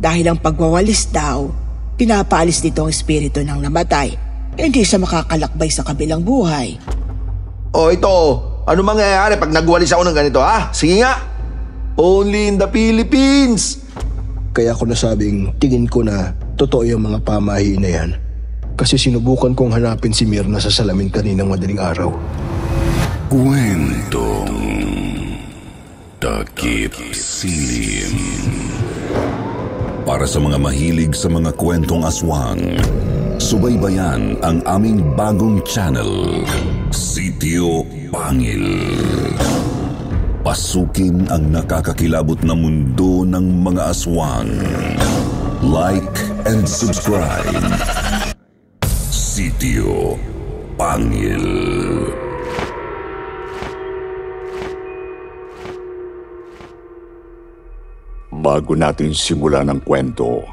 dahil ang pagwawalis daw, pinapaalis nito ang espiritu ng namatay. Hindi siya makakalakbay sa kabilang buhay. O ito, ano mangyayari pag nagwalis ako ng ganito ha? Sige nga! Only in the Philippines! Kaya ako nasabing tingin ko na totoo yung mga pamahiin na yan. Kasi sinubukan kong hanapin si Mirna sa salamin kaninang madaling araw. Kwentong Takip Silim. Para sa mga mahilig sa mga kwentong aswang, subaybayan ang aming bagong channel, Sitio Pangil. Pasukin ang nakakakilabot na mundo ng mga aswang. Like and subscribe. Sitio Pangil. Bago natin simulan ang kwento,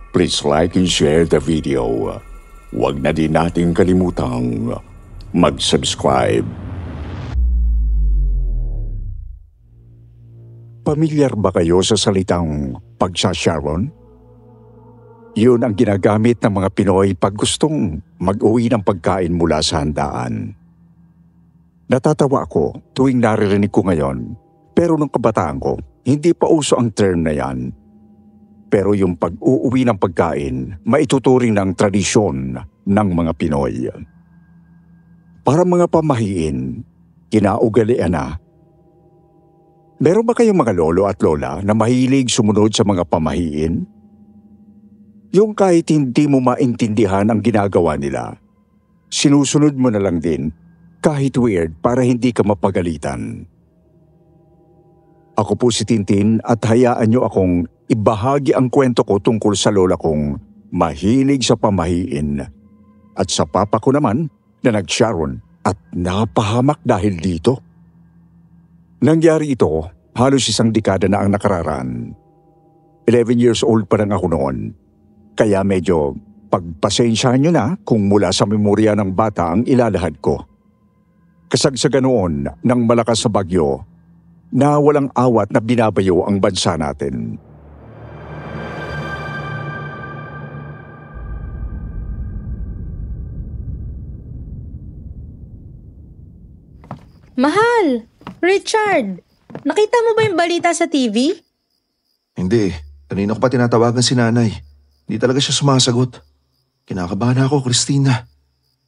please like and share the video. Huwag na din natin kalimutang mag-subscribe. Pamilyar ba kayo sa salitang pagsasharon? Yun ang ginagamit ng mga Pinoy pag gustong mag-uwi ng pagkain mula sa handaan. Natatawa ako tuwing naririnig ko ngayon, pero nung kabataan ko, hindi pa uso ang term na yan. Pero yung pag-uuwi ng pagkain, maituturing ng tradisyon ng mga Pinoy. Para mga pamahiin, kinaugalian na. Meron ba kayong mga lolo at lola na mahilig sumunod sa mga pamahiin? Yung kahit hindi mo maintindihan ang ginagawa nila, sinusunod mo na lang din kahit weird para hindi ka mapagalitan. Ako po si Tintin at hayaan niyo akong ibahagi ang kwento ko tungkol sa lola kong mahilig sa pamahiin at sa papa ko naman na nag-sharon at napahamak dahil dito. Nangyari ito halos isang dekada na ang nakararaan. 11 years old pa lang ako noon, kaya medyo pagpasensyahan niyo na kung mula sa memorya ng bata ang ilalahad ko. Kasagsagan noon ng malakas na bagyo na walang awat na binabayo ang bansa natin. Mahal! Richard! Nakita mo ba yung balita sa TV? Hindi. Kanina ko pa tinatawagan si nanay. Hindi talaga siya sumasagot. Kinakabahan ako, Christina.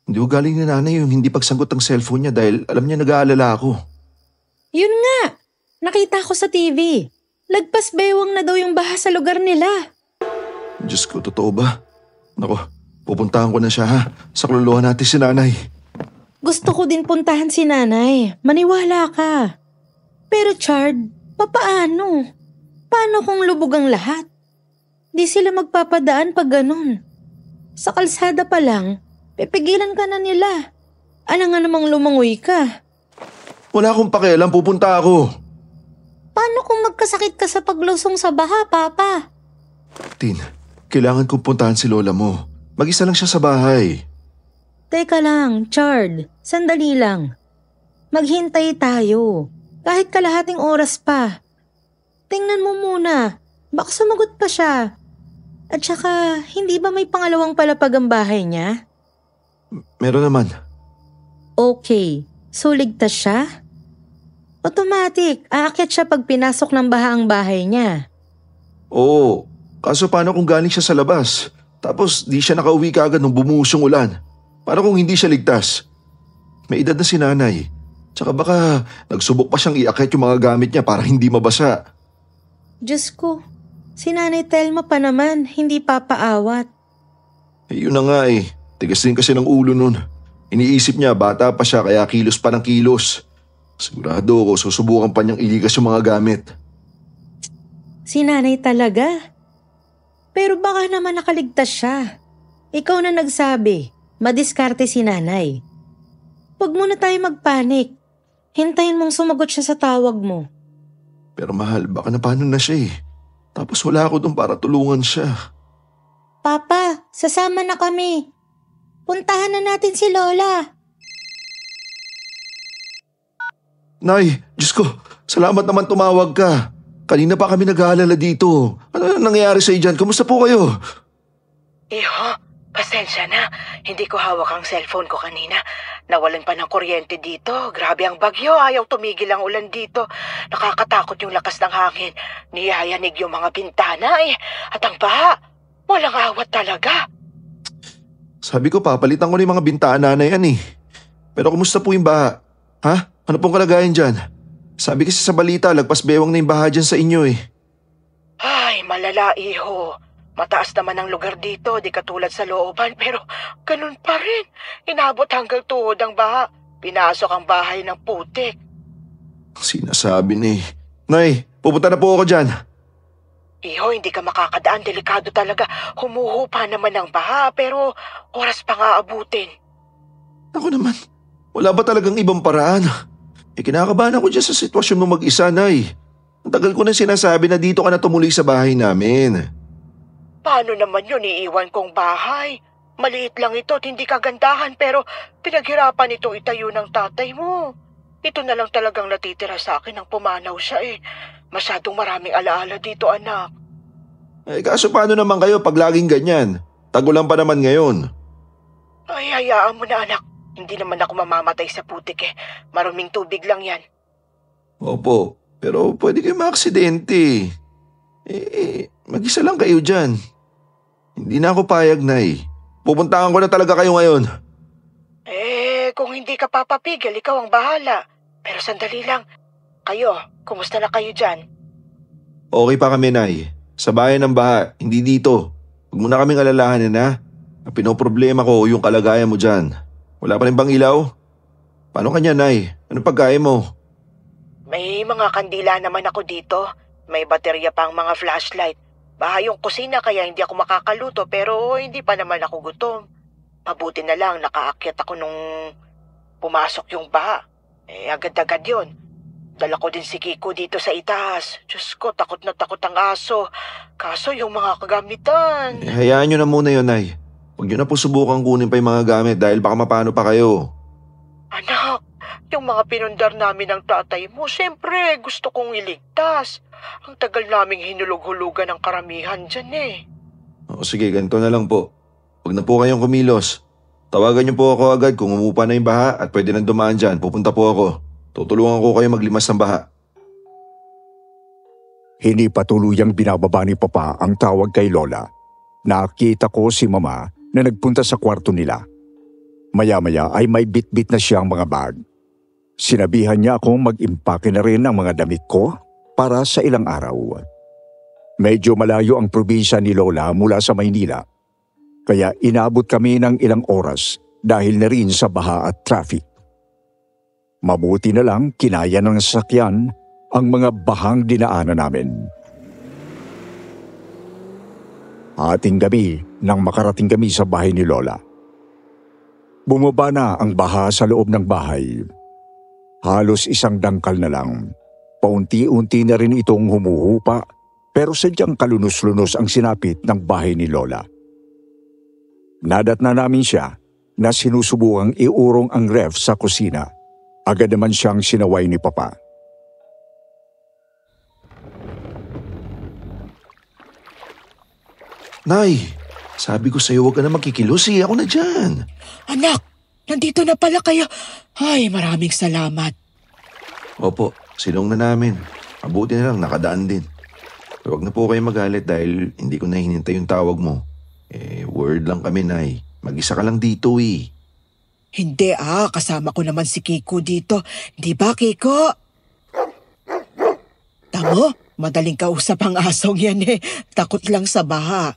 Hindi ko galing ni nanay yung hindi pagsagot ng cellphone niya dahil alam niya nag-aalala ako. Yun nga! Nakita ko sa TV. Lagpas bewang na daw yung baha sa lugar nila. Diyos ko, totoo ba? Nako, pupuntahan ko na siya ha. Sakluluhan natin si nanay. Gusto ko din puntahan si nanay. Maniwala ka. Pero Chard, papaano? Paano kung lubog ang lahat? Di sila magpapadaan pag ganun. Sa kalsada pa lang, pipigilan ka na nila. Alang nga namang lumangoy ka. Wala akong pakialam, pupunta ako. Paano kung magkasakit ka sa paglusong sa baha, Papa? Tin, kailangan kong puntahan si lola mo. Mag-isa lang siya sa bahay. Teka lang, Chard. Sandali lang. Maghintay tayo. Kahit kalahating oras pa. Tingnan mo muna. Baka sumagot pa siya. At saka, hindi ba may pangalawang palapag ang bahay niya? Meron naman. Okay. So, ligtas siya? Automatic, aakyat siya pag pinasok ng baha ang bahay niya. Oo, kaso paano kung galing siya sa labas? Tapos di siya nakauwi kaagad nung bumuhos yung ulan. Paano kung hindi siya ligtas? May edad na si nanay. Tsaka baka nagsubok pa siyang iakyat yung mga gamit niya para hindi mabasa. Diyos ko, si Nanay Telma pa naman, hindi papaawat. Eh yun na nga eh, tigas din kasi ng ulo nun. Iniisip niya bata pa siya kaya kilos pa ng kilos. Sigurado ako susubukan pa niyang iligas yung mga gamit. Si nanay talaga. Pero baka naman nakaligtas siya. Ikaw na nagsabi, madiskarte si nanay. Huwag muna tayo magpanik. Hintayin mong sumagot siya sa tawag mo. Pero mahal, baka napano na siya eh. Tapos wala ako doon para tulungan siya. Papa, sasama na kami. Puntahan na natin si Lola. Nay, Diyos ko, salamat naman tumawag ka. Kanina pa kami nag-aalala dito. Ano nangyayari sa dyan? Kumusta po kayo? Iho, pasensya na. Hindi ko hawak ang cellphone ko kanina. Nawalan pa ng kuryente dito. Grabe ang bagyo. Ayaw tumigil ang ulan dito. Nakakatakot yung lakas ng hangin. Niyayanig yung mga bintana eh. At ang baha, walang awat talaga. Sabi ko papalitan ko na yung mga bintana na yan eh. Pero kumusta po yung baha? Ha? Ano pong kalagayan dyan? Sabi kasi sa balita, lagpas bewang na yung baha dyan sa inyo eh. Ay, malala iho. Mataas naman ang lugar dito, di katulad sa looban, pero ganun pa rin. Inabot hanggang tuhod ang baha. Pinasok ang bahay ng putik. Sinasabi ni... Nay, pupunta na po ako dyan. Iho, hindi ka makakadaan. Delikado talaga. Humuhupa naman ang baha, pero oras pa nga abutin. Ako naman, wala ba talagang ibang paraan? Kinakabahan ako dyan sa sitwasyon mo mag-isa, Nay. Ang tagal ko na sinasabi na dito ka na tumuloy sa bahay namin. Paano naman yun iiwan kong bahay? Maliit lang ito at hindi kagandahan pero pinaghirapan itong itayo ng tatay mo. Ito na lang talagang natitira sa akin ng pumanaw siya eh. Masyadong maraming alaala dito, anak. Kaso paano naman kayo pag laging ganyan? Tagulan pa naman ngayon. Ay, hayaan mo na, anak. Hindi naman ako mamamatay sa putik eh. Maruming tubig lang yan. Opo, pero pwede kayo maaksidente. Mag-isa lang kayo dyan. Hindi na ako payag, Nay. Pupuntahan ko na talaga kayo ngayon. Kung hindi ka papapigil, ikaw ang bahala. Pero sandali lang. Kayo, kumusta na kayo dyan? Okay pa kami, Nay. Sa bayan ng baha, hindi dito. Huwag mo na kaming alalahanin, ha? Ang pinoproblema ko yung kalagayan mo dyan. Wala pa rin bang ilaw? Paano kanya, Nay? Anong pagkain mo? May mga kandila naman ako dito. May baterya pang mga flashlight. Bahay yung kusina kaya hindi ako makakaluto pero hindi pa naman ako gutom. Mabuti na lang nakaakyat ako nung pumasok yung baha. Agad-agad yun. Dala ko din si Kiko dito sa itaas. Diyos ko, takot na takot ang aso. Kaso yung mga kagamitan. Hayaan nyo na muna yun, Nay. Huwag nyo na po subukan kunin pa yung mga gamit dahil baka mapano pa kayo. Anak, yung mga pinundar namin ng tatay mo, siyempre gusto kong iligtas. Ang tagal naming hinulog-hulugan ng karamihan dyan eh. O sige, ganito na lang po. Huwag na po kayong kumilos. Tawagan niyo po ako agad kung umupa na yung baha at pwede nang dumaan dyan. Pupunta po ako. Tutulungan ko kayo maglimas ng baha. Hindi pa tuluyang binababa ni Papa ang tawag kay Lola. Nakita ko si Mama na nagpunta sa kwarto nila. Maya-maya ay may bit-bit na siyang mga bag. Sinabihan niya akong mag-impake na rin ang mga damit ko para sa ilang araw. Medyo malayo ang probinsya ni Lola mula sa Maynila. Kaya inabot kami ng ilang oras dahil na rin sa baha at traffic. Mabuti na lang kinaya ng sasakyan ang mga bahang dinaanan namin. Ating gabi nang makarating kami sa bahay ni Lola. Bumaba na ang baha sa loob ng bahay. Halos isang dangkal na lang. Paunti-unti na rin itong humuhupa pero sadyang kalunos-lunos ang sinapit ng bahay ni Lola. Nadatna namin siya na sinusubukang iurong ang ref sa kusina. Agad naman siyang sinaway ni Papa. Nay, sabi ko sa'yo huwag ka na magkikilos eh. Ako na dyan. Anak, nandito na pala kayo. Ay, maraming salamat. Opo, silong na namin. Mabuti na lang nakadaan din. Pero huwag na po kayo magalit dahil hindi ko na hinintay yung tawag mo. Word lang kami, Nay. Mag-isa ka lang dito eh. Hindi kasama ko naman si Kiko dito. Di ba, Kiko? Tamo, madaling kausap ang asong yan eh. Takot lang sa baha.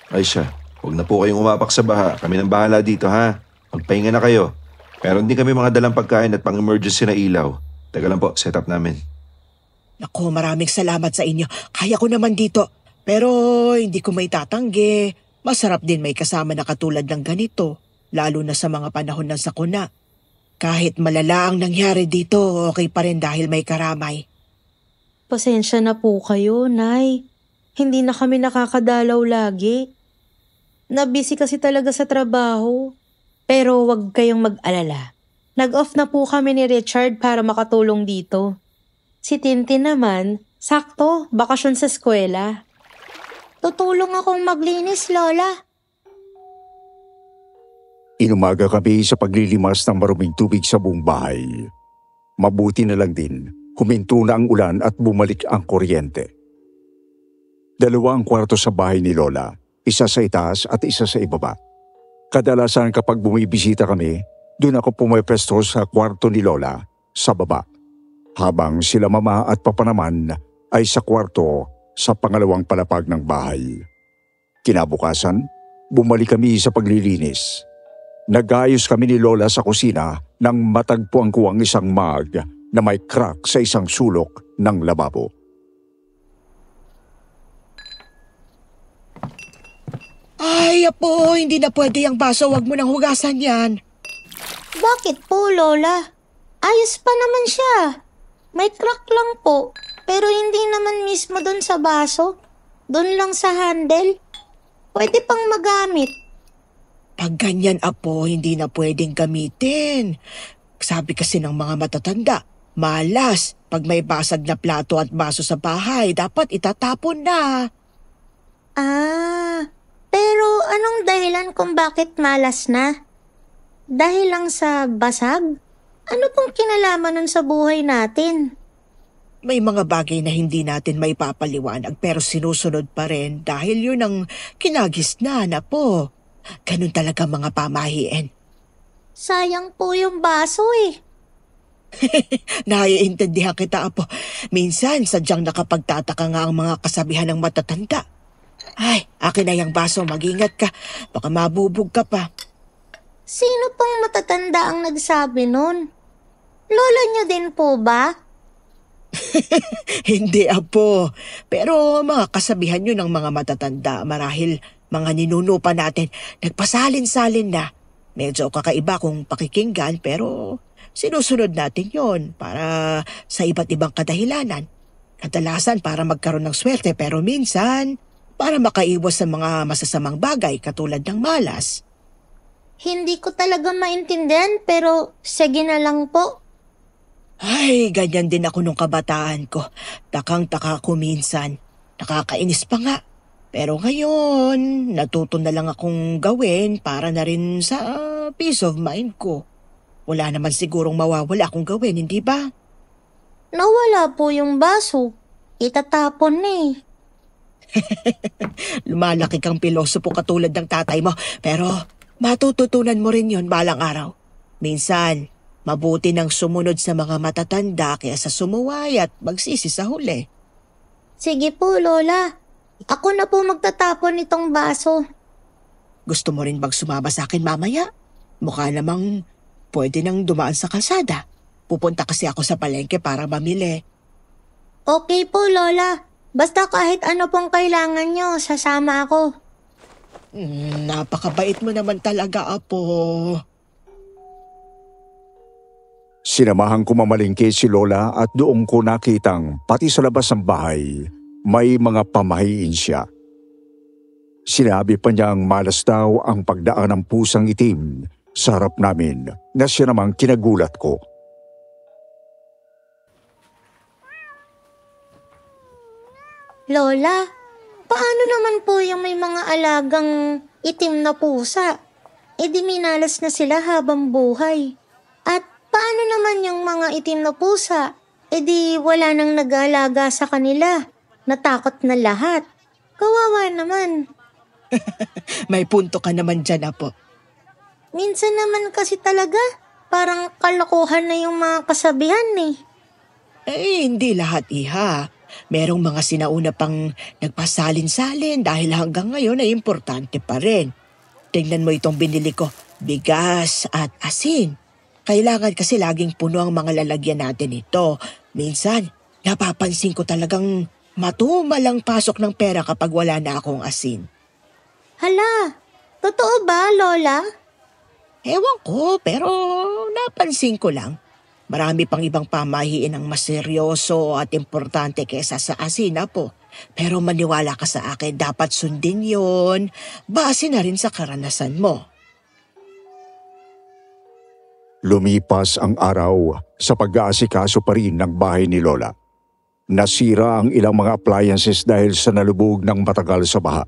Ay siya, huwag na po kayong umapak sa baha. Kami nang bahala dito, ha? Magpahinga na kayo. Meron din kami mga dalang pagkain at pang-emergency na ilaw. Teka lang po, set up namin. Naku, maraming salamat sa inyo. Kaya ko naman dito. Pero hindi ko may tatanggi. Masarap din may kasama na katulad ng ganito. Lalo na sa mga panahon ng sakuna. Kahit malala ang nangyari dito, okay pa rin dahil may karamay. Pasensya na po kayo, Nay. Hindi na kami nakakadalaw lagi. Nabisi kasi talaga sa trabaho. Pero wag kayong mag-alala. Nag-off na po kami ni Richard para makatulong dito. Si Tintin naman, Sakto, bakasyon sa eskwela. Tutulong akong maglinis, Lola. Inumaga kami sa paglilimas ng maruming tubig sa buong bahay. Mabuti na lang din, huminto na ang ulan at bumalik ang kuryente. 2 ang kwarto sa bahay ni Lola, isa sa itaas at isa sa ibaba. Kadalasan kapag bumibisita kami, doon ako pumwepesto sa kwarto ni Lola, sa baba. Habang sila mama at papa naman ay sa kwarto sa pangalawang palapag ng bahay. Kinabukasan, bumalik kami sa paglilinis. Nag-ayos kami ni Lola sa kusina nang matagpuan ko ang isang mug na may crack sa isang sulok ng lababo. Ay, apo, hindi na pwede yung baso. Huwag mo nang hugasan yan. Bakit po, Lola? Ayos pa naman siya. May crack lang po, pero hindi naman mismo doon sa baso. Doon lang sa handle. Pwede pang magamit. Pag ganyan, apo, hindi na pwedeng gamitin. Sabi kasi ng mga matatanda, malas. Pag may basag na plato at baso sa bahay, dapat itatapon na. Pero anong dahilan kung bakit malas na? Dahil lang sa basag? Ano pong kinalaman nun sa buhay natin? May mga bagay na hindi natin may papaliwanag pero sinusunod pa rin dahil yun ang kinagisnan, apo. Ganun talaga mga pamahiin. Sayang po yung baso eh. Naiintindihan kita, apo. Minsan, sadyang nakapagtataka nga ang mga kasabihan ng matatanda. Ay, akin na yung baso, mag-ingat ka. Baka mabubog ka pa. Sino pong matatanda ang nagsabi nun? Lola niyo din po ba? Hindi, apo. Pero mga kasabihan yun ng mga matatanda. Marahil mga ninuno pa natin, nagpasalin-salin na. Medyo kakaiba kung pakikinggan pero sinusunod natin yon para sa iba't ibang kadahilanan. Kadalasan para magkaroon ng swerte pero minsan para makaiwas sa mga masasamang bagay katulad ng malas. Hindi ko talaga maintindihan pero sige na lang po. Ay, ganyan din ako nung kabataan ko. Takang-taka ko minsan. Nakakainis pa nga. Pero ngayon, natuto na lang akong gawin para na rin sa peace of mind ko. Wala naman sigurong mawawala akong gawin, hindi ba? Nawala po yung baso. Itatapon na eh. Lumalaki kang pilosopo katulad ng tatay mo, pero matututunan mo rin yon balang araw. Minsan, mabuti nang sumunod sa mga matatanda kaysa sumuway at magsisi sa huli. Sige po, Lola. Ako na po magtatapon nitong baso. Gusto mo rin bang sumama sa akin mamaya? Mukha namang pwede nang dumaan sa kalsada. Pupunta kasi ako sa palengke para mamili. Okay po, Lola. Basta kahit ano pong kailangan nyo, sasama ako. Napakabait mo naman talaga, apo. Sinamahan ko mamalingki si Lola at doon ko nakitang pati sa labas ng bahay, may mga pamahiin siya. Sinabi pa niyang malas daw ang pagdaan ng pusang itim sa harap namin na siya namang kinagulat ko. Lola, paano naman po yung may mga alagang itim na pusa? E di minalas na sila habang buhay. At paano naman yung mga itim na pusa? E di wala nang nag-aalaga sa kanila. Natakot na lahat. Kawawa naman. May punto ka naman dyan, apo. Minsan naman kasi talaga, parang kalokohan na yung mga kasabihan eh. Hindi lahat, iha. Merong mga sinauna pang nagpasalin-salin dahil hanggang ngayon ay importante pa rin. Tingnan mo itong binili ko, bigas at asin. Kailangan kasi laging puno ang mga lalagyan natin ito. Minsan, napapansin ko talagang matumalang pasok ng pera kapag wala na akong asin. Hala, totoo ba, Lola? Ewan ko, pero napansin ko lang. Marami pang ibang pamahiin ang mas seryoso at importante kesa sa asin, apo. Pero maniwala ka sa akin, dapat sundin yon. Base na rin sa karanasan mo. Lumipas ang araw sa pag-aasikaso pa rin ng bahay ni Lola. Nasira ang ilang mga appliances dahil sa nalubog ng matagal sa baha.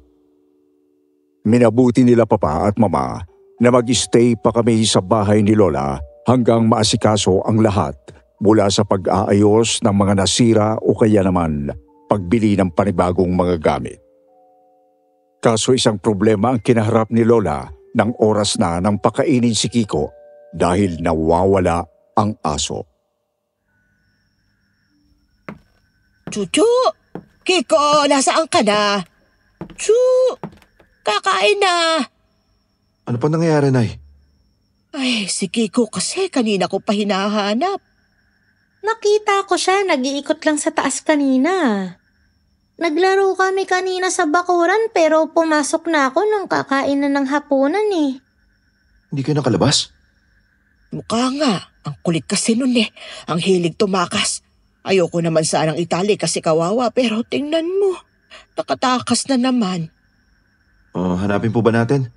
Minabuti nila papa at mama na mag-stay pa kami sa bahay ni Lola hanggang maasikaso ang lahat mula sa pag-aayos ng mga nasira o kaya naman pagbili ng panibagong mga gamit. Kaso isang problema ang kinaharap ni Lola nang oras na nang pakainin si Kiko dahil nawawala ang aso. Chuchu! Kiko, nasaan ka na? Chu! Kakain na! Ano pa nangyayari, Nay? Ay, si Kiko kasi kanina ko pa hinahanap. Nakita ko siya, nag-iikot lang sa taas kanina. Naglaro kami kanina sa bakuran pero pumasok na ako nung kakain na ng hapunan eh. Hindi kayo nakalabas? Mukha nga, ang kulit kasi nun eh. Ang hilig tumakas. Ayoko naman sanang itali kasi kawawa pero tingnan mo. Nakatakas na naman. Hanapin po ba natin?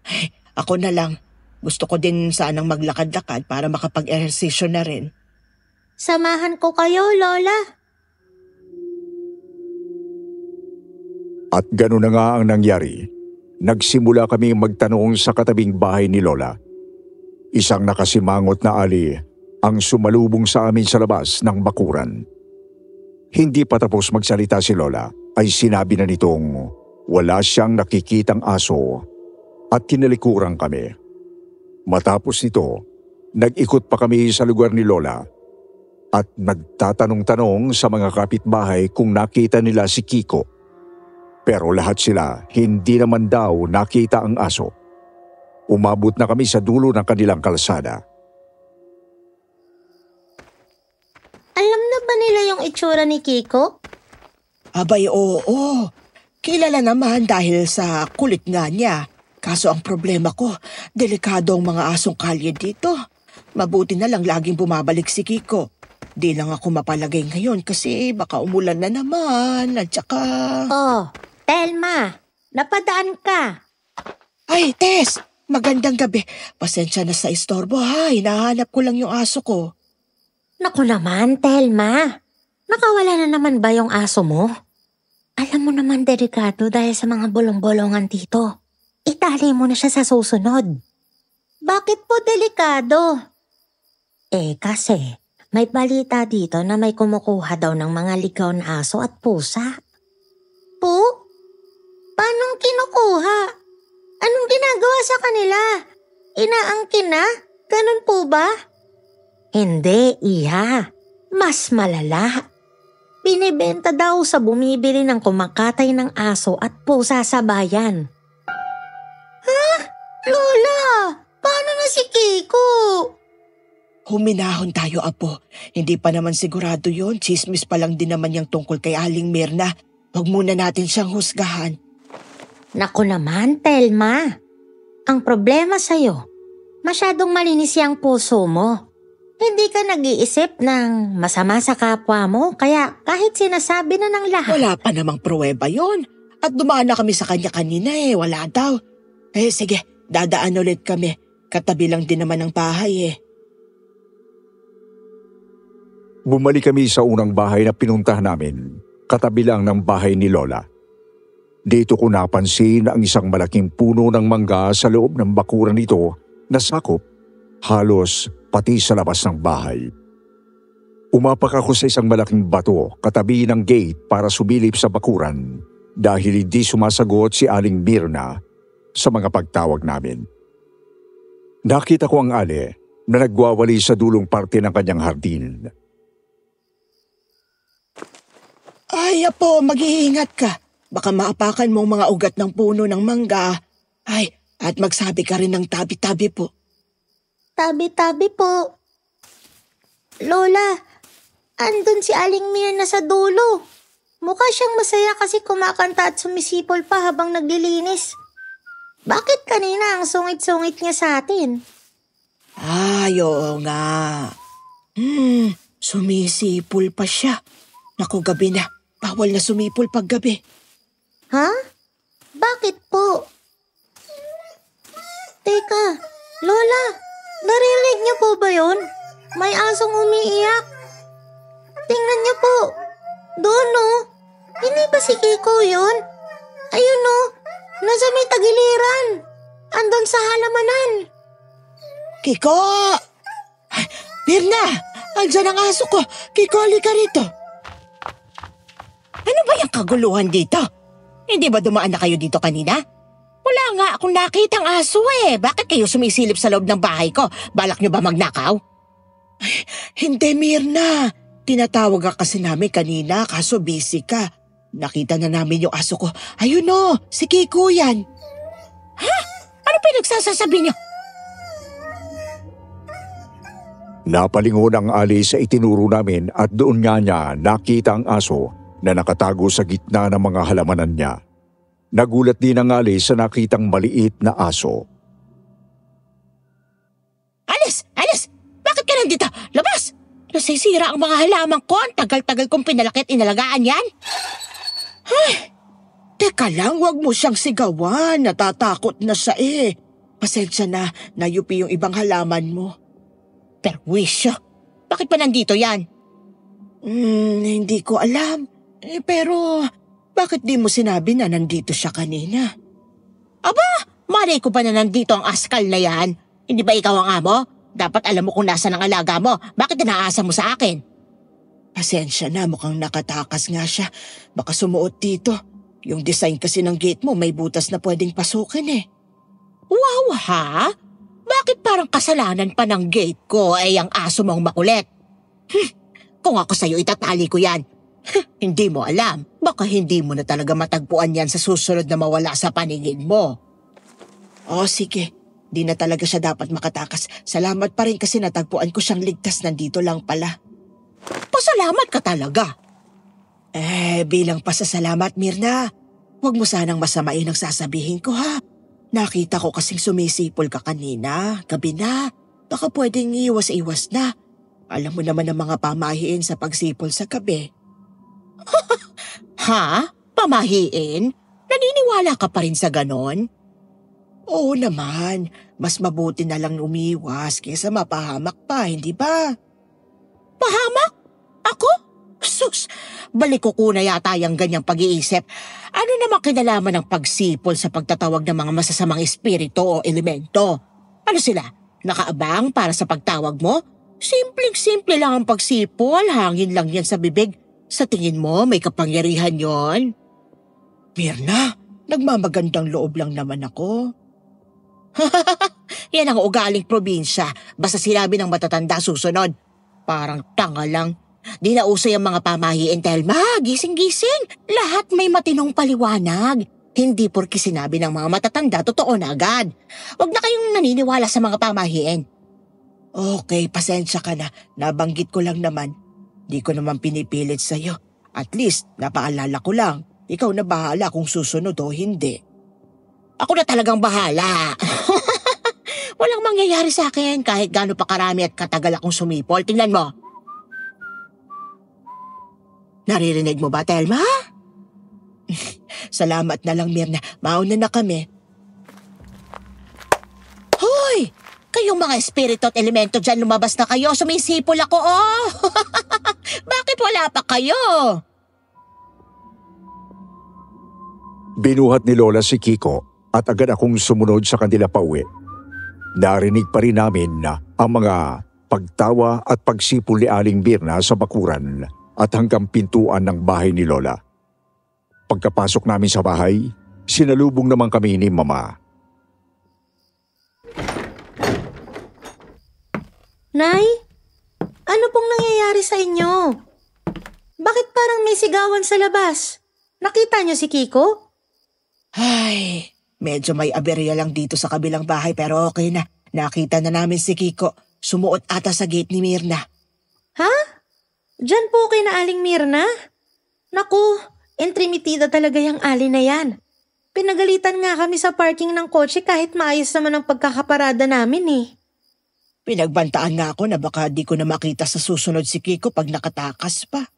Ay, ako na lang. Gusto ko din sanang maglakad-lakad para makapag-ehersisyo na rin. Samahan ko kayo, Lola. At gano'n na nga ang nangyari. Nagsimula kami magtanong sa katabing bahay ni Lola. Isang nakasimangot na ali ang sumalubong sa amin sa labas ng bakuran. Hindi pa tapos magsalita si Lola ay sinabi na nitong wala siyang nakikitang aso at kinalikuran kami. Matapos nito, nag-ikot pa kami sa lugar ni Lola at nagtatanong-tanong sa mga kapitbahay kung nakita nila si Kiko. Pero lahat sila hindi naman daw nakita ang aso. Umabot na kami sa dulo ng kanilang kalsada. Alam na ba nila yung itsura ni Kiko? Abay, oo. Kilala naman dahil sa kulit nga niya. Kaso ang problema ko, delikado ang mga asong kalye dito. Mabuti na lang laging bumabalik si Kiko. Di lang ako mapalagay ngayon kasi baka umulan na naman at saka... Oh, Telma, napadaan ka. Ay, Tess! Magandang gabi. Pasensya na sa istorbo ha. Hinahanap ko lang yung aso ko. Naku naman, Telma. Nakawala na naman ba yung aso mo? Alam mo naman delikado dahil sa mga bolong-bolongan dito. Itali mo na siya sa susunod. Bakit po delikado? Kasi may balita dito na may kumukuha daw ng mga ligaw na aso at pusa. Po? Paanong kinukuha? Anong ginagawa sa kanila? Inaangkin na? Ganun po ba? Hindi, Iha. Mas malala. Binibenta daw sa bumibili ng kumakatay ng aso at pusa sa bayan. Ha? Lola, paano na si Kiko? Huminahon tayo, Apo. Hindi pa naman sigurado yon. Chismis pa lang din naman yung tungkol kay Aling Mirna. Huwag muna natin siyang husgahan. Naku naman, Telma. Ang problema sa'yo, masyadong malinis yung puso mo. Hindi ka nag-iisip ng masama sa kapwa mo, kaya kahit sinasabi na ng lahat. Wala pa namang pruweba yon. At dumaan na kami sa kanya kanina wala daw. Sige, dadaan ulit kami. Katabi lang din naman ng bahay Bumalik kami sa unang bahay na pinuntahan namin, katabi lang ng bahay ni Lola. Dito ko napansin ang isang malaking puno ng mangga sa loob ng bakuran nito na sakop halos pati sa labas ng bahay. Umapak ako sa isang malaking bato katabi ng gate para sumilip sa bakuran dahil hindi sumasagot si Aling Mirna sa mga pagtawag namin. Nakita ko ang ali na nagwawali sa dulong parte ng kanyang hardin. Ay, Apo, mag-iingat ka. Baka maapakan mo ang mga ugat ng puno ng mangga. Ay, at magsabi ka rin ng tabi-tabi po. Tabi-tabi po. Lola, andun si Aling Mirna sa dulo. Mukha siyang masaya kasi kumakanta at sumisipol pa habang naglilinis. Bakit kanina ang sungit-sungit niya sa atin? Ay, oo nga. Sumisipol pa siya. Naku, gabi na. Bawal na sumipol pag gabi. Ha? Bakit po? Teka, Lola, naririnig niyo po ba yun? May asong umiiyak. Tingnan niyo po, Doon no? Hindi ba si Kiko yun? Ayun no, nasa may tagiliran. Andun sa halamanan. Kiko! Mirna! Andyan ang aso ko! Kiko, halika rito! Ano ba yung kaguluhan dito? Hindi ba dumaan na kayo dito kanina? Wala nga akong nakitang aso eh. Bakit kayo sumisilip sa loob ng bahay ko? Balak nyo ba magnakaw? Ay, hindi, Mirna. Tinatawag ka kasi namin kanina kaso busy ka. Nakita na namin yung aso ko. Ayun o, si Kiko yan. Ha? Ano pinagsasasabi niyo? Napalingon ang alis sa itinuro namin at doon nga niya nakita ang aso na nakatago sa gitna ng mga halamanan niya. Nagulat din ang alis sa nakitang maliit na aso. Alis! Alis! Bakit ka nandito? Labas! Nasisira ang mga halaman ko. Ang tagal-tagal kong pinalaki at inalagaan yan. Ay, teka lang, wag mo siyang sigawan. Natatakot na siya eh. Pasensya na, nayupi yung ibang halaman mo. Perwisyo, bakit pa nandito yan? Hindi ko alam. Pero, bakit di mo sinabi na nandito siya kanina? Aba, malay ko ba na nandito ang askal na yan? Hindi ba ikaw ang amo? Dapat alam mo kung nasa ang alaga mo. Bakit inaasa mo sa akin? Pasensya na, mukhang nakatakas nga siya. Baka sumuot dito. Yung design kasi ng gate mo may butas na pwedeng pasukin eh. Wow ha? Bakit parang kasalanan pa ng gate ko ay ang aso mong makulit? Kung ako sa'yo itatali ko yan. Hindi mo alam. Baka hindi mo na talaga matagpuan yan sa susunod na mawala sa paningin mo. Oh sige, di na talaga siya dapat makatakas. Salamat pa rin kasi natagpuan ko siyang ligtas, nandito lang pala. Pasalamat ka talaga. Bilang pasasalamat, Mirna, huwag mo sanang masamain ang sasabihin ko ha. Nakita ko kasing sumisipol ka kanina, gabi na. Baka pwedeng iwas-iwas na. Alam mo naman ang mga pamahiin sa pagsipol sa gabi. Ha? Pamahiin? Naniniwala ka pa rin sa ganon? Oo naman. Mas mabuti na lang umiwas kaysa mapahamak pa, hindi ba? Pahamak? Ako? Sus! Balik ko na yata yung ganyang pag-iisip. Ano naman kinalaman ng pagsipol sa pagtatawag ng mga masasamang espiritu o elemento? Ano sila? Nakaabang para sa pagtawag mo? Simpleng-simple lang ang pagsipol, hangin lang yan sa bibig. Sa tingin mo, may kapangyarihan yon? Mirna, nagmamagandang loob lang naman ako. Yan ang ugaling probinsya. Basta sinabi ng matatanda susunod. Parang tanga lang. Di na uso yung mga pamahiin, Telma. Gising-gising. Lahat may matinong paliwanag. Hindi porke sinabi ng mga matatanda, totoo na agad. Huwag na kayong naniniwala sa mga pamahiin. Okay, pasensya ka na. Nabanggit ko lang naman. Di ko naman pinipilit sa'yo. At least, napaalala ko lang. Ikaw na bahala kung susunod o hindi. Ako na talagang bahala. Walang mangyayari sa akin kahit gaano pa karami at katagal akong sumipol. Tingnan mo. Naririnig mo ba, Telma? Salamat na lang, Mirna. Mauna na kami. Hoy! Kayong mga espiritu at elemento dyan, lumabas na kayo. Sumisipol ako, oh! Bakit wala pa kayo? Binuhat ni Lola si Kiko at agad akong sumunod sa kanila pauwi. Narinig pa rin namin na ang mga pagtawa at pagsipol ni Aling Mirna sa bakuran at hanggang pintuan ng bahay ni Lola. Pagkapasok namin sa bahay, sinalubong naman kami ni Mama. Nay, ano pong nangyayari sa inyo? Bakit parang may sigawan sa labas? Nakita niyo si Kiko? Ay, medyo may aberya lang dito sa kabilang bahay pero okay na. Nakita na namin si Kiko. Sumuot ata sa gate ni Mirna. Ha? Diyan po kay na Aling Mirna? Naku, intrimitida talaga yung ali na yan. Pinagalitan nga kami sa parking ng kotse kahit maayos naman ang pagkakaparada namin eh. Pinagbantaan nga ako na baka di ko na makita sa susunod si Kiko pag nakatakas pa.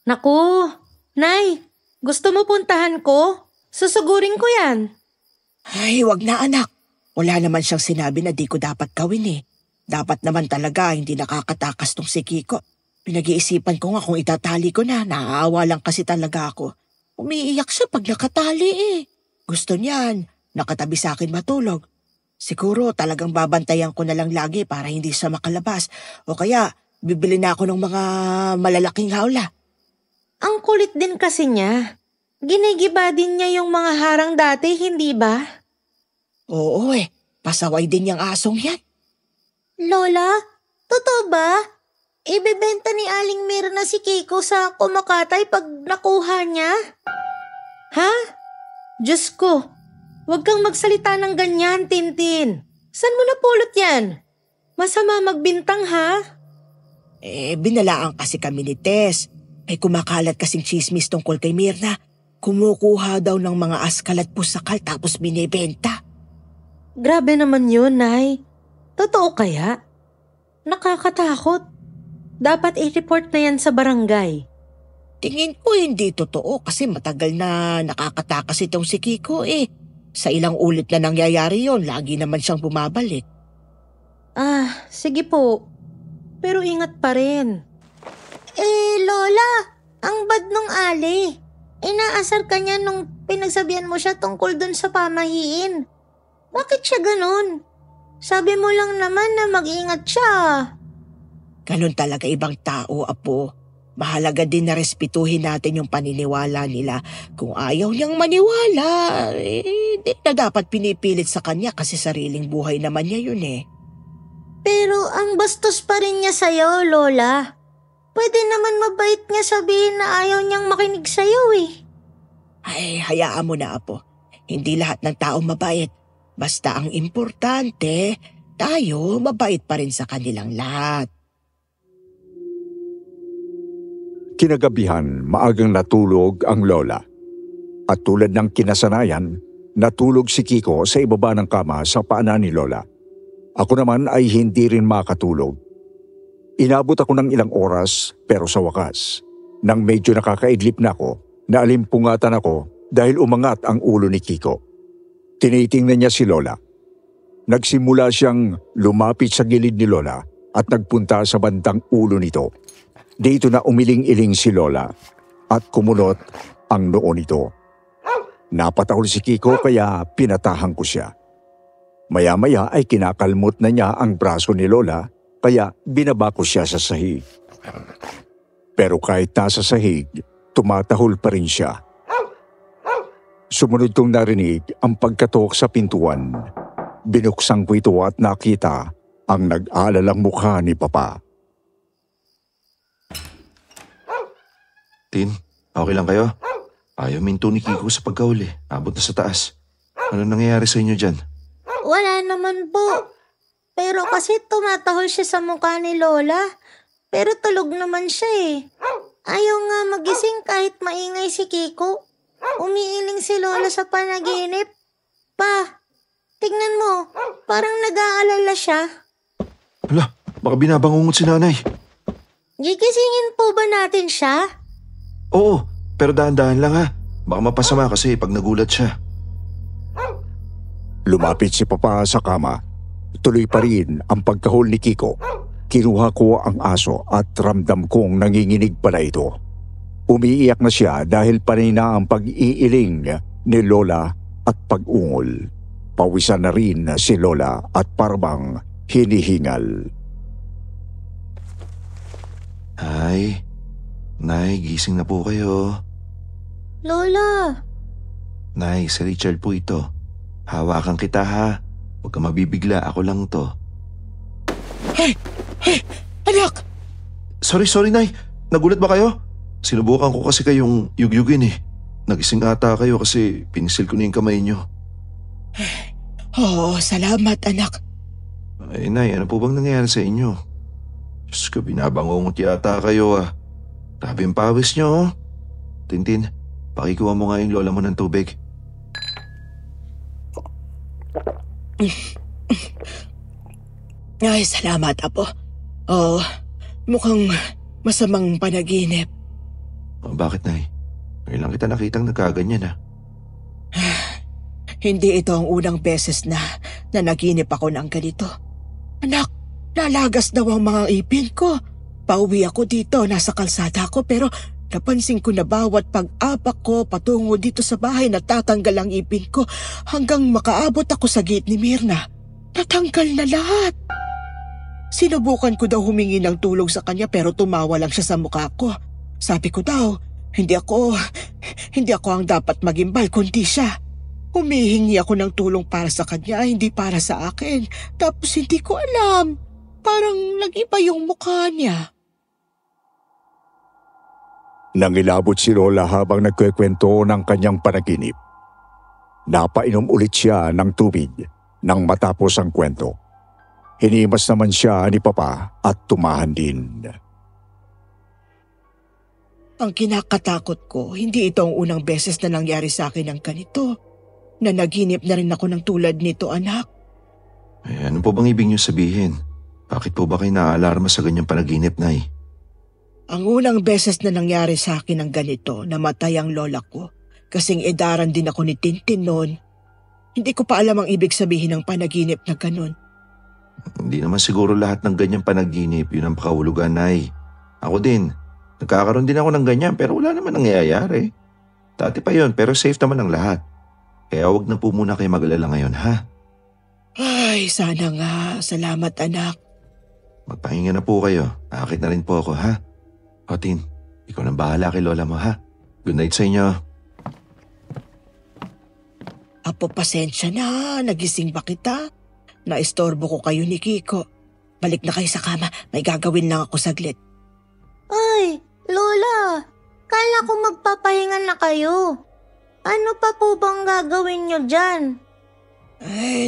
Naku, Nay, gusto mo puntahan ko? Susugurin ko yan. Ay, wag na anak. Wala naman siyang sinabi na di ko dapat gawin eh. Dapat naman talaga hindi nakakatakas tong si Kiko. Pinag-iisipan ko nga kung itatali ko na. Naaawa lang kasi talaga ako. Umiiyak siya pag nakatali eh. Gusto niyan, nakatabi sa akin matulog. Siguro talagang babantayan ko na lang lagi para hindi siya makalabas. O kaya, bibili na ako ng mga malalaking hawla. Ang kulit din kasi niya. Ginigiba din niya yung mga harang dati, hindi ba? Oo eh, pasaway din yung asong yan. Lola, totoo ba? Ibebenta ni Aling Mirna si Kiko sa kumakatay pag nakuha niya? Ha? Diyos ko, huwag kang magsalita ng ganyan, Tintin. Saan mo napulot yan? Masama magbintang, ha? Binalaan kasi kami ni Tess. May kumakalat kasing chismis tungkol kay Mirna. Kumukuha daw ng mga askal at pusakal tapos binibenta. Grabe naman yun, Nay. Totoo kaya? Nakakatakot. Dapat i-report na yan sa barangay. Tingin ko hindi totoo kasi matagal na nakakatakas itong si Kiko eh. Sa ilang ulit na nangyayari yon, lagi naman siyang bumabalik. Sige po. Pero ingat pa rin. Lola, ang bad nung Ali. Inaasar ka niya nung pinagsabihan mo siya tungkol dun sa pamahiin. Bakit siya ganun? Sabi mo lang naman na mag-ingat siya. Ganun talaga ibang tao, Apo. Mahalaga din na respetuhin natin yung paniniwala nila. Kung ayaw niyang maniwala, di na dapat pinipilit sa kanya kasi sariling buhay naman niya yun eh. Pero ang bastos pa rin niya sa'yo, Lola. Pwede naman mabait niya sabihin na ayaw niyang makinig sa'yo eh. Ay, hayaan mo na, Apo. Hindi lahat ng tao mabait. Basta ang importante, tayo mabait pa rin sa kanilang lahat. Kinagabihan, maagang natulog ang lola. At tulad ng kinasanayan, natulog si Kiko sa ibaba ng kama sa paanan ni lola. Ako naman ay hindi rin makatulog. Inabot ako ng ilang oras pero sa wakas, nang medyo nakakaidlip na ako, naalimpungatan ako dahil umangat ang ulo ni Kiko. Tinitingnan niya si lola. Nagsimula siyang lumapit sa gilid ni lola at nagpunta sa bandang ulo nito. Dito na umiling-iling si lola at kumunot ang noo nito. Napatahol si Kiko kaya pinatahan ko siya. Maya-maya ay kinakalmot na niya ang braso ni lola kaya binaba ko siya sa sahig. Pero kahit nasa sahig, tumatahol pa rin siya. Sumunod kong narinig ang pagkatok sa pintuan. Binuksan ko ito at nakita ang nag-aalalang mukha ni Papa. Tin, okay lang kayo? Ayaw minto ni Kiko sa pagkahuli. Abot na sa taas. Ano nangyayari sa inyo dyan? Wala naman po. Pero kasi tumatahol siya sa mukha ni Lola. Pero tulog naman siya eh. Ayaw nga magising kahit maingay si Kiko. Umiiling si Lola sa panaginip. Pa, tignan mo. Parang nag-aalala siya. Hala, baka binabangungot si nanay. Gigisingin po ba natin siya? Oo, pero dahan-dahan lang ha. Baka mapasama kasi pag nagulat siya. Lumapit si Papa sa kama. Tuloy pa rin ang pagkahol ni Kiko. Kinuha ko ang aso at ramdam kong nanginginig pala ito. Umiiyak na siya dahil panay na ang pag-iiling ni Lola at pag-ungol. Pawisan na rin si Lola at parang hinihingal. Ay, Nay, gising na po kayo. Lola, Nay, si Richard po ito. Hawakan kita ha. Huwag ka mabibigla, ako lang to. Hey, anak! Sorry Nay. Nagulat ba kayo? Sinubukan ko kasi kayong yugyugin eh. Nagising ata kayo kasi pinisil ko na yung kamay nyo. Oo, salamat anak. Ay Nay, ano po bang nangyayari sa inyo? Diyos ko, binabangungot yata kayo ah. Grabe yung pawis nyo oh. Tintin, pakikuha mo nga yung lola mo ng tubig. Ay, salamat Apo. Oh, mukhang masamang panaginip. Oh, bakit Nay? Ngayon lang kita nakitang nagkaganyan ah. Hindi ito ang unang beses na naginip ako ng ganito. Anak, lalagas daw ang mga ipin ko. Pauwi ako dito, nasa kalsada ako pero napansin ko na bawat pag-abak ko patungo dito sa bahay natatanggal ang ipin ko hanggang makaabot ako sa gate ni Mirna. Natanggal na lahat. Sinubukan ko daw humingi ng tulong sa kanya pero tumawa lang siya sa mukha ko. Sabi ko daw, hindi ako ang dapat magimbal kundi siya. Humihingi ako ng tulong para sa kanya, hindi para sa akin. Tapos hindi ko alam, parang nag-iba yung mukha niya. Nangilabot si Lola habang nagkukwento ng kanyang panaginip. Napainom ulit siya ng tubig nang matapos ang kwento. Hinimas naman siya ni Papa at tumahan din. Ang kinakatakot ko, hindi ito ang unang beses na nangyari sa akin ng ganito. Nanaginip na rin ako ng tulad nito, anak. Ano po bang ibig niyo sabihin? Bakit po ba kayo naaalarma sa ganyang panaginip, Nay? Ang unang beses na nangyari sa akin ng ganito, namatay ang lola ko. Kasing edaran din ako ni Tintin noon. Hindi ko pa alam ang ibig sabihin ng panaginip na ganun. Hindi naman siguro lahat ng ganyang panaginip yun ang pakahulugan, Nay. Ako din. Nagkakaroon din ako ng ganyan pero wala naman nangyayari. Dati pa yun pero safe naman ang lahat. Kaya wag na po muna kayo mag-alala ngayon, ha? Ay, sana nga. Salamat, anak. Magpahinga na po kayo. Aakit na rin po ako, ha? O, Tin, ikaw nang bahala kay lola mo, ha? Good night sa inyo. Apo, pasensya na. Nagising ba kita? Naistorbo ko kayo ni Kiko. Balik na kayo sa kama. May gagawin lang ako saglit. Ay, Lola, kala ko magpapahinga na kayo. Ano pa po bang gagawin nyo dyan?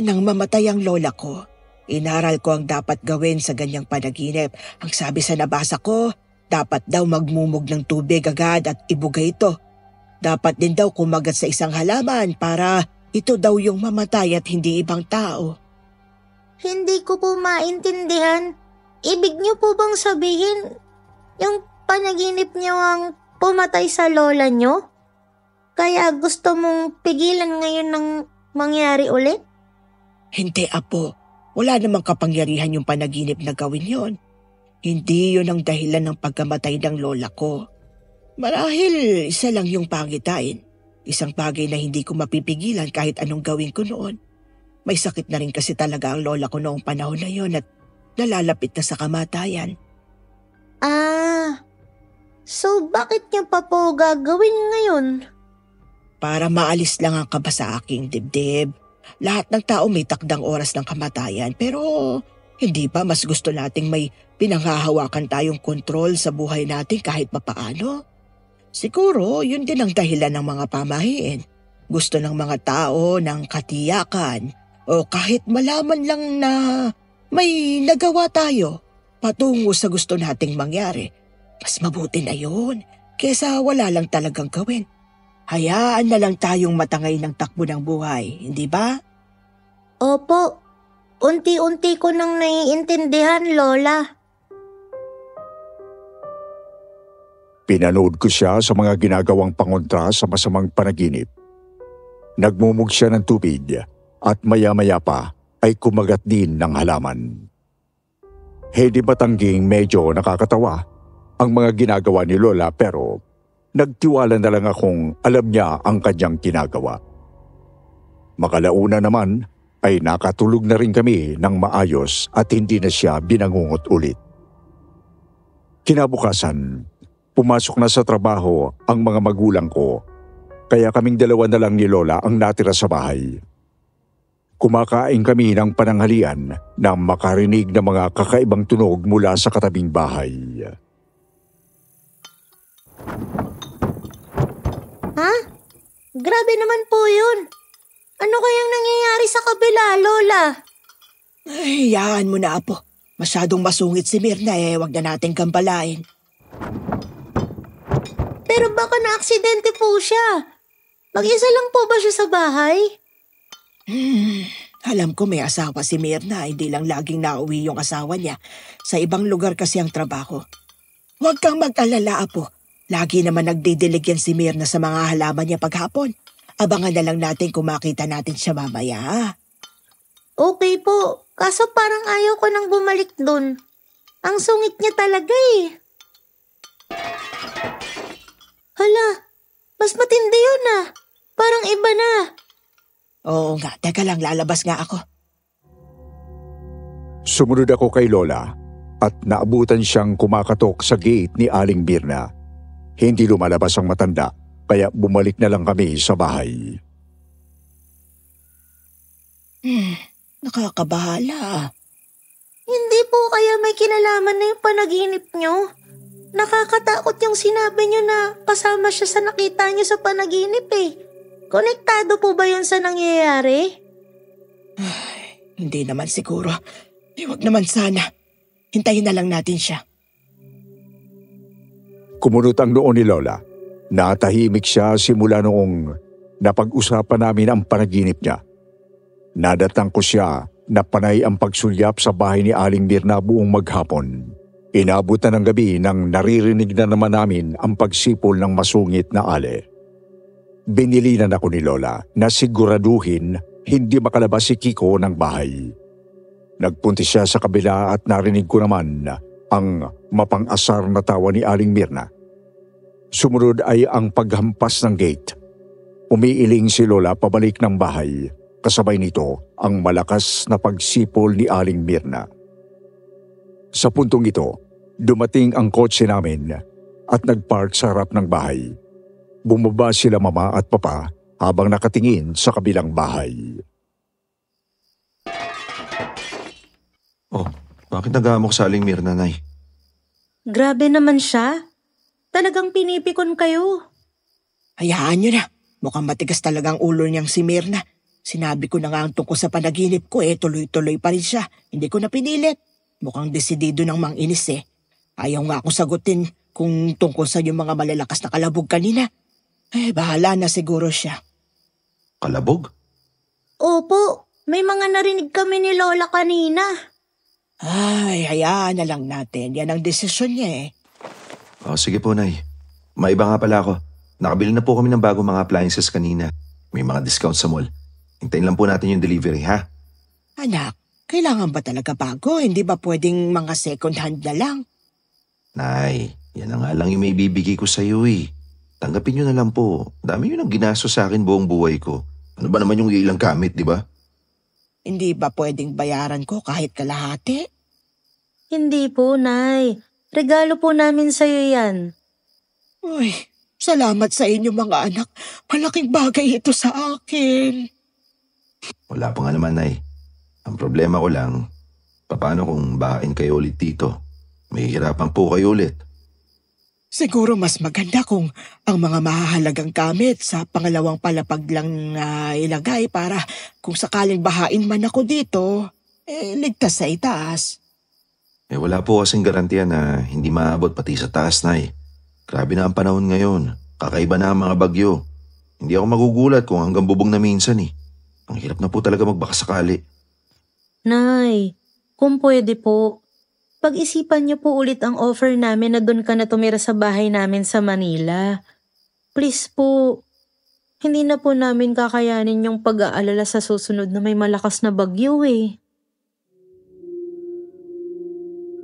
Nang mamatay ang lola ko, inaral ko ang dapat gawin sa ganyang panaginip. Ang sabi sa nabasa ko, dapat daw magmumog ng tubig agad at ibuga ito. Dapat din daw kumagat sa isang halaman para ito daw yung mamatay at hindi ibang tao. Hindi ko po maintindihan. Ibig nyo po bang sabihin, yung panaginip nyo ang pumatay sa lola nyo? Kaya gusto mong pigilan ngayon ng mangyari ulit? Hindi, Apo. Wala namang kapangyarihan yung panaginip na gawin yon. Hindi yon ang dahilan ng pagkamatay ng lola ko. Marahil isa lang yung pangitain. Isang bagay na hindi ko mapipigilan kahit anong gawin ko noon. May sakit na rin kasi talaga ang lola ko noong panahon na yon at nalalapit na sa kamatayan. So bakit nyo pa po gagawin ngayon? Para maalis lang ang kaba sa aking dibdib. Lahat ng tao may takdang oras ng kamatayan pero hindi ba mas gusto nating may pinanghahawakan tayong kontrol sa buhay natin kahit papaano? Siguro yun din ang dahilan ng mga pamahiin. Gusto ng mga tao ng katiyakan o kahit malaman lang na may nagawa tayo patungo sa gusto nating mangyari. Mas mabuti na yun kesa wala lang talagang gawin. Hayaan na lang tayong matangay ng takbo ng buhay, hindi ba? Opo, unti-unti ko nang naiintindihan, Lola. Pinanood ko siya sa mga ginagawang pangontra sa masamang panaginip. Nagmumog siya ng tubig at maya-maya pa ay kumagat din ng halaman. Hindi batangging medyo nakakatawa ang mga ginagawa ni Lola pero nagtiwala na lang akong alam niya ang kanyang ginagawa. Makalauna naman ay nakatulog na rin kami ng maayos at hindi na siya binangungot ulit. Kinabukasan, pumasok na sa trabaho ang mga magulang ko kaya kaming dalawa na lang ni Lola ang natira sa bahay. Kumakain kami ng pananghalian nang makarinig ng mga kakaibang tunog mula sa katabing bahay. Ha? Grabe naman po yun. Ano kayang nangyayari sa kabila, Lola? Ay, hayaan mo na, Apo. Masyadong masungit si Mirna wag na nating gambalain. Pero baka na-aksidente po siya. Mag-isa lang po ba siya sa bahay? Alam ko may asawa si Mirna, hindi lang laging nauwi yung asawa niya. Sa ibang lugar kasi ang trabaho. Huwag kang mag-alala, Apo. Lagi naman nagdidilig yan si Mirna sa mga halaman niya paghapon. Abangan na lang natin kung makita natin siya mamaya. Okay po, kaso parang ayaw ko nang bumalik dun. Ang sungit niya talaga eh. Hala, mas matindi yun ah. Parang iba na. Oo nga, teka lang, lalabas nga ako. Sumunod ako kay Lola at naabutan siyang kumakatok sa gate ni Aling Mirna. Hindi lumalabas ang matanda, kaya bumalik na lang kami sa bahay. Nakakabahala. Hindi po kaya may kinalaman na yung panaginip nyo? Nakakatakot yung sinabi nyo na kasama siya sa nakita nyo sa panaginip eh. Konektado po ba yun sa nangyayari? Hindi naman siguro. Huwag naman sana. Hintayin na lang natin siya. Kumunot ang noo ni Lola. Natahimik siya simula noong napag-usapan namin ang panaginip niya. Nadatang ko siya na panay ang pagsulyap sa bahay ni Aling Mirna buong maghapon. Inabot na ng gabi nang naririnig na naman namin ang pagsipol ng masungit na ale. Binilinan ako ni Lola na siguraduhin hindi makalabas si Kiko ng bahay. Nagpunti siya sa kabila at narinig ko naman ang mapang-asar na tawa ni Aling Mirna. Sumunod ay ang paghampas ng gate. Umiiling si Lola pabalik ng bahay. Kasabay nito ang malakas na pagsipol ni Aling Mirna. Sa puntong ito, dumating ang kotse namin at nagpark sa harap ng bahay. Bumaba sila mama at papa habang nakatingin sa kabilang bahay. Oh, bakit nag-aamok sa Aling Mirna, Nay? Grabe naman siya. Talagang pinipikon kayo. Hayaan nyo na. Mukhang matigas talagang ulo niyang si Mirna. Sinabi ko na nga ang tungkol sa panaginip ko tuloy-tuloy pa rin siya. Hindi ko na pinilit. Mukhang desidido ng mang-inis eh. Ayaw nga akong sagutin kung tungkol sa yung mga malalakas na kalabog kanina. Bahala na siguro siya. Kalabog? Opo, may mga narinig kami ni Lola kanina. Hayaan na lang natin. Yan ang desisyon niya eh. Oh, sige po, Nay. Maiba nga pala ako. Nakabili na po kami ng bagong mga appliances kanina. May mga discount sa mall. Hintayin lang po natin yung delivery, ha? Anak, kailangan ba talaga bago? Hindi ba pwedeng mga second hand na lang? Nay, yan na nga lang yung may bibigay ko sa iyo eh. Tanggapin nyo na lang po. Dami yun ang ginasto sa akin buong buhay ko. Ano ba naman yung ilang gamit, di ba? Hindi ba pwedeng bayaran ko kahit kalahati? Hindi po, Nay. Regalo po namin sa'yo yan. Uy, salamat sa inyo mga anak. Malaking bagay ito sa akin. Wala pa nga naman, Nay. Ang problema ko lang, paano kung bahain kayo ulit dito? Mahihirapan po kayo ulit. Siguro mas maganda kung ang mga mahahalagang gamit sa pangalawang palapag lang ilagay para kung sakaling bahain man ako dito, ligtas sa itaas. Wala po kasing garantiya na hindi maabot pati sa taas, Nay. Grabe na ang panahon ngayon. Kakaiba na ang mga bagyo. Hindi ako magugulat kung hanggang bubong na minsan eh. Ang hirap na po talaga magbakasakali. Nay, kung pwede po, pag-isipan niyo po ulit ang offer namin na doon ka na tumira sa bahay namin sa Manila. Please po, hindi na po namin kakayanin yung pag-aalala sa susunod na may malakas na bagyo eh.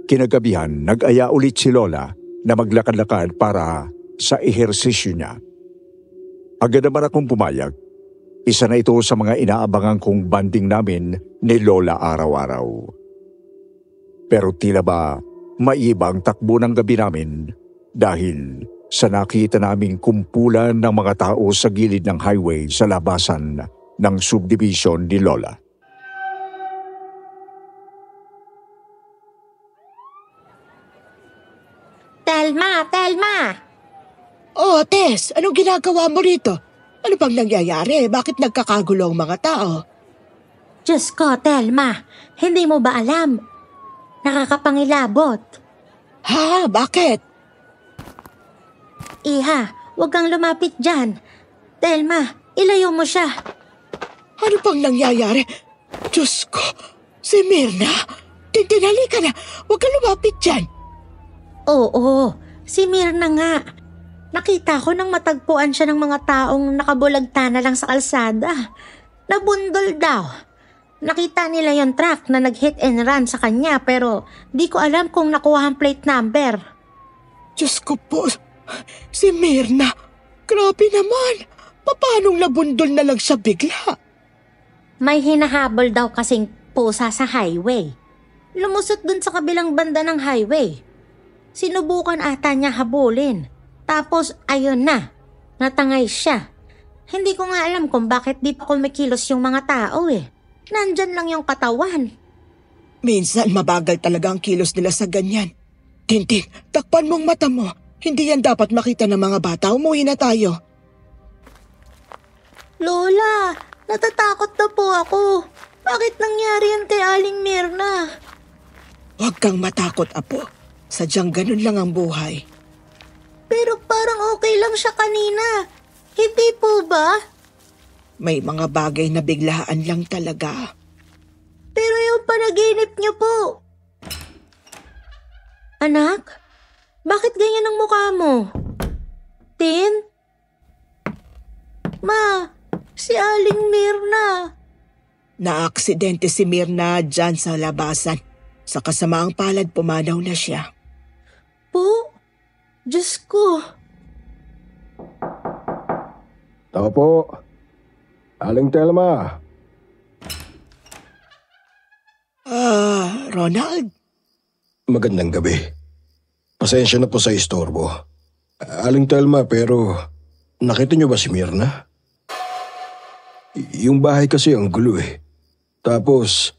Kinagabihan, nag-aya ulit si Lola na maglakad-lakad para sa ehersisyo niya. Agad naman akong pumayag. Isa na ito sa mga inaabangan kong banding namin ni Lola araw-araw. Pero tila ba maiba ang takbo ng gabi namin dahil sa nakita naming kumpulan ng mga tao sa gilid ng highway sa labasan ng subdivision ni Lola. Telma! Oh, Tess, anong ginagawa mo rito? Ano bang nangyayari? Bakit nagkakagulo ang mga tao? Diyos ko, Telma, hindi mo ba alam? Nakakapangilabot. Ha? Bakit? Iha, huwag kang lumapit dyan. Telma, ilayo mo siya. Ano bang nangyayari? Diyos ko, si Mirna, tinali ka na. Huwag kang lumapit dyan. Oo, si Mirna nga. Nakita ko nang matagpuan siya ng mga taong nakabulagta na lang sa kalsada. Nabundol daw. Nakita nila yung truck na nag-hit and run sa kanya pero di ko alam kung nakuha ang plate number. Diyos ko po, si Mirna. Grabe naman. Paanong nabundol na lang siya bigla? May hinahabol daw kasing pusa sa highway. Lumusot dun sa kabilang banda ng highway. Sinubukan ata niya habulin. Tapos ayun na, natangay siya. Hindi ko nga alam kung bakit di pa kumikilos yung mga tao eh. Nandyan lang yung katawan. Minsan mabagal talaga ang kilos nila sa ganyan. Tintin, takpan mong mata mo. Hindi yan dapat makita ng mga bata. Umuwi na tayo. Lola, natatakot na po ako. Bakit nangyari yan kay Aling Mirna? Huwag kang matakot, Apo. Sadyang ganun lang ang buhay. Pero parang okay lang siya kanina. Hindi po ba? May mga bagay na biglaan lang talaga. Pero yung panaginip niyo po. Anak, bakit ganyan ang mukha mo? Tin? Ma, si Aling Mirna. Naaksidente si Mirna dyan sa labasan. Sa kasamaang palad pumanaw na siya. Po? Diyos ko. Tao po. Aling Telma. Ronald? Magandang gabi. Pasensya na po sa istorbo. Aling Telma, pero nakita niyo ba si Mirna? Yung bahay kasi ang gulo eh. Tapos,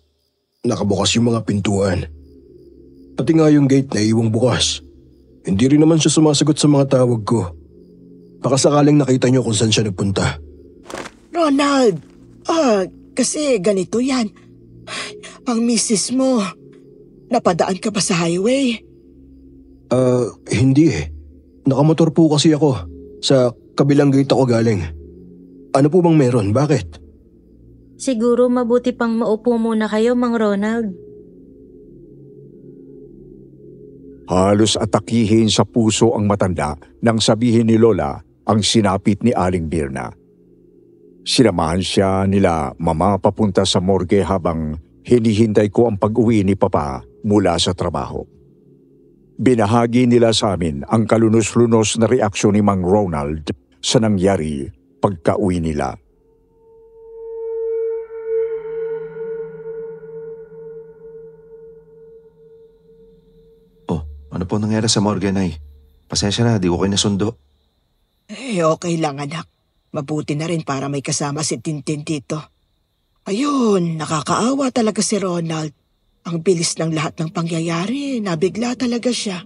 nakabukas yung mga pintuan. Pati nga yung gate na iwang bukas. Hindi rin naman siya sumasagot sa mga tawag ko. Baka sakaling nakita niyo kung saan siya nagpunta. Ronald! Kasi ganito yan. Ang misis mo, napadaan ka ba sa highway? Hindi eh. Nakamotor po kasi ako. Sa kabilang gate ako galing. Ano po bang meron? Bakit? Siguro mabuti pang maupo muna kayo, Mang Ronald. Halos atakihin sa puso ang matanda nang sabihin ni Lola ang sinapit ni Aling Mirna. Sinamahan siya nila mama papunta sa morgue habang hinihintay ko ang pag-uwi ni Papa mula sa trabaho. Binahagi nila sa amin ang kalunos-lunos na reaksyon ni Mang Ronald sa nangyari pagka-uwi nila. Ano po nangyari sa morgue, Nay? Pasensya na, di ko kayo nasundo. Okay lang anak. Mabuti na rin para may kasama si Tintin dito. Ayun, nakakaawa talaga si Ronald. Ang bilis ng lahat ng pangyayari, nabigla talaga siya.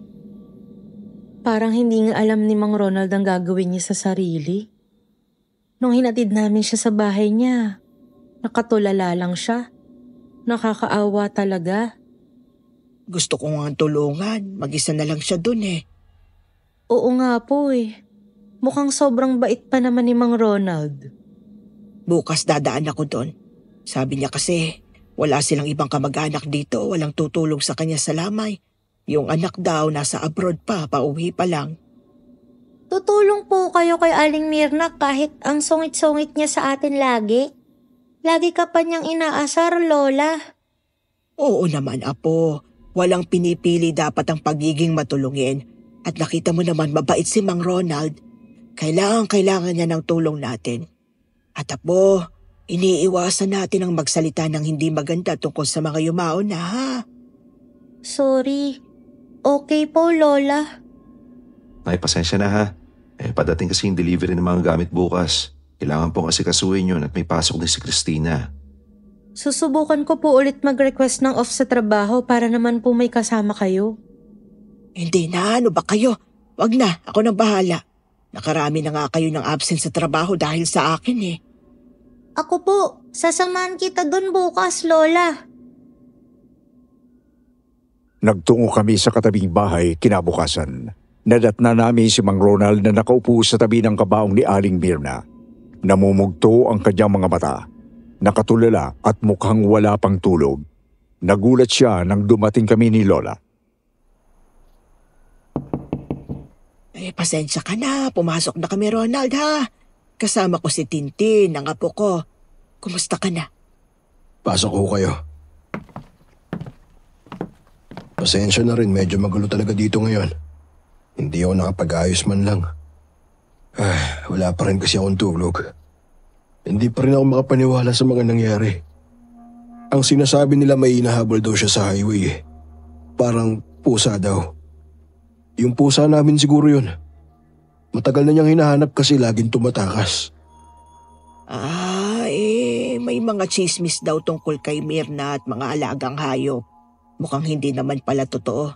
Parang hindi nga alam ni Mang Ronald ang gagawin niya sa sarili. Nung hinatid namin siya sa bahay niya, nakatulala lang siya. Nakakaawa talaga. Gusto ko nga tulungan, mag-isa na lang siya dun eh. Oo nga po eh. Mukhang sobrang bait pa naman ni Mang Ronald. Bukas dadaan ako dun. Sabi niya kasi, wala silang ibang kamag-anak dito, walang tutulong sa kanya sa lamay. Yung anak daw nasa abroad pa, pauwi pa lang. Tutulong po kayo kay Aling Mirna kahit ang sungit-sungit niya sa atin lagi. Lagi ka pa niyang inaasar, Lola. Oo naman, Apo. Walang pinipili dapat ang pagiging matulungin. At nakita mo naman mabait si Mang Ronald. Kailangan niya ng tulong natin. At Apo, iniiwasan natin ang magsalita ng hindi maganda tungkol sa mga yumao na ha. Sorry. Okay po, Lola. Nay, pasensya na ha. Padating kasi yung delivery ng mga gamit bukas. Kailangan pong asikasuhin yun at may pasok din si Christina. Susubukan ko po ulit mag-request ng off sa trabaho para naman po may kasama kayo. Hindi na, ano ba kayo? Wag na, ako nang bahala. Nakarami na nga kayo ng absent sa trabaho dahil sa akin eh. Ako po, sasamahan kita dun bukas, Lola. Nagtungo kami sa katabing bahay kinabukasan. Nadatna namin si Mang Ronald na nakaupo sa tabi ng kabaong ni Aling Mirna. Namumugto ang kanyang mga mata. Nakatulala at mukhang wala pang tulog. Nagulat siya nang dumating kami ni Lola. Pasensya ka na, pumasok na kami Ronald ha. Kasama ko si Tintin, ang apo ko. Kumusta ka na? Pasok ho kayo. Pasensya na rin, medyo magulo talaga dito ngayon. Hindi ako nakapag-ayos man lang. Wala pa rin kasi akong tulog. Hindi pa rin ako makapaniwala sa mga nangyari. Ang sinasabi nila may hinahabol daw siya sa highway eh. Parang pusa daw. Yung pusa namin siguro yun. Matagal na niyang hinahanap kasi laging tumatakas. May mga chismis daw tungkol kay Mirna at mga alagang hayop. Mukhang hindi naman pala totoo.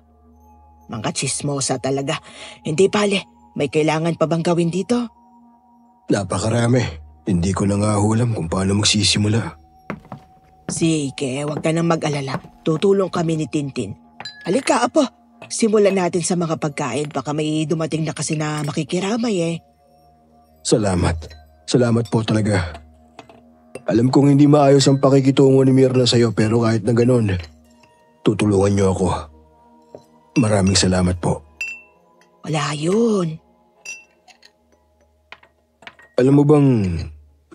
Mga chismosa talaga. Hindi pale, may kailangan pa bang gawin dito? Napakarami. Hindi ko na nga alam kung paano magsisimula. Sige, huwag ka nang mag-alala. Tutulong kami ni Tintin. Halika, apo. Simulan natin sa mga pagkain. Baka may dumating na kasi na makikiramay eh. Salamat. Salamat po talaga. Alam kong hindi maayos ang pakikitungo ni Mirna sa'yo pero kahit na ganun, tutulungan niyo ako. Maraming salamat po. Wala yun. Alam mo bang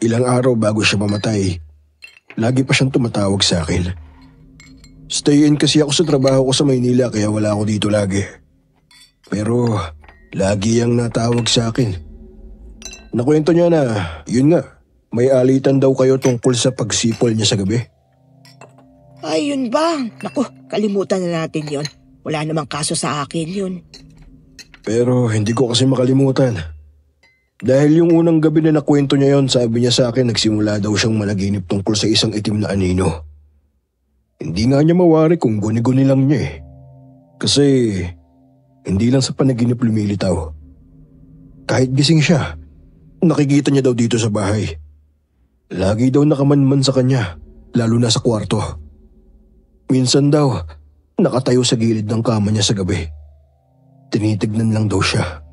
ilang araw bago siya mamatay, lagi pa siyang tumatawag sa akin. Stay in kasi ako sa trabaho ko sa Maynila kaya wala ako dito lagi. Pero lagi yang natawag sa akin. Nakwento niya na, yun nga, may alitan daw kayo tungkol sa pagsipol niya sa gabi. Ay, yun ba? Naku, kalimutan na natin yun. Wala namang kaso sa akin yun. Pero hindi ko kasi makalimutan. Dahil yung unang gabi na nakwento niya yon, sabi niya sa akin nagsimula daw siyang managinip tungkol sa isang itim na anino. Hindi nga niya mawari kung guni-guni lang niya eh. Kasi hindi lang sa panaginip lumilitaw. Kahit gising siya, nakikita niya daw dito sa bahay. Lagi daw nakamanman sa kanya, lalo na sa kwarto. Minsan daw, nakatayo sa gilid ng kama niya sa gabi. Tinitignan lang daw siya.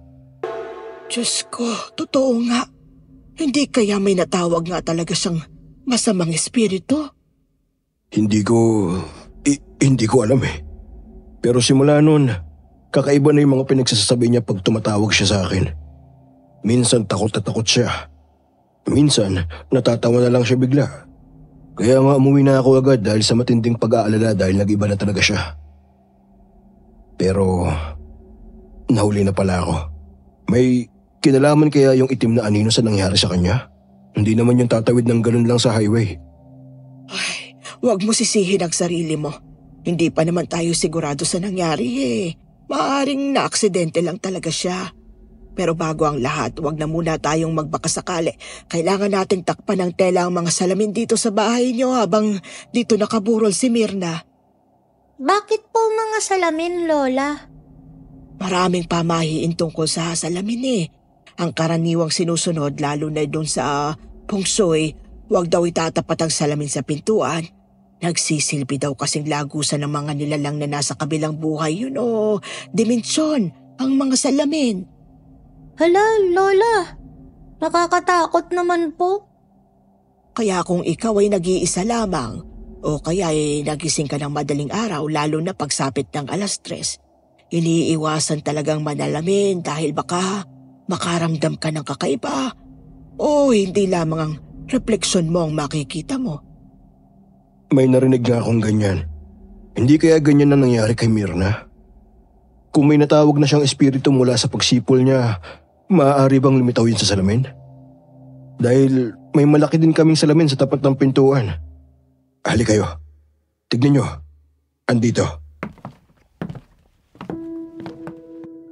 Diyos ko, totoo nga. Hindi kaya may natawag nga talaga siyang masamang espiritu? Hindi ko alam eh. Pero simula noon, kakaiba na yung mga pinagsasabi niya pag tumatawag siya sa akin. Minsan takot na takot siya. Minsan, natatawa na lang siya bigla. Kaya nga umuwi na ako agad dahil sa matinding pag-aalala dahil nag-iba na talaga siya. Pero, nahuli na pala ako. May kinalaman kaya yung itim na anino sa nangyari sa kanya? Hindi naman yung tatawid ng ganun lang sa highway. Ay, huwag mo sisihin ang sarili mo. Hindi pa naman tayo sigurado sa nangyari eh. Maaring na-aksidente lang talaga siya. Pero bago ang lahat, huwag na muna tayong magbakasakali. Kailangan nating takpan ng tela ang mga salamin dito sa bahay niyo habang dito nakaburol si Mirna. Bakit po mga salamin, Lola? Maraming pamahiin tungkol sa salamin eh. Ang karaniwang sinusunod lalo na dun sa feng shui, huwag daw itatapat ang salamin sa pintuan. Nagsisilbi daw kasing lagusan ng mga nilalang na nasa kabilang buhay yun o dimensyon ang mga salamin. Hala, Lola. Nakakatakot naman po. Kaya kung ikaw ay nag-iisa lamang o kaya ay nagising ka ng madaling araw lalo na pagsapit ng 3:00, iniiwasan talagang manalamin dahil baka makaramdam ka ng kakaiba o hindi lamang ang refleksyon mo ang makikita mo. May narinig na akong ganyan. Hindi kaya ganyan na nangyari kay Mirna? Kung may natawag na siyang espiritu mula sa pagsipol niya, maaari bang lumitaw yun sa salamin? Dahil may malaki din kaming salamin sa tapat ng pintuan. Hali kayo. Tignan nyo. Andito.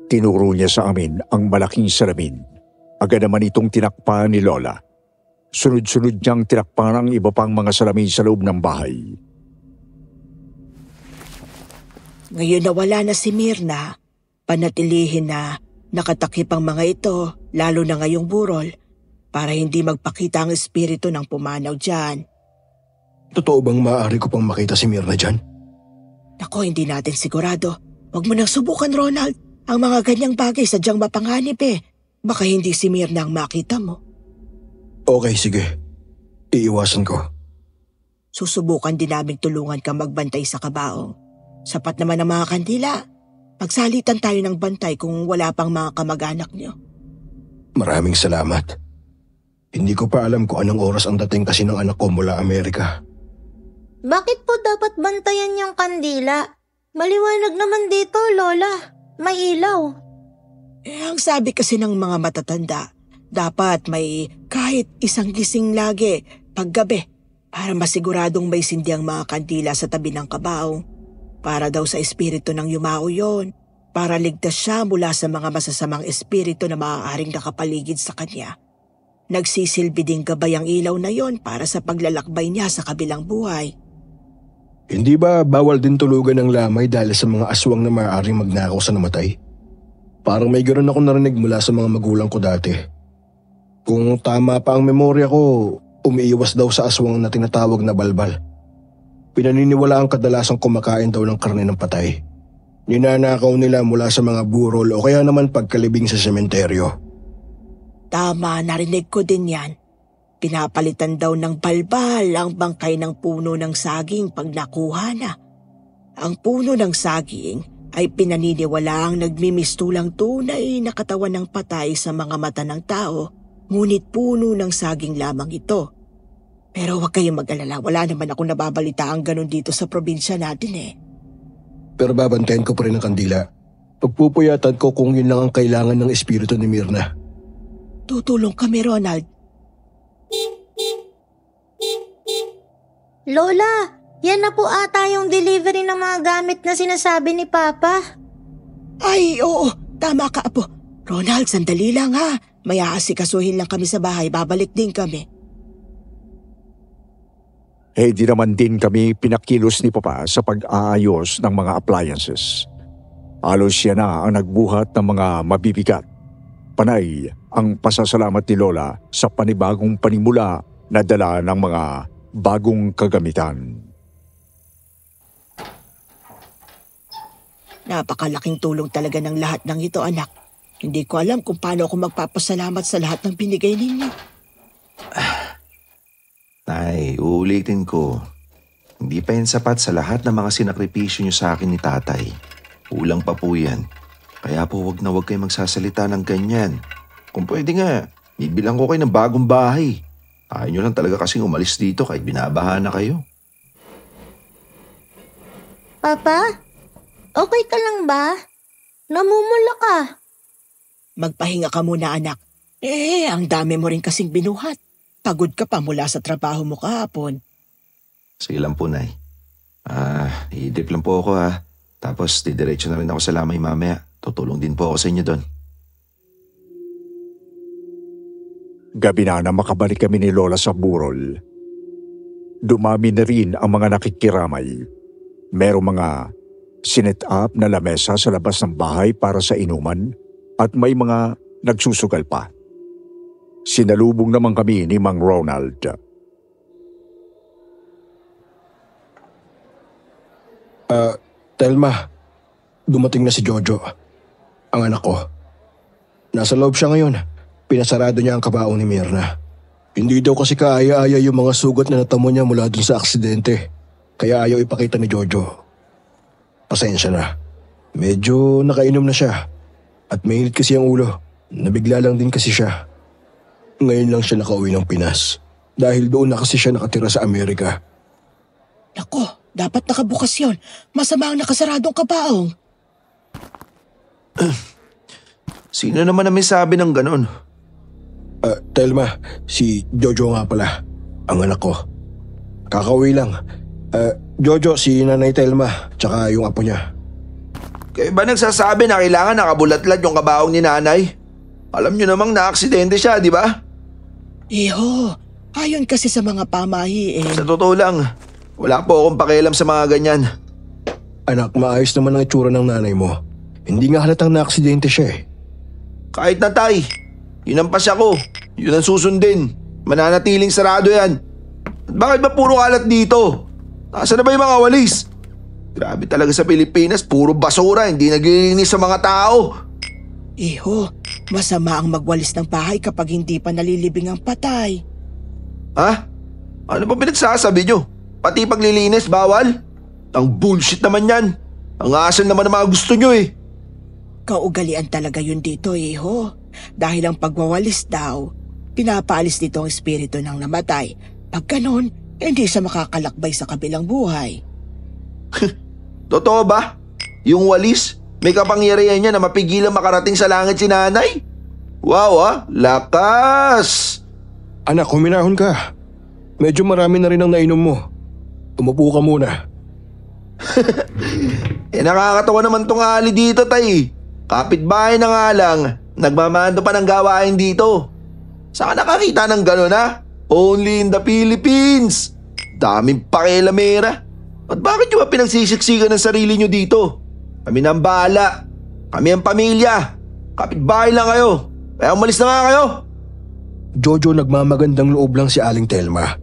Tinuro niya sa amin ang malaking salamin. Agad naman itong tinakpan ni Lola. Sunod-sunod niyang tinakpan ang iba pang mga salamin sa loob ng bahay. Ngayon na wala na si Mirna, panatilihin na nakatakip ang mga ito, lalo na ngayong burol, para hindi magpakita ang espiritu ng pumanaw dyan. Totoo bang maaari ko pang makita si Mirna dyan? Nako, hindi natin sigurado. Huwag mo nang subukan, Ronald. Ang mga ganyang bagay sadyang mapanganib eh. Baka hindi si Mirna ang makita mo. Okay, sige. Iiwasan ko. Susubukan din naming tulungan ka magbantay sa kabaong. Sapat naman ang mga kandila. Magsalitan tayo ng bantay kung wala pang mga kamag-anak niyo. Maraming salamat. Hindi ko pa alam kung anong oras ang dating kasi ng anak ko mula Amerika. Bakit po dapat bantayan yung kandila? Maliwanag naman dito, Lola. May ilaw. Ang sabi kasi ng mga matatanda, dapat may kahit isang gising lagi paggabi para masiguradong may sindi ang mga kandila sa tabi ng kabaong. Para daw sa espiritu ng yumao yon, para ligtas siya mula sa mga masasamang espiritu na maaaring nakapaligid sa kanya. Nagsisilbi ding gabay ang ilaw na yon para sa paglalakbay niya sa kabilang buhay. Hindi ba bawal din tulugan ng lamay dahil sa mga aswang na maaaring magnakaw sa namatay? Parang may ganoon ako narinig mula sa mga magulang ko dati. Kung tama pa ang memorya ko, umiiwas daw sa aswang na tinatawag na balbal. Pinaniniwalaang kadalasang kumakain daw ng karne ng patay. Ninanakaw nila mula sa mga burol o kaya naman pagkalibing sa sementeryo. Tama, narinig ko din yan. Pinapalitan daw ng balbal ang bangkay ng puno ng saging pag nakuha na. Ang puno ng saging ay pinaniniwalaang nagmimistulang tunay na katawan ng patay sa mga mata ng tao, ngunit puno ng saging lamang ito. Pero huwag kayong mag-alala, wala naman akong nababalita ang ganun dito sa probinsya natin eh. Pero babantayan ko pa rin ang kandila. Pagpupuyatan ko kung yun lang ang kailangan ng espiritu ni Myrna. Tutulong kami, Ronald. Lola, yan na po ata yung delivery ng mga gamit na sinasabi ni Papa. Ay, oo, tama ka, Apo. Ronald, sandali lang ha. May aasikasuhin lang kami sa bahay, babalik din kami. Di naman din kami pinakilos ni Papa sa pag-aayos ng mga appliances. Halos siya na ang nagbuhat ng mga mabibigat. Panay ang pasasalamat ni Lola sa panibagong panimula na dala ng mga bagong kagamitan. Napakalaking tulong talaga ng lahat ng ito, anak. Hindi ko alam kung paano ako magpapasalamat sa lahat ng binigay ninyo. Nay, uulitin ko. Hindi pa yan sapat sa lahat ng mga sinakripisyo niyo sa akin ni tatay. Kulang pa po yan. Kaya po wag na wag kayo magsasalita ng ganyan. Kung pwede nga, bibilang ko kayo ng bagong bahay. Ayaw nyo lang talaga kasing umalis dito kahit binabaha na kayo. Papa, okay ka lang ba? Namumula ka. Magpahinga ka muna, anak. Ang dami mo rin kasing binuhat. Pagod ka pa mula sa trabaho mo kahapon. Sige lang po, Nay. I-drip lang po ako ha. Tapos didiretso na rin ako sa lamay mamaya. Tutulong din po ako sa inyo doon. Gabi na makabalik kami ni Lola sa burol. Dumami na rin ang mga nakikiramay. Merong mga sinet up na lamesa sa labas ng bahay para sa inuman at may mga nagsusugal pa. Sinalubong naman kami ni Mang Ronald. Telma, dumating na si Jojo, ang anak ko. Nasa loob siya ngayon. Pinasarado niya ang kabaong ni Myrna. Hindi daw kasi kaaya-aya yung mga sugat na natamo niya mula dun sa aksidente. Kaya ayaw ipakita ni Jojo. Pasensya na. Medyo nakainom na siya. At mainit kasi ang ulo. Nabigla lang din kasi siya. Ngayon lang siya nakauwi ng Pinas. Dahil doon na kasi siya nakatira sa Amerika. Nako, dapat nakabukas yun. Masama ang nakasaradong kabaong. Sino naman na may sabi ng ganon? Telma, si Jojo nga pala. Ang anak ko. Kakauwi lang. Jojo, si Nanay Telma, tsaka yung apo niya. Kayo ba nagsasabi na kailangan nakabulatlat yung kabaong ni nanay? Alam nyo namang na-aksidente siya, di ba? Iho, ayon kasi sa mga pamahiin. Sa totoo lang, wala po akong pakialam sa mga ganyan. Anak, maayos naman ang itsura ng nanay mo. Hindi nga halatang na-aksidente siya eh. Kahit na tay, yun ang pasya ko. Yun ang susundin. Mananatiling sarado yan. At bakit ba puro kalat dito? Nasaan na ba yung mga walis? Grabe talaga sa Pilipinas, puro basura, hindi naglilinis sa mga tao. Iho, masama ang magwalis ng bahay kapag hindi pa nalilibing ang patay. Ha? Ano ba pinagsasabi nyo? Pati paglilinis, bawal? Ang bullshit naman yan. Ang asal naman ng mga gusto nyo eh. Kaugalian talaga yun dito, Iho. Dahil ang pagwawalis daw, pinapaalis dito ang espiritu ng namatay. Pag ganon, Hindi siya makakalakbay sa kabilang buhay. Totoo ba? Yung walis, may kapangyarihan niya na mapigilan makarating sa langit si nanay? Wow lakas! Anak, huminahon ka. Medyo marami na rin ang nainom mo. Umupo ka muna. Nakakatawa naman tong ali dito, tay. Kapitbahay na nga lang, nagmamando pa ng gawain dito. Saan ka nakakita ng gano'n ha? Only in the Philippines. Daming pakialamera. At bakit nyo ba pinagsisiksikan ng sarili nyo dito? Kami na ang bahala. Kami ang pamilya. Kapitbahay lang kayo. Kaya umalis na nga kayo. Jojo, nagmamagandang loob lang si Aling Telma.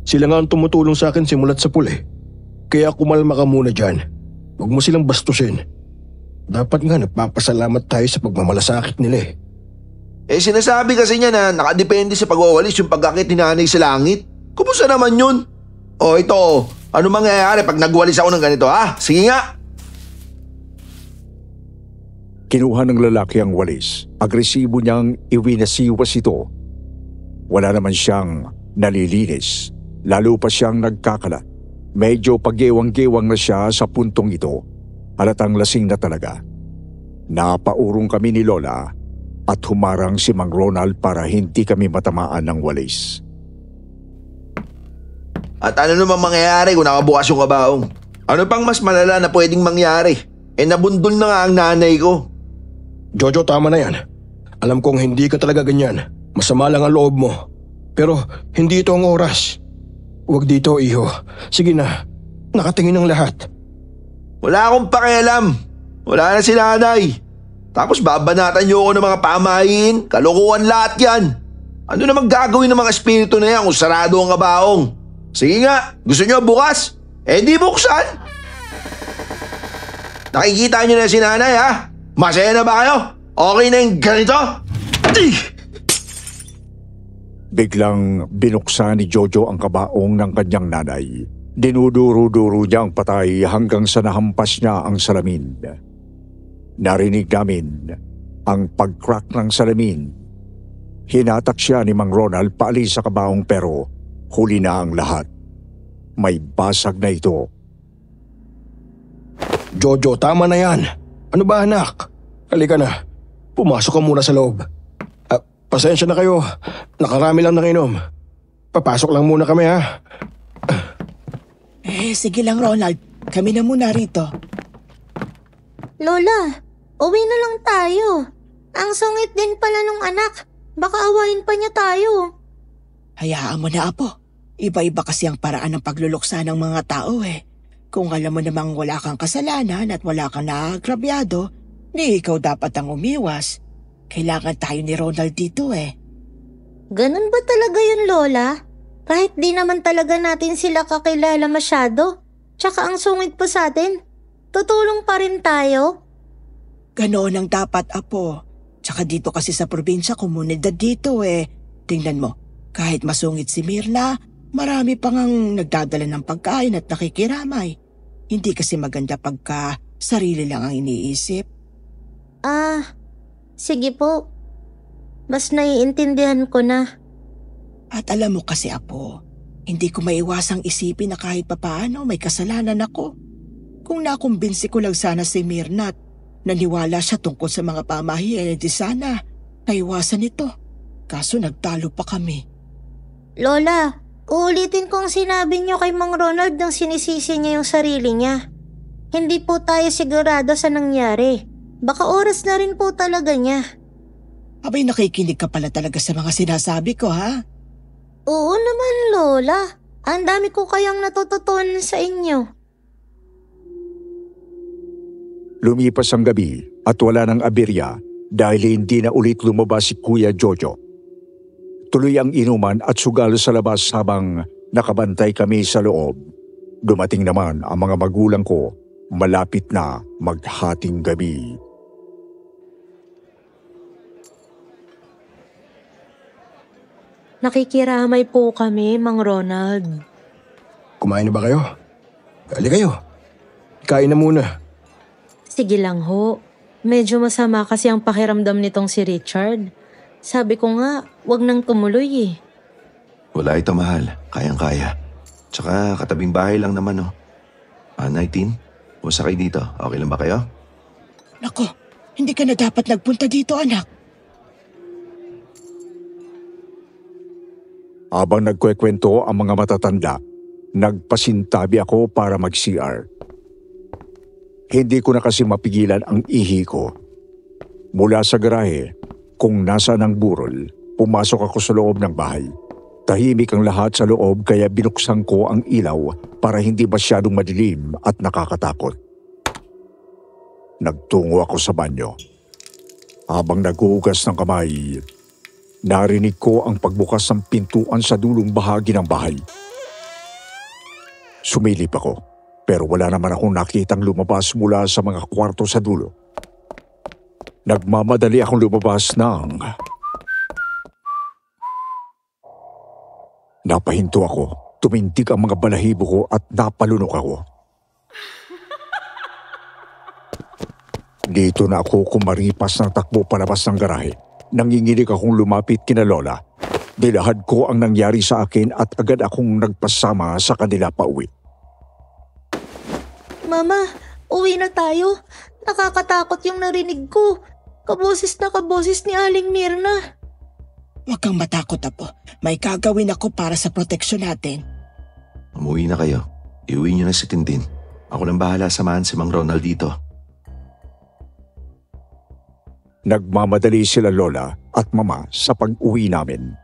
Sila nga ang tumutulong sa akin simulat sa puli. Kaya kumalma ka muna dyan. Huwag mo silang bastusin. Dapat nga nagpapasalamat tayo sa pagmamalasakit nila eh. Sinasabi kasi niya na nakadepende sa pagwawalis yung pagkakit ni nanay sa langit. Kumusta naman yun? Ito, ano mangyayari pag nagwalis ako ng ganito ha? Sige nga! Kinuha ng lalaki ang walis. Agresibo niyang iwinasiwas ito. Wala naman siyang nalilinis. Lalo pa siyang nagkakalat. Medyo paggewang-gewang na siya sa puntong ito. Halatang lasing na talaga. Napaurong kami ni Lola at humarang si Mang Ronald para hindi kami matamaan ng walis. At ano naman mangyayari kung nakabukas yung kabaong? Ano pang mas malala na pwedeng mangyari? Nabundol na nga ang nanay ko. Jojo, tama na yan. Alam kong hindi ka talaga ganyan. Masama lang ang loob mo. Pero hindi ito ang oras. Huwag dito, iho. Sige na. Nakatingin ang lahat. Wala akong pakialam. Wala na si nanay. Tapos babanatan niyo ako ng mga pamahiin. Kalokohan lahat yan. Ano namang gagawin ng mga espiritu na yan kung sarado ang kabaong? Sige nga, gusto niyo bukas? Di buksan. Nakikita niyo na si nanay ha? Masaya na ba kayo? Okay na yung ganito? Biglang binuksan ni Jojo ang kabaong ng kanyang nanay. Dinuduro-duro niya ang patay hanggang sa nahampas niya ang salamin. Narinig namin ang pag-crack ng salamin. Hinatak siya ni Mang Ronald paalis sa kabaong pero huli na ang lahat. May basag na ito. Jojo, tama na yan. Ano ba anak? Halika na. Pumasok ka muna sa loob. Pasensya na kayo. Nakarami lang nakinom. Papasok lang muna kami ha. Sige lang Ronald. Kami na muna rito. Lola, uwi na lang tayo. Ang sungit din pala nung anak. Baka awayin pa niya tayo. Hayaan mo na, Apo. Iba-iba kasi ang paraan ng pagluluksa ng mga tao eh. Kung alam mo namang wala kang kasalanan at wala kang naagrabyado, di ikaw dapat ang umiwas. Kailangan tayo ni Ronald dito eh. Ganun ba talaga yun, Lola? Kahit di naman talaga natin sila kakilala masyado. Tsaka ang sungit pa sa atin. Tutulong pa rin tayo. Ganoon ang dapat, Apo. Tsaka dito kasi sa probinsya, komunidad dito eh. Tingnan mo, kahit masungit si Mirna, marami pang ang nagdadala ng pagkain at nakikiramay. Hindi kasi maganda pagka sarili lang ang iniisip. Sige po. Mas naiintindihan ko na. At alam mo kasi, Apo, hindi ko maiwasang isipin na kahit papaano may kasalanan ako. Kung nakumbinsi ko lang sana si Mirna at naniwala siya tungkol sa mga pamahiin, di sana naiwasan ito. Kaso nagtalo pa kami. Lola, uulitin kong sinabi niyo kay Mang Ronald nang sinisisi niya yung sarili niya. Hindi po tayo sigurado sa nangyari. Baka oras na rin po talaga niya. Abay, nakikinig ka pala talaga sa mga sinasabi ko, ha? Oo naman, Lola. Ang dami ko kayang natututunan sa inyo. Lumipas ang gabi at wala ng aberya dahil hindi na ulit lumabas si Kuya Jojo. Tuloy ang inuman at sugal sa labas habang nakabantay kami sa loob. Dumating naman ang mga magulang ko, malapit na maghating gabi. Nakikiramay po kami, Mang Ronald. Kumain na ba kayo? Hali kayo. Kain na muna. Sige lang ho. Medyo masama kasi ang pakiramdam nitong si Richard. Sabi ko nga, wag nang tumuloy eh. Wala ito mahal. Kayang-kaya. Tsaka katabing bahay lang naman oh. 19, kumusta kayo dito? Okay lang ba kayo? Nako, hindi ka na dapat nagpunta dito, anak. Habang nagkwekwento ang mga matatanda, nagpasintabi ako para mag-CR. Hindi ko na kasi mapigilan ang ihi ko. Mula sa garahe, kung nasaan ang burol, pumasok ako sa loob ng bahay. Tahimik ang lahat sa loob kaya binuksan ko ang ilaw para hindi masyadong madilim at nakakatakot. Nagtungo ako sa banyo. Habang naghuhugas ng kamay, narinig ko ang pagbukas ng pintuan sa dulong bahagi ng bahay. Sumilip ako, pero wala naman akong nakitang lumabas mula sa mga kwarto sa dulo. Nagmamadali akong lumabas ng... Napahinto ako, tumindig ang mga balahibo ko at napalunok ako. Dito na ako kumaripas ng takbo palabas ng garahe. Nanginginig akong lumapit kina Lola. Nilahad ko ang nangyari sa akin at agad akong nagpasama sa kanila pauwi. Mama, uwi na tayo. Nakakatakot yung narinig ko. Kaboses na kaboses ni Aling Mirna. Huwag kang matakot, Apo. May gagawin ako para sa proteksyon natin. Umuwi na kayo. Iuwi niyo na si Tintin. Ako nang bahala samahan si Mang Ronald dito. Nagmamadali sila Lola at Mama sa pag-uwi namin.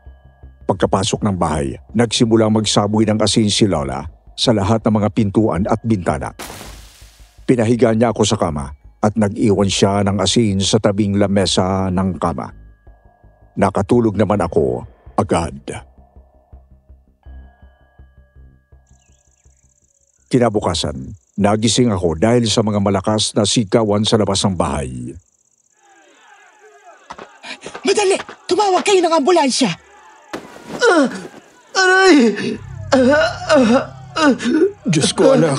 Pagkapasok ng bahay, nagsimula magsaboy ng asin si Lola sa lahat ng mga pintuan at bintana. Pinahiga niya ako sa kama at nag-iwan siya ng asin sa tabing lamesa ng kama. Nakatulog naman ako agad. Kinabukasan, nagising ako dahil sa mga malakas na sigawan sa labas ng bahay. Madali! Tumawag kayo ng ambulansya! Aray! Diyos ko, anak.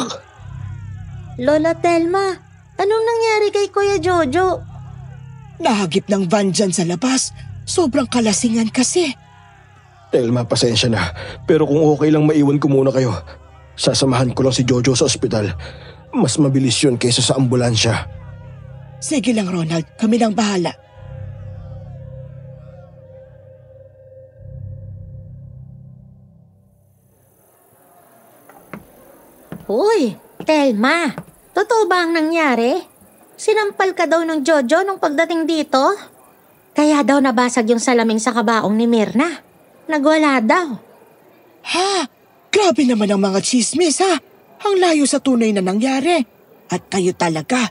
Lola Telma, anong nangyari kay Kuya Jojo? Nahagip ng van dyan sa labas. Sobrang kalasingan kasi. Telma, pasensya na. Pero kung okay lang maiwan ko muna kayo. Sasamahan ko lang si Jojo sa ospital. Mas mabilis yun kaysa sa ambulansya. Sige lang, Ronald. Kami lang bahala. Uy, Telma, totoo ba ang nangyari? Sinampal ka daw ng Jojo nung pagdating dito? Kaya daw nabasag yung salamin sa kabaong ni Mirna. Nagwala daw. Ha? Grabe naman ang mga chismis, ha? Ang layo sa tunay na nangyari. At kayo talaga.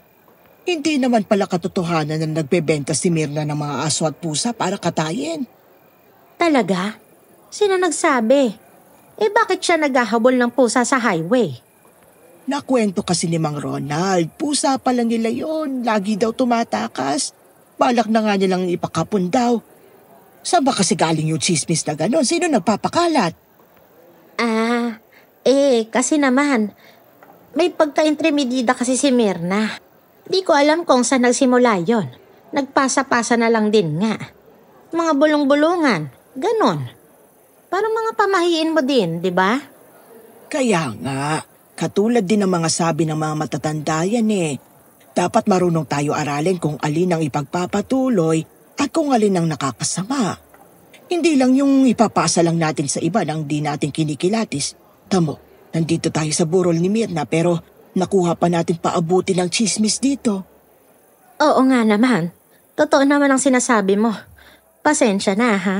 Hindi naman pala katotohanan na nagbebenta si Mirna ng mga aso at pusa para katayin. Talaga? Sino nagsabi? Bakit siya naghahabol ng pusa sa highway? Nakwento kasi ni Mang Ronald. Pusa pala nila yon. Lagi daw tumatakas. Balak na nga nilang ipakapon daw. Saan ba kasi galing yung chismis na gano'n? Sino nagpapakalat? Kasi naman, may pagka-intermedida kasi si Mirna. Di ko alam kung saan nagsimula yon. Nagpasa-pasa na lang din nga. Mga bulong-bulungan, ganon. Parang mga pamahiin mo din, di ba? Kaya nga, katulad din ng mga sabi ng mga matatanda yan eh. Dapat marunong tayo aralin kung alin ang ipagpapatuloy at kung alin ang nakakasama. Hindi lang yung ipapasa lang natin sa iba nang di natin kinikilatis. Tamo, nandito tayo sa burol ni Mirna pero nakuha pa natin paabuti ng chismis dito. Oo nga naman. Totoo naman ang sinasabi mo. Pasensya na, ha?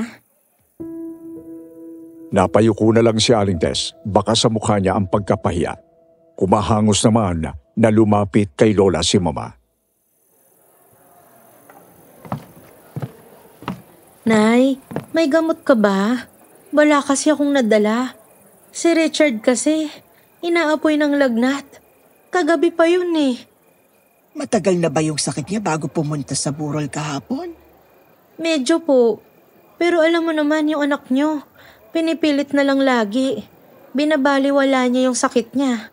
Napayuko na lang si Aling Tess, baka sa mukha niya ang pagkapahiya. Kumahangos naman na lumapit kay Lola si Mama. Nay, may gamot ka ba? Wala kasi akong nadala. Si Richard kasi, inaapoy ng lagnat. Kagabi pa yun eh. Matagal na ba yung sakit niya bago pumunta sa burol kahapon? Medyo po. Pero alam mo naman yung anak nyo. Pinipilit na lang lagi. Binabaliwala niya yung sakit niya.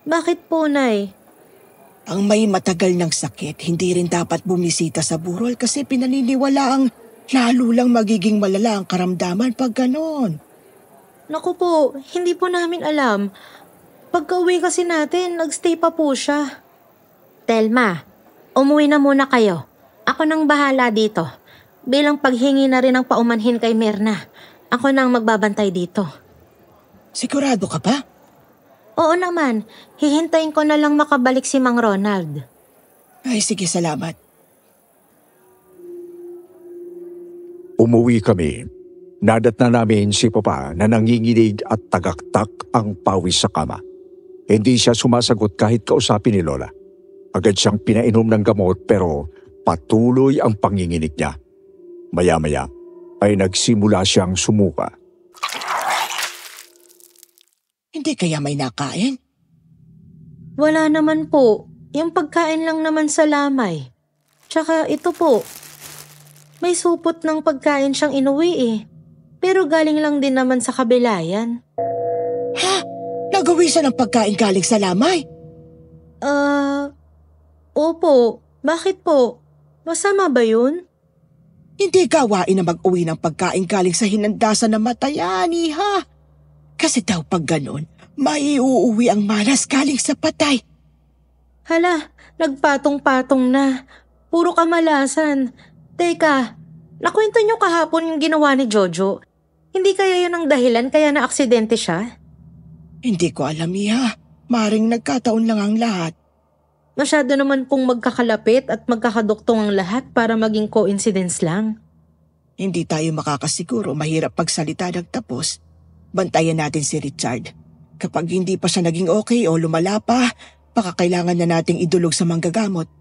Bakit po, Nay? Ang may matagal ng sakit, hindi rin dapat bumisita sa burol kasi pinaniniwala ang lalo lang magiging malala ang karamdaman pag ganon. Naku po, hindi po namin alam. Pagka-uwi kasi natin, nagstay pa po siya. Telma, umuwi na muna kayo. Ako nang bahala dito. Bilang paghingi na rin ng paumanhin kay Mirna, ako nang magbabantay dito. Sigurado ka ba? Oo naman, hihintayin ko na lang makabalik si Mang Ronald. Ay, sige, salamat. Umuwi kami. Nadatna namin si Papa na nanginginig at tagaktak ang pawis sa kama. Hindi siya sumasagot kahit kausapin ni Lola. Agad siyang pinainom ng gamot pero patuloy ang panginginig niya. Maya-maya ay nagsimula siyang sumuka. Hindi kaya may nakain? Wala naman po, yung pagkain lang naman sa lamay. Tsaka ito po, may supot ng pagkain siyang inuwi eh. Pero galing lang din naman sa kabilayan. Ha? Nagawisan ng pagkain galing sa lamay? Opo. Bakit po? Masama ba yun? Hindi gawain na mag-uwi ng pagkain galing sa hinandasan ng matayan, iha. Kasi daw pag ganun, maiuuwi ang malas galing sa patay. Hala, nagpatong-patong na. Puro kamalasan. Teka, nakwento niyo kahapon yung ginawa ni Jojo. Hindi kaya yun ang dahilan kaya na-aksidente siya? Hindi ko alam, iha. Maring nagkataon lang ang lahat. Masyado naman pong magkakalapit at magkakaduktong ang lahat para maging coincidence lang. Hindi tayo makakasiguro, mahirap pagsalita ng tapos. Bantayan natin si Richard. Kapag hindi pa siya naging okay o lumala pa, baka kailangan na nating idulog sa manggagamot.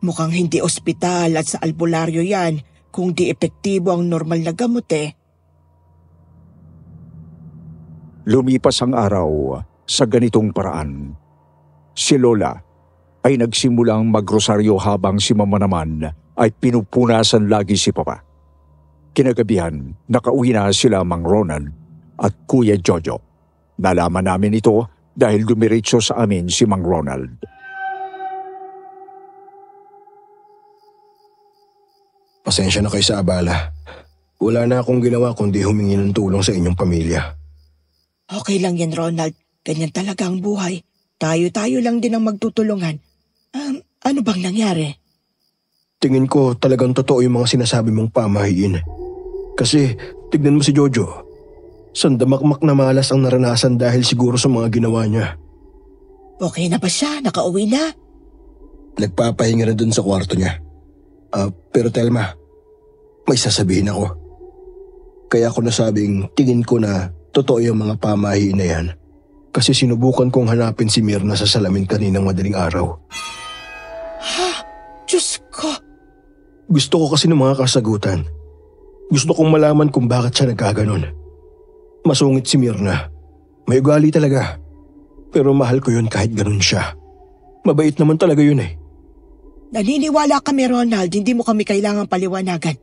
Mukhang hindi ospital at sa albularyo yan kung di epektibo ang normal na gamot eh. Lumipas ang araw sa ganitong paraan. Si Lola ay nagsimulang magrosaryo habang si Mama naman ay pinupunasan lagi si Papa. Kinagabihan, nakauwi na sila Mang Ronald at Kuya Jojo. Nalaman namin ito dahil dumiretso sa amin si Mang Ronald. Pasensya na kayo sa abala. Wala na akong ginawa kundi humingi ng tulong sa inyong pamilya. Okay lang yan, Ronald. Ganyan talaga ang buhay. Tayo-tayo lang din ang magtutulungan. Ano bang nangyari? Tingin ko talagang totoo yung mga sinasabi mong pamahiin. Kasi tignan mo si Jojo. Sandamakmak na malas ang naranasan dahil siguro sa mga ginawa niya. Okay na ba siya? Nakauwi na? Nagpapahinga na dun sa kwarto niya. Pero Telma, may sasabihin ako. Kaya ako nasabing tingin ko na totoo yung mga pamahiin na yan. Kasi sinubukan kong hanapin si Mirna sa salamin kaninang madaling araw. Ha? Diyos ko! Gusto ko kasi ng mga kasagutan. Gusto kong malaman kung bakit siya nagkaganon. Masungit si Mirna. May ugali talaga. Pero mahal ko yun kahit ganun siya. Mabait naman talaga yun eh. Naniniwala kami, Ronald. Hindi mo kami kailangang paliwanagan.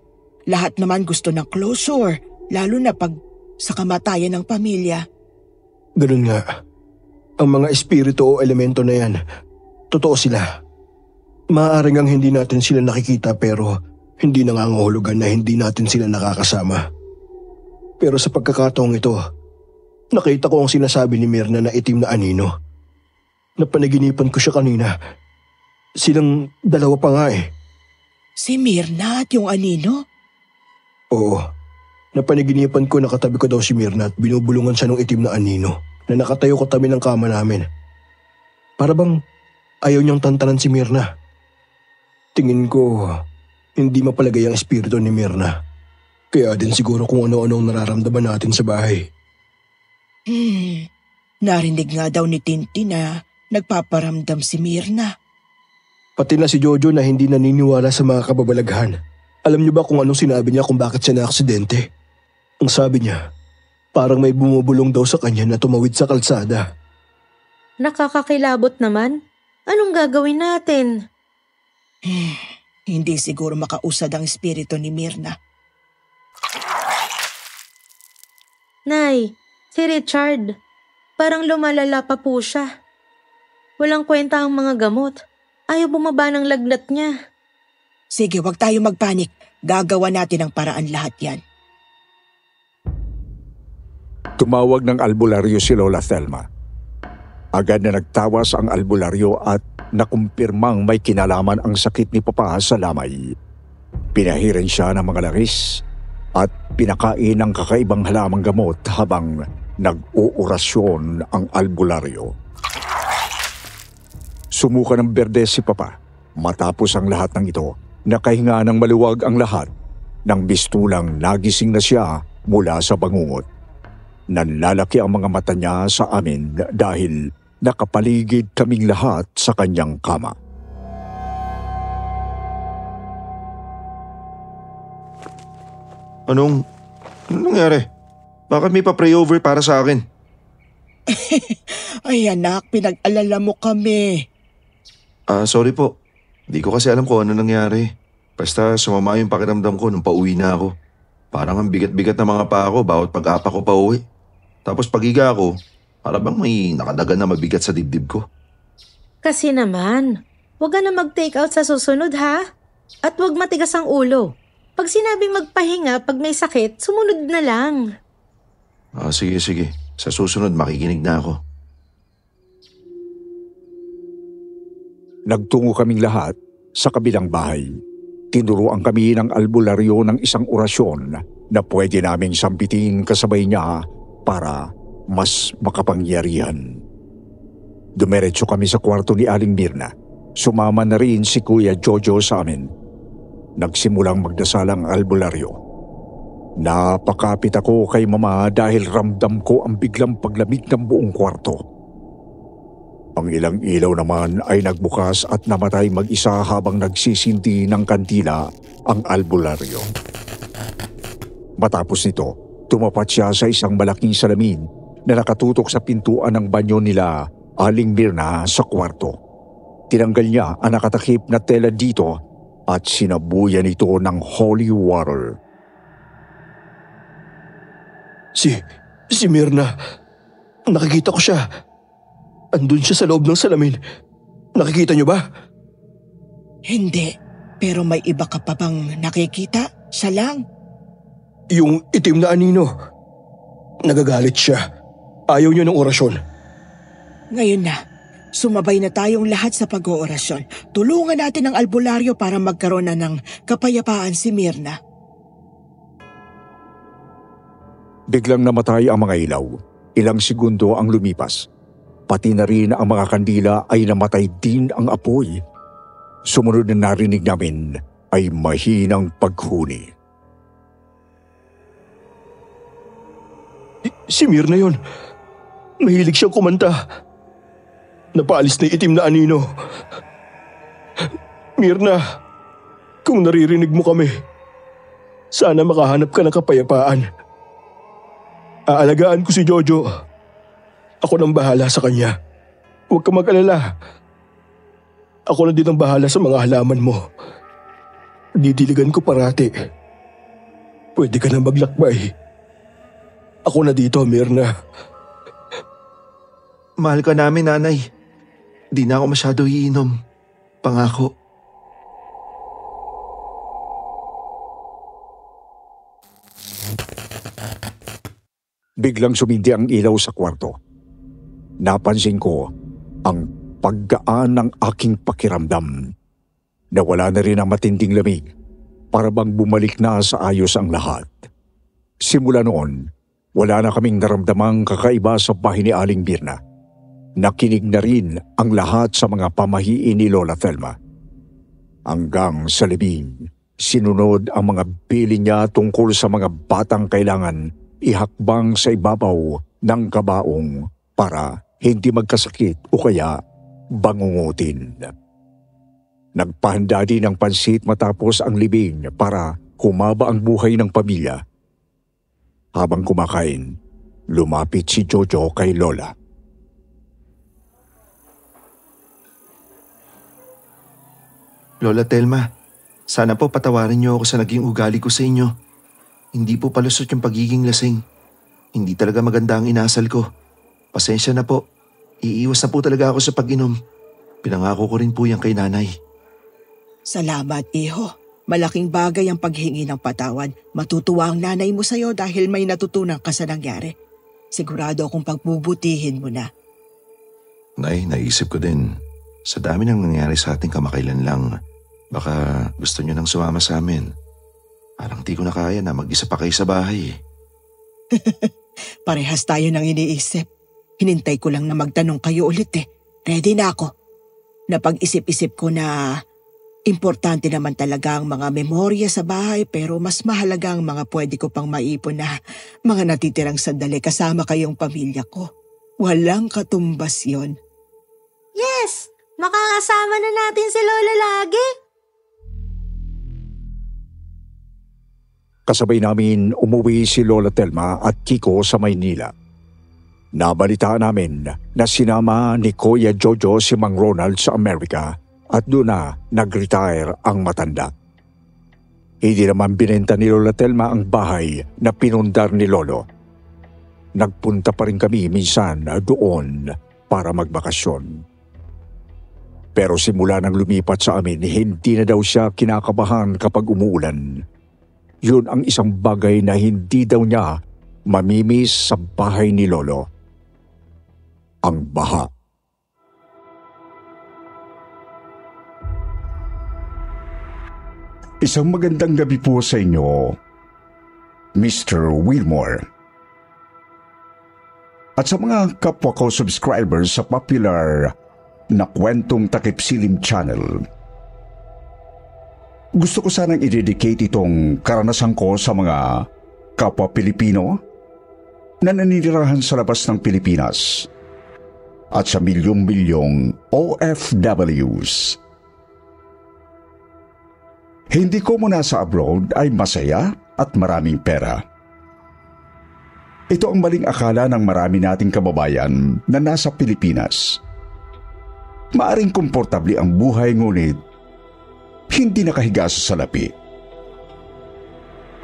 Lahat naman gusto ng closure. Lalo na pag sa kamatayan ng pamilya. Ganun nga. Ang mga espiritu o elemento na yan, totoo sila. Maaaring ang hindi natin sila nakikita pero hindi nangangahulugan na hindi natin sila nakakasama. Pero sa pagkakataong ito, nakita ko ang sinasabi ni Mirna na itim na anino. Napanaginipan ko siya kanina. Silang dalawa pa nga eh. Si Mirna at yung anino? Oo. Napanaginipan ko nakatabi ko daw si Mirna at binubulungan siya ng itim na anino na nakatayo katabi ng kama namin. Para bang ayaw niyang tantanan si Mirna. Tingin ko hindi mapalagay ang espiritu ni Mirna. Kaya din siguro kung ano-ano ang nararamdaman natin sa bahay. Narinig nga daw ni Tinti na nagpaparamdam si Mirna. Pati na si Jojo na hindi naniniwala sa mga kababalaghan. Alam niyo ba kung anong sinabi niya kung bakit siya na-aksidente? Ang sabi niya, parang may bumubulong daw sa kanya na tumawid sa kalsada. Nakakakilabot naman. Anong gagawin natin? Hindi siguro makausad ang espiritu ni Mirna. Nay, si Richard. Parang lumalala pa po siya. Walang kwenta ang mga gamot. Ayaw bumaba ng lagnat niya. Sige, wag tayo magpanik. Gagawa natin ang paraan lahat yan. Tumawag ng albularyo si Lola Thelma. Agad na nagtawas ang albularyo at nakumpirmang may kinalaman ang sakit ni Papa sa lamay. Pinahiran siya ng mga langis at pinakain ng kakaibang halamang gamot habang nag-uurasyon ang albularyo. Sumuka ng berde si Papa. Matapos ang lahat ng ito, nakahinga ng maluwag ang lahat. Nang bistulang nagising na siya mula sa bangungot. Nanlalaki ang mga mata niya sa amin dahil nakapaligid kaming lahat sa kanyang kama. Anong nangyari? Bakit may pa-pray over para sa akin? Ay anak, pinag-alala mo kami. Sorry po. Di ko kasi alam kung ano nangyari. Basta sumama yung pakiramdam ko nung pauwi na ako. Parang ang bigat-bigat na mga paa ko bawat pag-apa ko pauwi. Tapos pagiga ko, para bang may nakadagan na mabigat sa dibdib ko. Kasi naman, huwag ka na mag-take out sa susunod ha? At huwag matigas ang ulo. Pag sinabing magpahinga pag may sakit, sumunod na lang. Sige. Sa susunod makikinig na ako. Nagtungo kaming lahat sa kabilang bahay. Tinuruan kami ng albularyo ng isang orasyon na pwede naming sampitin kasabay niya para mas makapangyarihan. Dumiretso kami sa kwarto ni Aling Mirna. Sumama na rin si Kuya Jojo sa amin. Nagsimulang magdasal ang albularyo. Napakapit ako kay Mama dahil ramdam ko ang biglang paglamig ng buong kwarto. Ang ilang ilaw naman ay nagbukas at namatay mag-isa habang nagsisindi ng kandila ang albularyo. Matapos nito, tumapat siya sa isang malaking salamin na nakatutok sa pintuan ng banyo nila Aling Mirna sa kwarto. Tinanggal niya ang nakatakip na tela dito at sinabuyan ito ng holy water. Si Mirna, nakikita ko siya. Andun siya sa loob ng salamin. Nakikita niyo ba? Hindi, pero may iba ka pa bang nakikita? Siya lang. Yung itim na anino. Nagagalit siya. Ayaw niya ng orasyon. Ngayon na, sumabay na tayong lahat sa pag-oorasyon. Tulungan natin ang albularyo para magkaroon na ng kapayapaan si Mirna. Biglang namatay ang mga ilaw. Ilang segundo ang lumipas. Pati na rin ang mga kandila ay namatay din ang apoy. Sumunod na narinig namin ay mahinang paghuni. Si Mirna yun. Mahilig siyang kumanta. Napaalis na itim na anino. Mirna, kung naririnig mo kami, sana makahanap ka ng kapayapaan. Aalagaan ko si Jojo. Ako nang bahala sa kanya. Huwag ka mag-alala. Ako na din ang bahala sa mga halaman mo. Didiligan ko parati. Pwede ka na maglakbay. Ako na dito, Mirna. Mahal ka namin, Nanay. Di na ako masyado iinom. Pangako. Biglang sumindi ang ilaw sa kwarto. Napansin ko ang paggaan ng aking pakiramdam. Nawala na rin ang matinding lamig, para bang bumalik na sa ayos ang lahat. Simula noon, wala na kaming naramdamang kakaiba sa bahay ni Aling Mirna. Nakinig na rin ang lahat sa mga pamahiin ni Lola Thelma. Hanggang sa libing, sinunod ang mga piling niya tungkol sa mga batang kailangan ihakbang sa ibabaw ng kabaong para hindi magkasakit o kaya bangungutin. Nagpahanda din ng pansit matapos ang libing para humaba ang buhay ng pamilya. Habang kumakain, lumapit si Jojo kay Lola. Lola Thelma, sana po patawarin niyo ako sa naging ugali ko sa inyo. Hindi po palusot yung pagiging lasing. Hindi talaga maganda ang inasal ko. Pasensya na po. Iiwas na po talaga ako sa pag-inom. Pinangako ko rin po yan kay Nanay. Salamat, iho. Malaking bagay ang paghingi ng patawad. Matutuwa ang nanay mo sa'yo dahil may natutunan ka sa nangyari. Sigurado akong pagbubutihin mo na. Nay, naisip ko din. Sa dami nang nangyari sa ating kamakailan lang, baka gusto niyo nang sumama sa amin. Parang di ko na kaya na mag-isa pa kayo sa bahay. Parehas tayo nang iniisip. Hinintay ko lang na magtanong kayo ulit eh. Ready na ako. Napag-isip-isip ko na importante naman talaga ang mga memorya sa bahay pero mas mahalaga ang mga pwede ko pang maipon na mga natitirang sandali kasama kayong pamilya ko. Walang katumbas yon. Yes! Makakasama na natin si Lola lagi. Kasabay namin umuwi si Lola Telma at Kiko sa Maynila. Nabalitaan namin na sinama ni Kuya Jojo si Mang Ronald sa Amerika at doon na nag-retire ang matanda. Hindi naman binenta ni Lola Telma ang bahay na pinundar ni Lolo. Nagpunta pa rin kami minsan doon para magbakasyon. Pero simula nang lumipat sa amin, hindi na daw siya kinakabahan kapag umuulan. Yun ang isang bagay na hindi daw niya mamimiss sa bahay ni Lolo. Ang baha. Isang magandang gabi po sa inyo, Mr. Wilmore. At sa mga kapwa ko subscribers sa popular na Kwentong Takip Silim channel. Gusto ko sanang i-dedicate itong karanasan ko sa mga kapwa Pilipino na naninirahan sa labas ng Pilipinas at sa milyong-milyong OFWs. Hindi ko muna sa abroad ay masaya at maraming pera. Ito ang maling akala ng marami nating kababayan na nasa Pilipinas. Maaring komportable ang buhay ngunit hindi nakahiga sa salapi.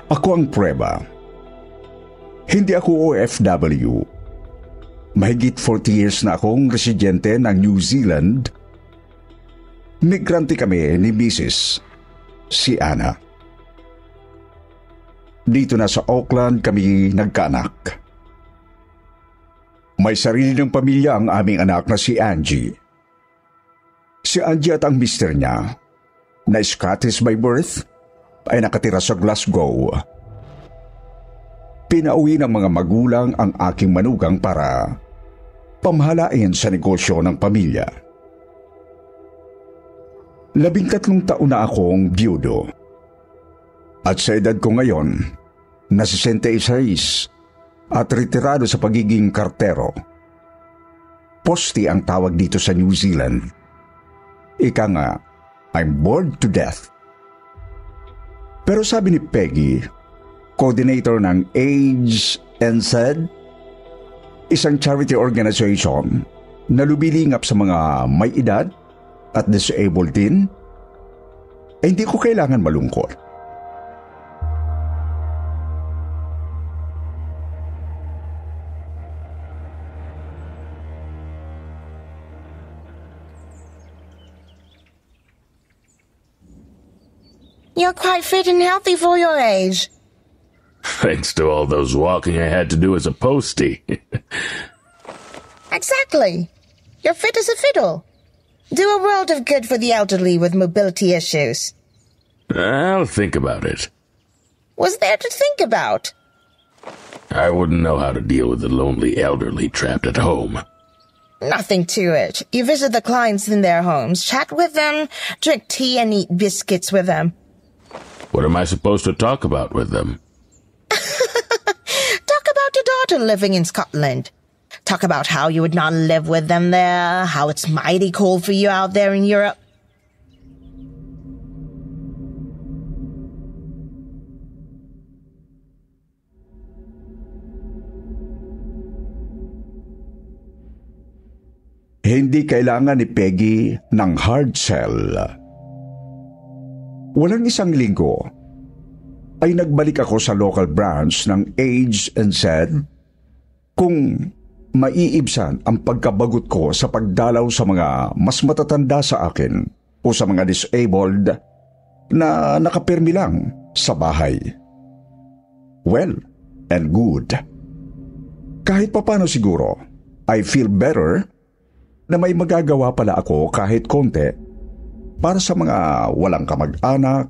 Ako ang prueba. Hindi ako OFW. Mahigit 40 years na akong residente ng New Zealand. Migrante kami ni Mrs. si Anna. Dito na sa Auckland kami nagkaanak. May sarili ng pamilya ang aming anak na si Angie. Si Angie at ang mister niya, na Scottish by birth, ay nakatira sa Glasgow. Pinauwi ng mga magulang ang aking manugang para pamahalain sa negosyo ng pamilya. 13 taon na akong biyudo. At sa edad ko ngayon, na 66 at retirado sa pagiging kartero. Posti ang tawag dito sa New Zealand. Ika nga, I'm bored to death. Pero sabi ni Peggy, coordinator ng Age and Said, isang charity organization na lumilingap sa mga may edad at disabled din, ay hindi ko kailangan malungkot. You're quite fit and healthy for your age. Thanks to all those walking I had to do as a postie. Exactly. You're fit as a fiddle. Do a world of good for the elderly with mobility issues. I'll think about it. What's there to think about? I wouldn't know how to deal with the lonely elderly trapped at home. Nothing to it. You visit the clients in their homes, chat with them, drink tea and eat biscuits with them. What am I supposed to talk about with them? Talk about your daughter living in Scotland. Talk about how you would not live with them there, how it's mighty cold for you out there in Europe. Hindi kailangan ni Peggy ng hard sell. Walang isang linggo ay nagbalik ako sa local branch ng Age and Said kung maiibsan ang pagkabagot ko sa pagdalaw sa mga mas matatanda sa akin o sa mga disabled na nakapirmi lang sa bahay. Well and good. Kahit papano siguro, I feel better na may magagawa pala ako kahit konti para sa mga walang kamag-anak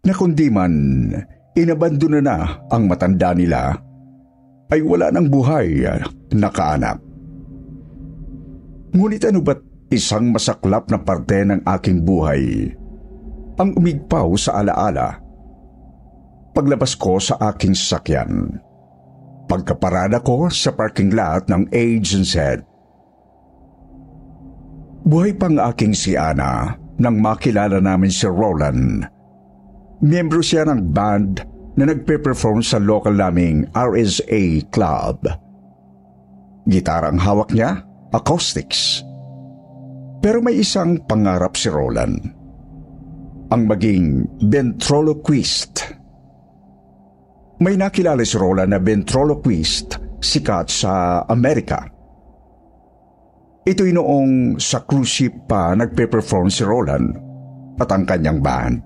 na kundi man inabandona na ang matanda nila ay wala ng buhay na kaanak. Ngunit ano ba't isang masaklap na parte ng aking buhay ang umigpaw sa alaala paglabas ko sa aking sasakyan. Pagkaparada ko sa parking lot ng AZ. Buhay pang aking si Ana nang makilala namin si Roland. Miyembro siya ng band na nagpe-perform sa local naming RSA Club. Gitarang hawak niya, acoustics. Pero may isang pangarap si Roland. Ang maging ventriloquist. May nakilala si Roland na ventriloquist sikat sa Amerika. Ito'y noong sa cruise ship pa nagpe-perform si Roland at ang kanyang band.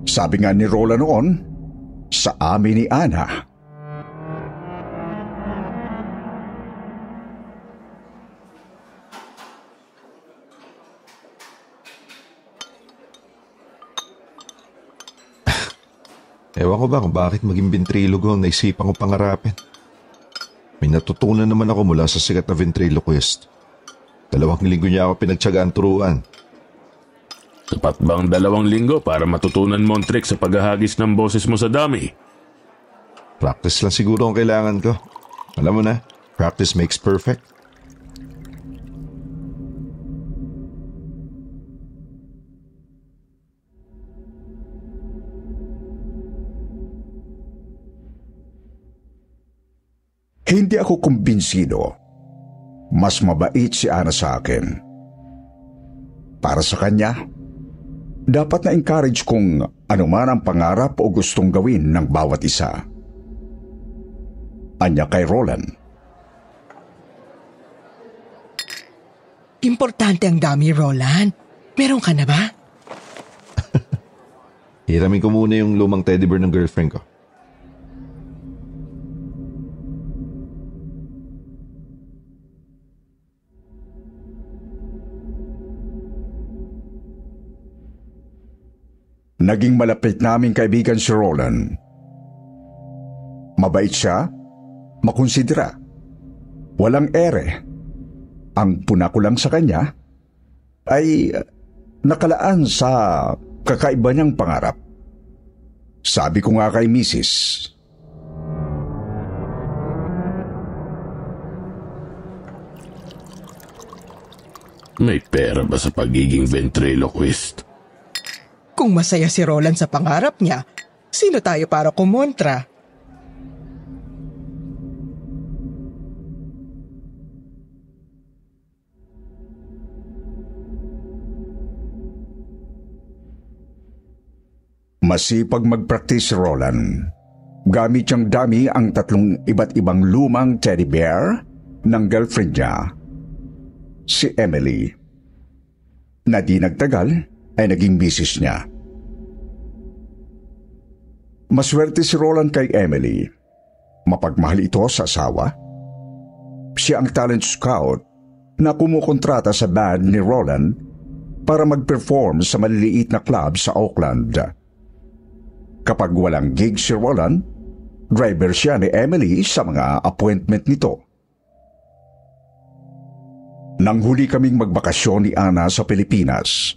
Sabi nga ni Roland noon, sa amin ni Ana, Ewan ko ba kung bakit maging ventrilogo ang naisipan ko pangarapin. May natutunan naman ako mula sa sikat na ventriloquist. 2 linggo niya ako pinagtiyagaan turuan. Sapat bang 2 linggo para matutunan mo ang trick sa paghahagis ng boses mo sa dami? Practice lang siguro ang kailangan ko. Alam mo na, practice makes perfect. hindi ako kumbinsido. Mas mabait si Ana sa akin. Para sa kanya, dapat na-encourage kung anuman ang pangarap o gustong gawin ng bawat isa. Anya kay Roland. Importante ang dami, Roland. Meron ka na ba? Hiramin ko muna yung lumang teddy bear ng girlfriend ko. Naging malapit naming kaibigan si Roland. Mabait siya, makonsidera, walang ere. Ang puna ko lang sa kanya ay nakalaan sa kakaiba niyang pangarap. Sabi ko nga kay Mrs. May pera ba sa pagiging ventriloquist? Kung masaya si Roland sa pangarap niya, sino tayo para kumontra? Masipag mag-practice si Roland. Gamit niyang dami ang 3 iba't ibang lumang teddy bear ng girlfriend niya, si Emily, na di nagtagal ay naging misis niya. Maswerte si Roland kay Emily. Mapagmahal ito sa asawa. Siya ang talent scout na kumukontrata sa band ni Roland para mag-perform sa maliliit na club sa Auckland. Kapag walang gig si Roland, driver siya ni Emily sa mga appointment nito. Nang huli kaming magbakasyon ni Ana sa Pilipinas,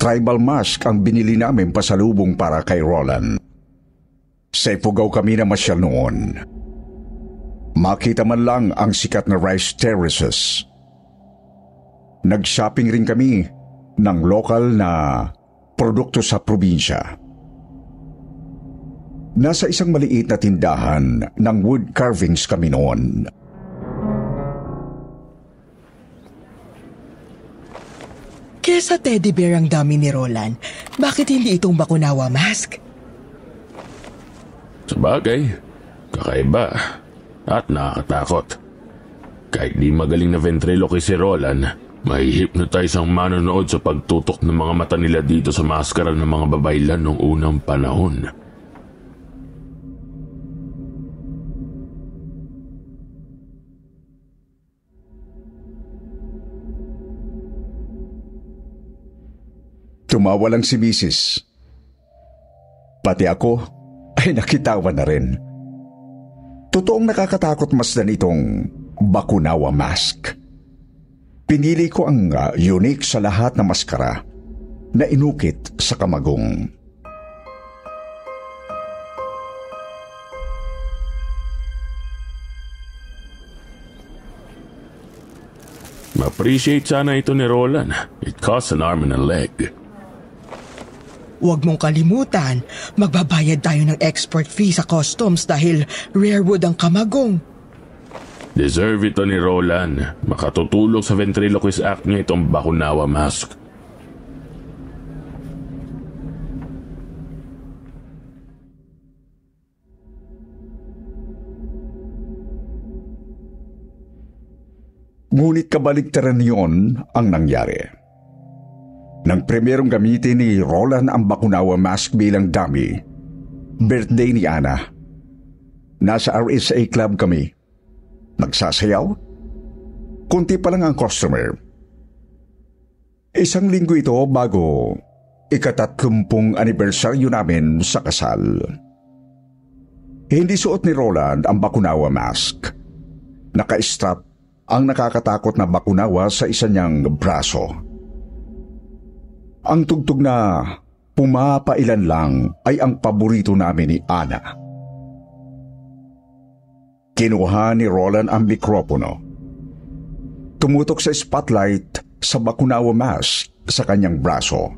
tribal mask ang binili namin pasalubong para kay Roland. Sa Ifugao kami na masyal noon. Makita man lang ang sikat na rice terraces. Nag-shopping rin kami ng lokal na produkto sa probinsya. Nasa isang maliit na tindahan ng wood carvings kami noon. Kesa teddy bear ang dami ni Roland, bakit hindi itong bakunawa mask? Sabagay, kakaiba at nakakatakot. Kahit di magaling na ventriloquist si Roland, may hypnotize ang manonood sa pagtutok ng mga mata nila dito sa maskara ng mga babaylan noong unang panahon. Tumawa lang si Mrs. Pati ako ay nakitawa na rin. Totoong nakakatakot masdan itong Bakunawa mask. Pinili ko ang unique sa lahat na maskara na inukit sa kamagong. Ma-appreciate sana ito ni Roland. It costs an arm and a leg. Huwag mong kalimutan, magbabayad tayo ng export fee sa customs dahil rare wood ang kamagong. Deserve ito ni Roland. Makatutulog sa ventriloquist act niya itong Bakunawa mask. Ngunit kabaligtaran niyon ang nangyari. Nang premyerong gamitin ni Roland ang Bakunawa mask bilang dummy, birthday ni Ana. Nasa RSA Club kami. Nagsasayaw. Kunti pa lang ang customer. Isang linggo ito bago ika-30 anibersaryo namin sa kasal. Hindi suot ni Roland ang Bakunawa mask. Naka-strap ang nakakatakot na bakunawa sa isa niyang braso. Ang tugtog na pumapailan lang ay ang paborito namin ni Ana. Kinuha ni Roland ang mikropono. Tumutok sa spotlight sa Bakunawa mask sa kanyang braso.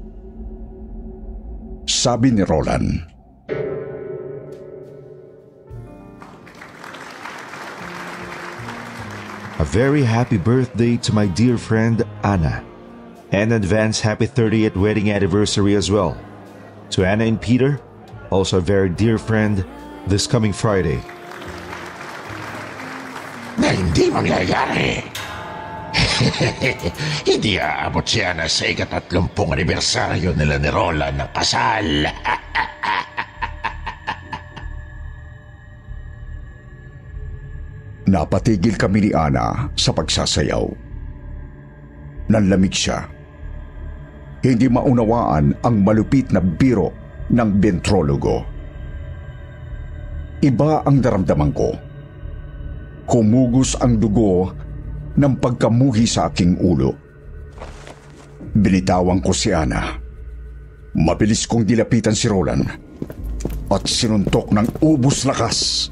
Sabi ni Roland, A very happy birthday to my dear friend Anna. And advance happy 30th wedding anniversary as well. To Anna and Peter, also a very dear friend, this coming Friday. Na hindi mangyayari. Hindi aabot si Anna sa ika-30 anibersaryo nila ni Roland ng kasal. Napatigil kami ni Ana sa pagsasayaw. Nanlamig siya. Hindi maunawaan ang malupit na biro ng ventrologo. Iba ang daramdaman ko. Humugos ang dugo ng pagkamuhi sa aking ulo. Binitawan ko si Ana. Mabilis kong dilapitan si Roland at sinuntok ng ubos lakas.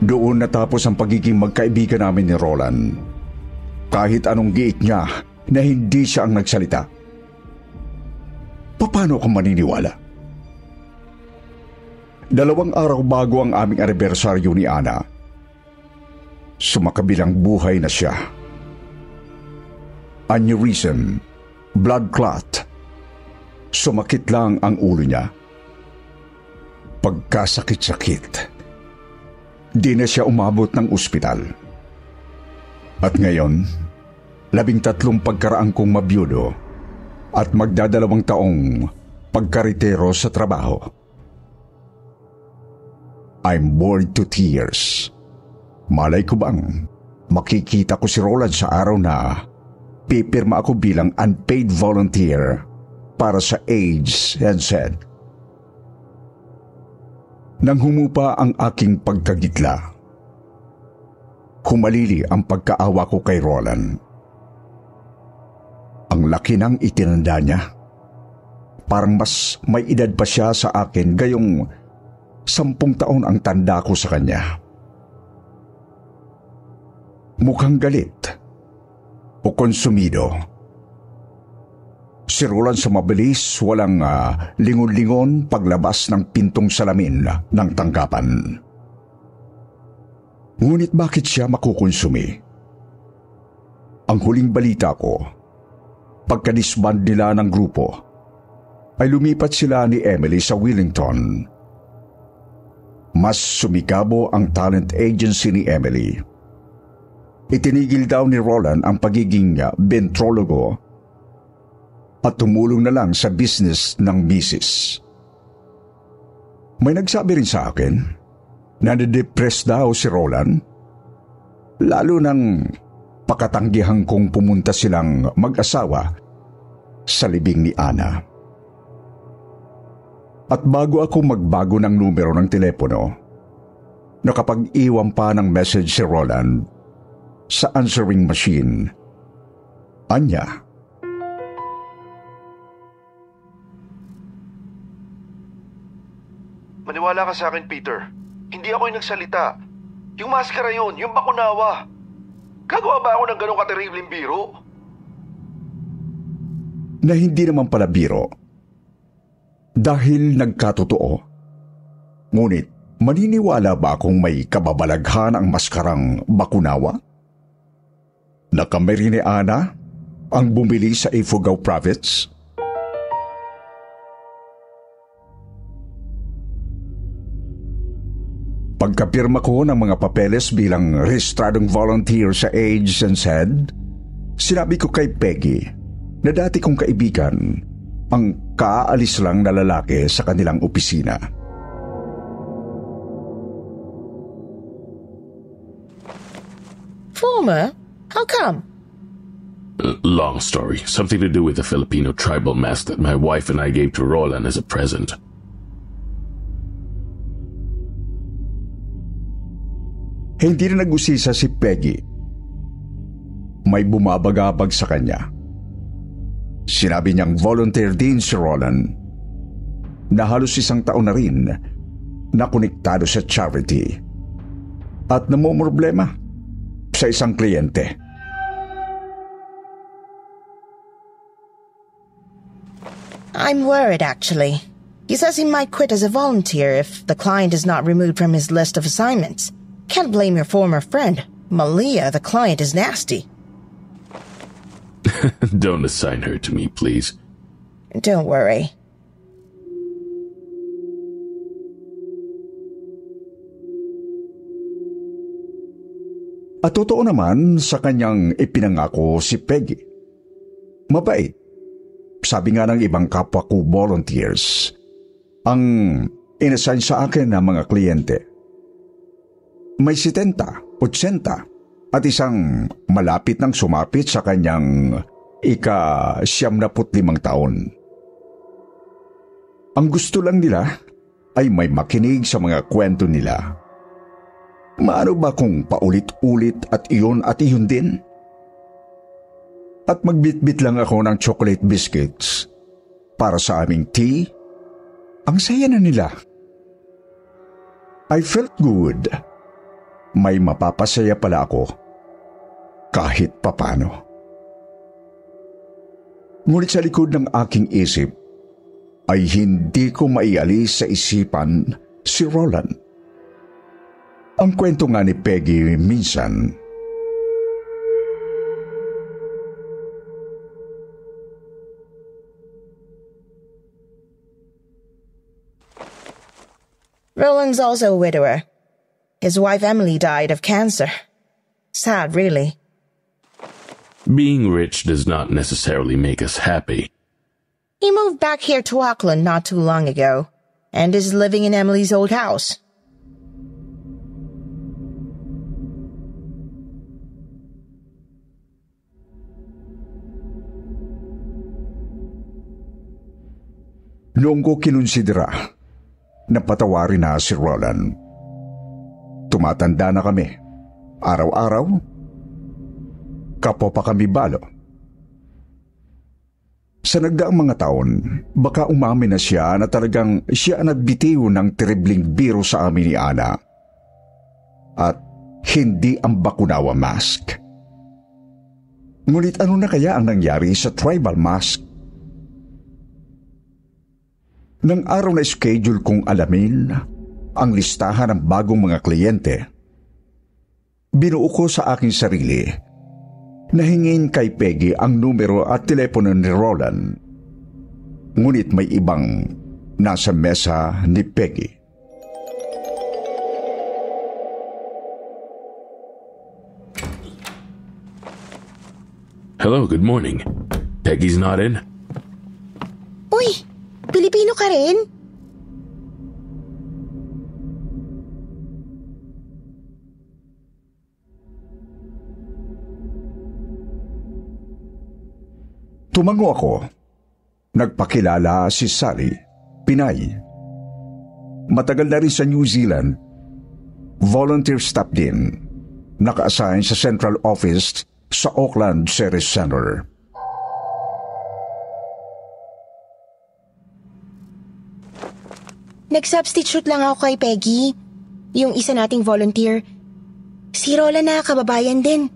Doon natapos ang pagiging magkaibigan namin ni Roland. Kahit anong giit niya na hindi siya ang nagsalita. Paano ka maniniwala? 2 araw bago ang aming anibersaryo ni Ana, sumakabilang buhay na siya. Aneurysm, blood clot. Sumakit lang ang ulo niya. Pagkasakit-sakit, di na siya umabot ng ospital. At ngayon, 13 pagkaraan kong mabiyudo at magdadalawang taong pagkaritero sa trabaho. I'm bored to tears. Malay ko bang makikita ko si Roland sa araw na pipirma ako bilang unpaid volunteer para sa AIDS and said. Nang humupa ang aking pagkagitla, humalili ang pagkaawa ko kay Roland. Ang laki ng itinanda niya. Parang mas may edad pa siya sa akin gayong 10 taon ang tanda ko sa kanya. Mukhang galit o konsumido. Si Roland sa mabilis, walang lingon-lingon paglabas ng pintong salamin ng tanggapan. Ngunit bakit siya makukonsumi? Ang huling balita ko, pagka-disband nila ng grupo, ay lumipat sila ni Emily sa Wellington. Mas sumikabo ang talent agency ni Emily. Itinigil daw ni Roland ang pagiging ventrologo at tumulong na lang sa business ng misis. May nagsabi rin sa akin na na-depress daw si Roland, lalo nang pakatanggihan kong pumunta silang mag-asawa sa libing ni Ana. At bago ako magbago ng numero ng telepono, nakapag-iwan pa ng message si Roland sa answering machine. Anya, Maniwala ka sa akin, Peter. Hindi ako yung nagsalita. Yung maskara yun, yung bakunawa. Gagawa ba ako ng ganong kateribleng biro? na hindi naman pala biro. Dahil nagkatotoo. Ngunit maniniwala ba akong may kababalaghan ang maskarang bakunawa? Na kami ni Ana ang bumili sa Ifugao Province? Pagkapirma ko ng mga papeles bilang rehistradong volunteer sa AIDS and SAID, sinabi ko kay Peggy na dati kong kaibigan ang kaalis lang na lalaki sa kanilang opisina. Former? How come? Long story. Something to do with the Filipino tribal mask that my wife and I gave to Roland as a present. Hindi na nag-usisa si Peggy. May bumabagabag sa kanya. Sinabi niyang volunteer din si Roland na halos 1 taon na rin na konektado sa charity at namumroblema sa isang kliyente. I'm worried, actually. He says he might quit as a volunteer if the client is not removed from his list of assignments. Can't blame your former friend. Malia, the client, is nasty. Don't assign her to me, please. Don't worry. At totoo naman sa kanyang ipinangako si Peggy. Mabait. Sabi nga ng ibang kapwa ko volunteers, ang inassign sa akin ng mga kliyente. May 70, 80 at isang malapit ng sumapit sa kanyang ika-75 taon. Ang gusto lang nila ay may makinig sa mga kwento nila. Maano ba kung paulit-ulit at iyon din? At magbitbit lang ako ng chocolate biscuits para sa aming tea. Ang saya na nila. I felt good. May mapapasaya pala ako kahit papano. Ngunit sa likod ng aking isip ay hindi ko maialis sa isipan si Roland. Ang kwento nga ni Peggy minsan, Roland's also a widower. His wife Emily died of cancer. Sad, really. Being rich does not necessarily make us happy. He moved back here to Auckland not too long ago, and is living in Emily's old house. noong ko kinonsidera na patawarin na si Roland. Tumatanda na kami. Araw-araw, kapwa pa kami balo. Sa nagdaang mga taon, baka umamin na siya na talagang siya ang nagbitiw ng terribling biro sa amin ni Ana. At hindi ang bakunawa mask. Ngunit ano na kaya ang nangyari sa tribal mask? Nang araw na schedule kong alamin ang listahan ng bagong mga kliyente, binuo ko sa aking sarili na hingin kay Peggy ang numero at telepono ni Roland. Ngunit may ibang nasa mesa ni Peggy. Hello, good morning. Peggy's not in? Uy! Pilipino ka rin? Tumango ako. Nagpakilala si Sally, Pinay. Matagal na rin sa New Zealand. Volunteer staff din. Naka-assign sa central office sa Auckland Service Center. Nag-substitute lang ako kay Peggy, yung isa nating volunteer. Si Rola na kababayan din.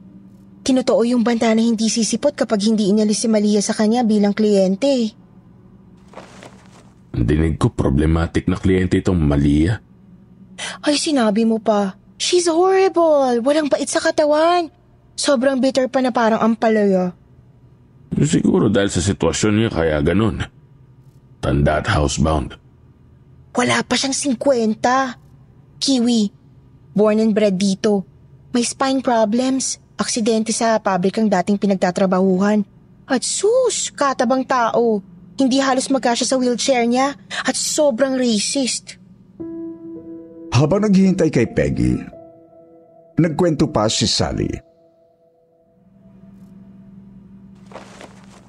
Tinotoo yung banta na hindi sisipot kapag hindi inalis si Malia sa kanya bilang kliyente. Dinig ko problematic na kliyente itong Malia. Ay, sinabi mo pa. She's horrible. Walang bait sa katawan. Sobrang bitter pa na parang ampalaya. Siguro dahil sa sitwasyon niya kaya ganun. Tanda at housebound. Wala pa siyang 50. Kiwi. Born and bred dito. May spine problems. Aksidente sa pabrikang dating pinagtatrabahuhan. At sus, katabang tao. Hindi halos magkasya sa wheelchair niya. At sobrang racist. Habang naghihintay kay Peggy, nagkwento pa si Sally.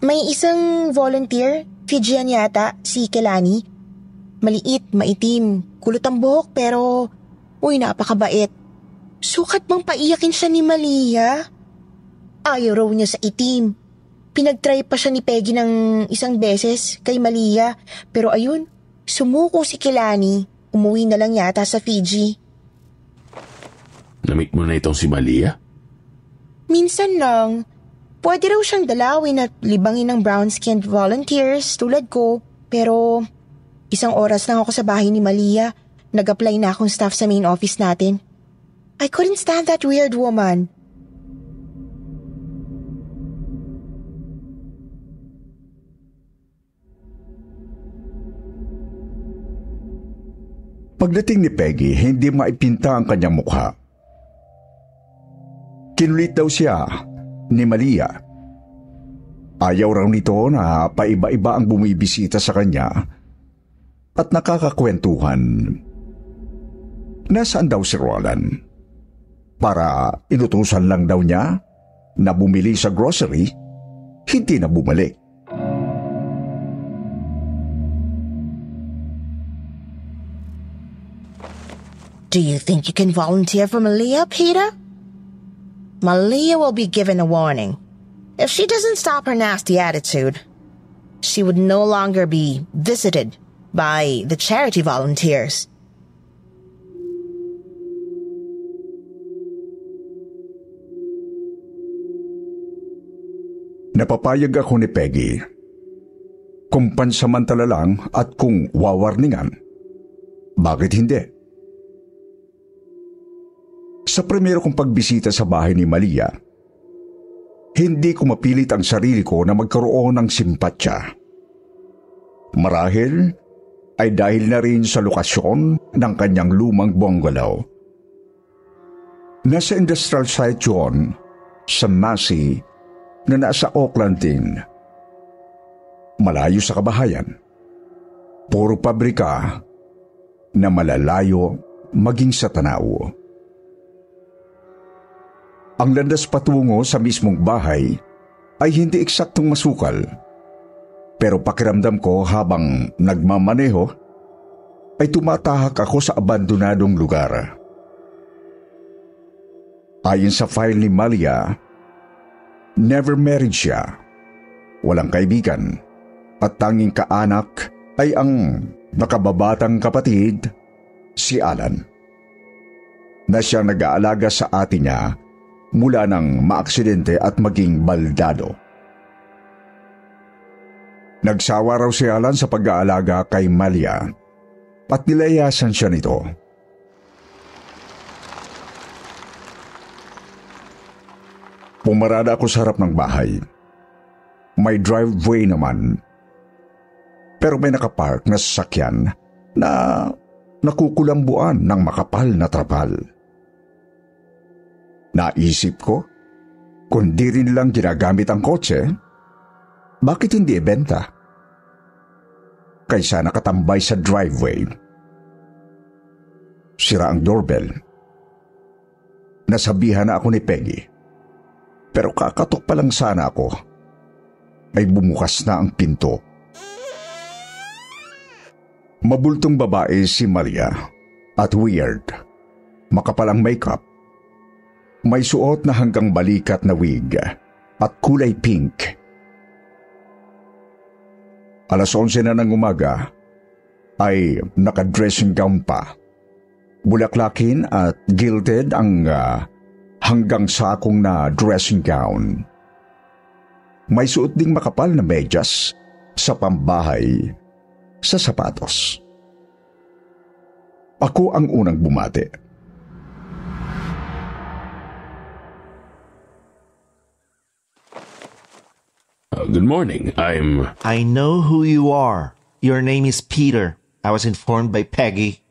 May isang volunteer, Fijian yata, si Kelani. Maliit, maitim, kulot ang buhok pero, napakabait. Sukat bang paiyakin siya ni Malia? Ayaw raw niya sa itim. Pinagtry pa siya ni Peggy ng isang beses kay Malia, pero ayun, sumuko si Kelani. Umuwi na lang yata sa Fiji. Namit mo na itong si Malia? Minsan lang. Pwede raw siyang dalawin at libangin ng brown-skinned volunteers tulad ko. Pero isang oras lang ako sa bahay ni Malia. Nag-apply na akong staff sa main office natin. I couldn't stand that weird woman. Pagdating ni Peggy, hindi maipinta ang kanyang mukha. Kinulit daw siya ni Malia. Ayaw raw nito na paiba-iba ang bumibisita sa kanya at nakakakwentuhan. Nasaan daw si Roland? Para inutusan lang daw niya na bumili sa grocery, hindi na bumalik. Do you think you can volunteer for Malia, Peter? Malia will be given a warning. If she doesn't stop her nasty attitude, she would no longer be visited by the charity volunteers. Napapayag ako ni Peggy. Kung pansamantala lang at kung wawarningan, bakit hindi? Sa primero kong pagbisita sa bahay ni Malia, hindi ko mapilit ang sarili ko na magkaroon ng simpatya. Marahil ay dahil na rin sa lokasyon ng kanyang lumang bungalow. Nasa industrial site yun sa Massey na nasa Auckland din. Malayo sa kabahayan. Puro pabrika na malalayo maging sa tanaw. Ang landas patungo sa mismong bahay ay hindi eksaktong masukal. Pero pakiramdam ko habang nagmamaneho ay tumatahak ako sa abandonadong lugar. Ayon sa file ni Malia, never married siya, walang kaibigan, at tanging kaanak ay ang nakababatang kapatid, si Alan, na siyang nag-aalaga sa atin niya mula nang maaksidente at maging baldado. Nagsawa raw si Alan sa pag-aalaga kay Malia at nilayasan siya nito. Pumarada ako sa harap ng bahay. May driveway naman. Pero may nakapark na sasakyan na nakukulambuan ng makapal na trapal. Naisip ko, kung di rin lang ginagamit ang kotse, bakit hindi ibenta? Kaysa nakatambay sa driveway. Sira ang doorbell. Nasabihan na ako ni Peggy, pero kakatok pa lang sana ako ay bumukas na ang pinto. Mabultong babae si Malia at weird. Makapal ang makeup. May suot na hanggang balikat na wig at kulay pink. Alas 11 na ng umaga ay naka-dressing gown pa. Bulaklakin at gilded ang hanggang sakong na dressing gown. May suot ding makapal na medyas sa pambahay sa sapatos. Ako ang unang bumati. Good morning. I know who you are. Your name is Peter. I was informed by Peggy.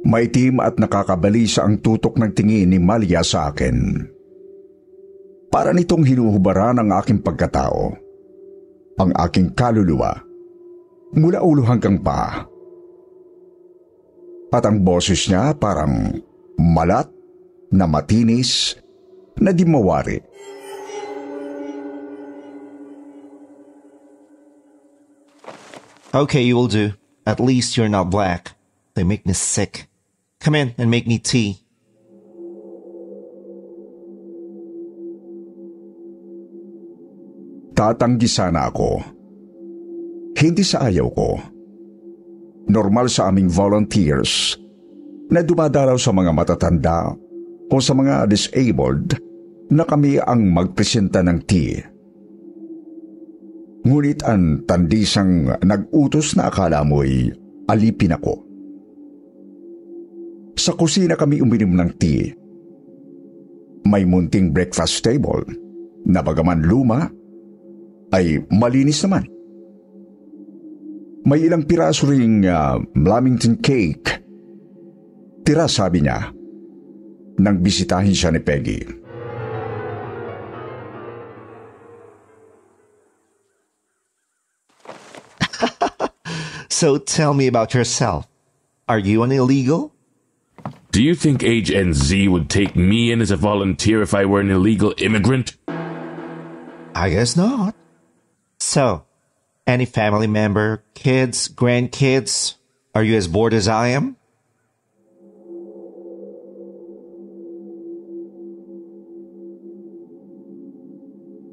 Maitim at nakakabalisa ang tutok ng tingin ni Malia sa akin. Para nitong hinuhubaran ang aking pagkatao, ang aking kaluluwa, mula ulo hanggang paa. At ang boses niya parang malat na matinis na di mawari. Okay, you will do. At least you're not black. They make me sick. Come in and make me tea. Tatanggi sana ako. Hindi sa ayaw ko. Normal sa aming volunteers na dumadalaw sa mga matatanda o sa mga disabled na kami ang magpresenta ng tea. Ngunit ang tandisang nag-utos na akala mo'y alipin ako. Sa kusina kami uminom ng tea. May munting breakfast table na bagaman luma ay malinis naman. May ilang piraso ring Lamington cake. Tira, sabi niya, nang bisitahin siya ni Peggy. So tell me about yourself. Are you an illegal? Do you think HNZ would take me in as a volunteer if I were an illegal immigrant? I guess not. So, any family member, kids, grandkids, are you as bored as I am?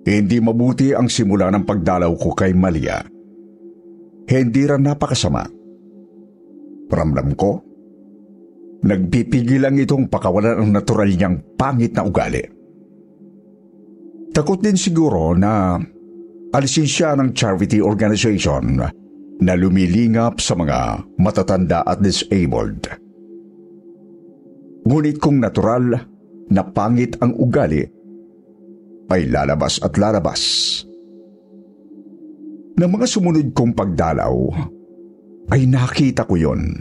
Hindi mabuti ang simula ng pagdalaw ko kay Malia. Hindi rin napakasama. Ramdam ko, nagpipigil lang itong pakawalan ang natural niyang pangit na ugali. Takot din siguro na alisin siya ng charity organization na lumilingap sa mga matatanda at disabled. Ngunit kung natural na pangit ang ugali, ay lalabas at lalabas. Ng mga sumunod kong pagdalaw, ay nakita ko yon.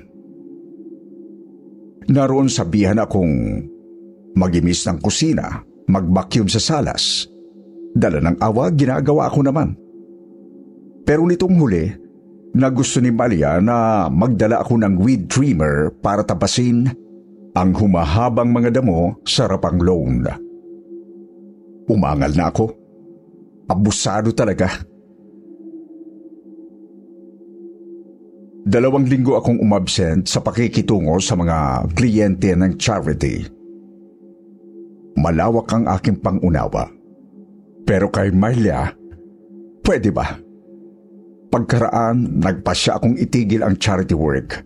Naroon sabihan akong magimis ng kusina, mag-vacuum sa salas. Dala ng awa, ginagawa ko naman. Pero nitong huli, na gusto ni Malia na magdala ako ng weed trimmer para tapasin ang humahabang mga damo sa rapang lawn. Umangal na ako. Abusado talaga. 2 linggo akong umabsent sa pakikitungo sa mga kliyente ng charity. Malawak ang aking pangunawa. Pero kay Malia, pwede ba? Pagkaraan, nagpasya akong itigil ang charity work.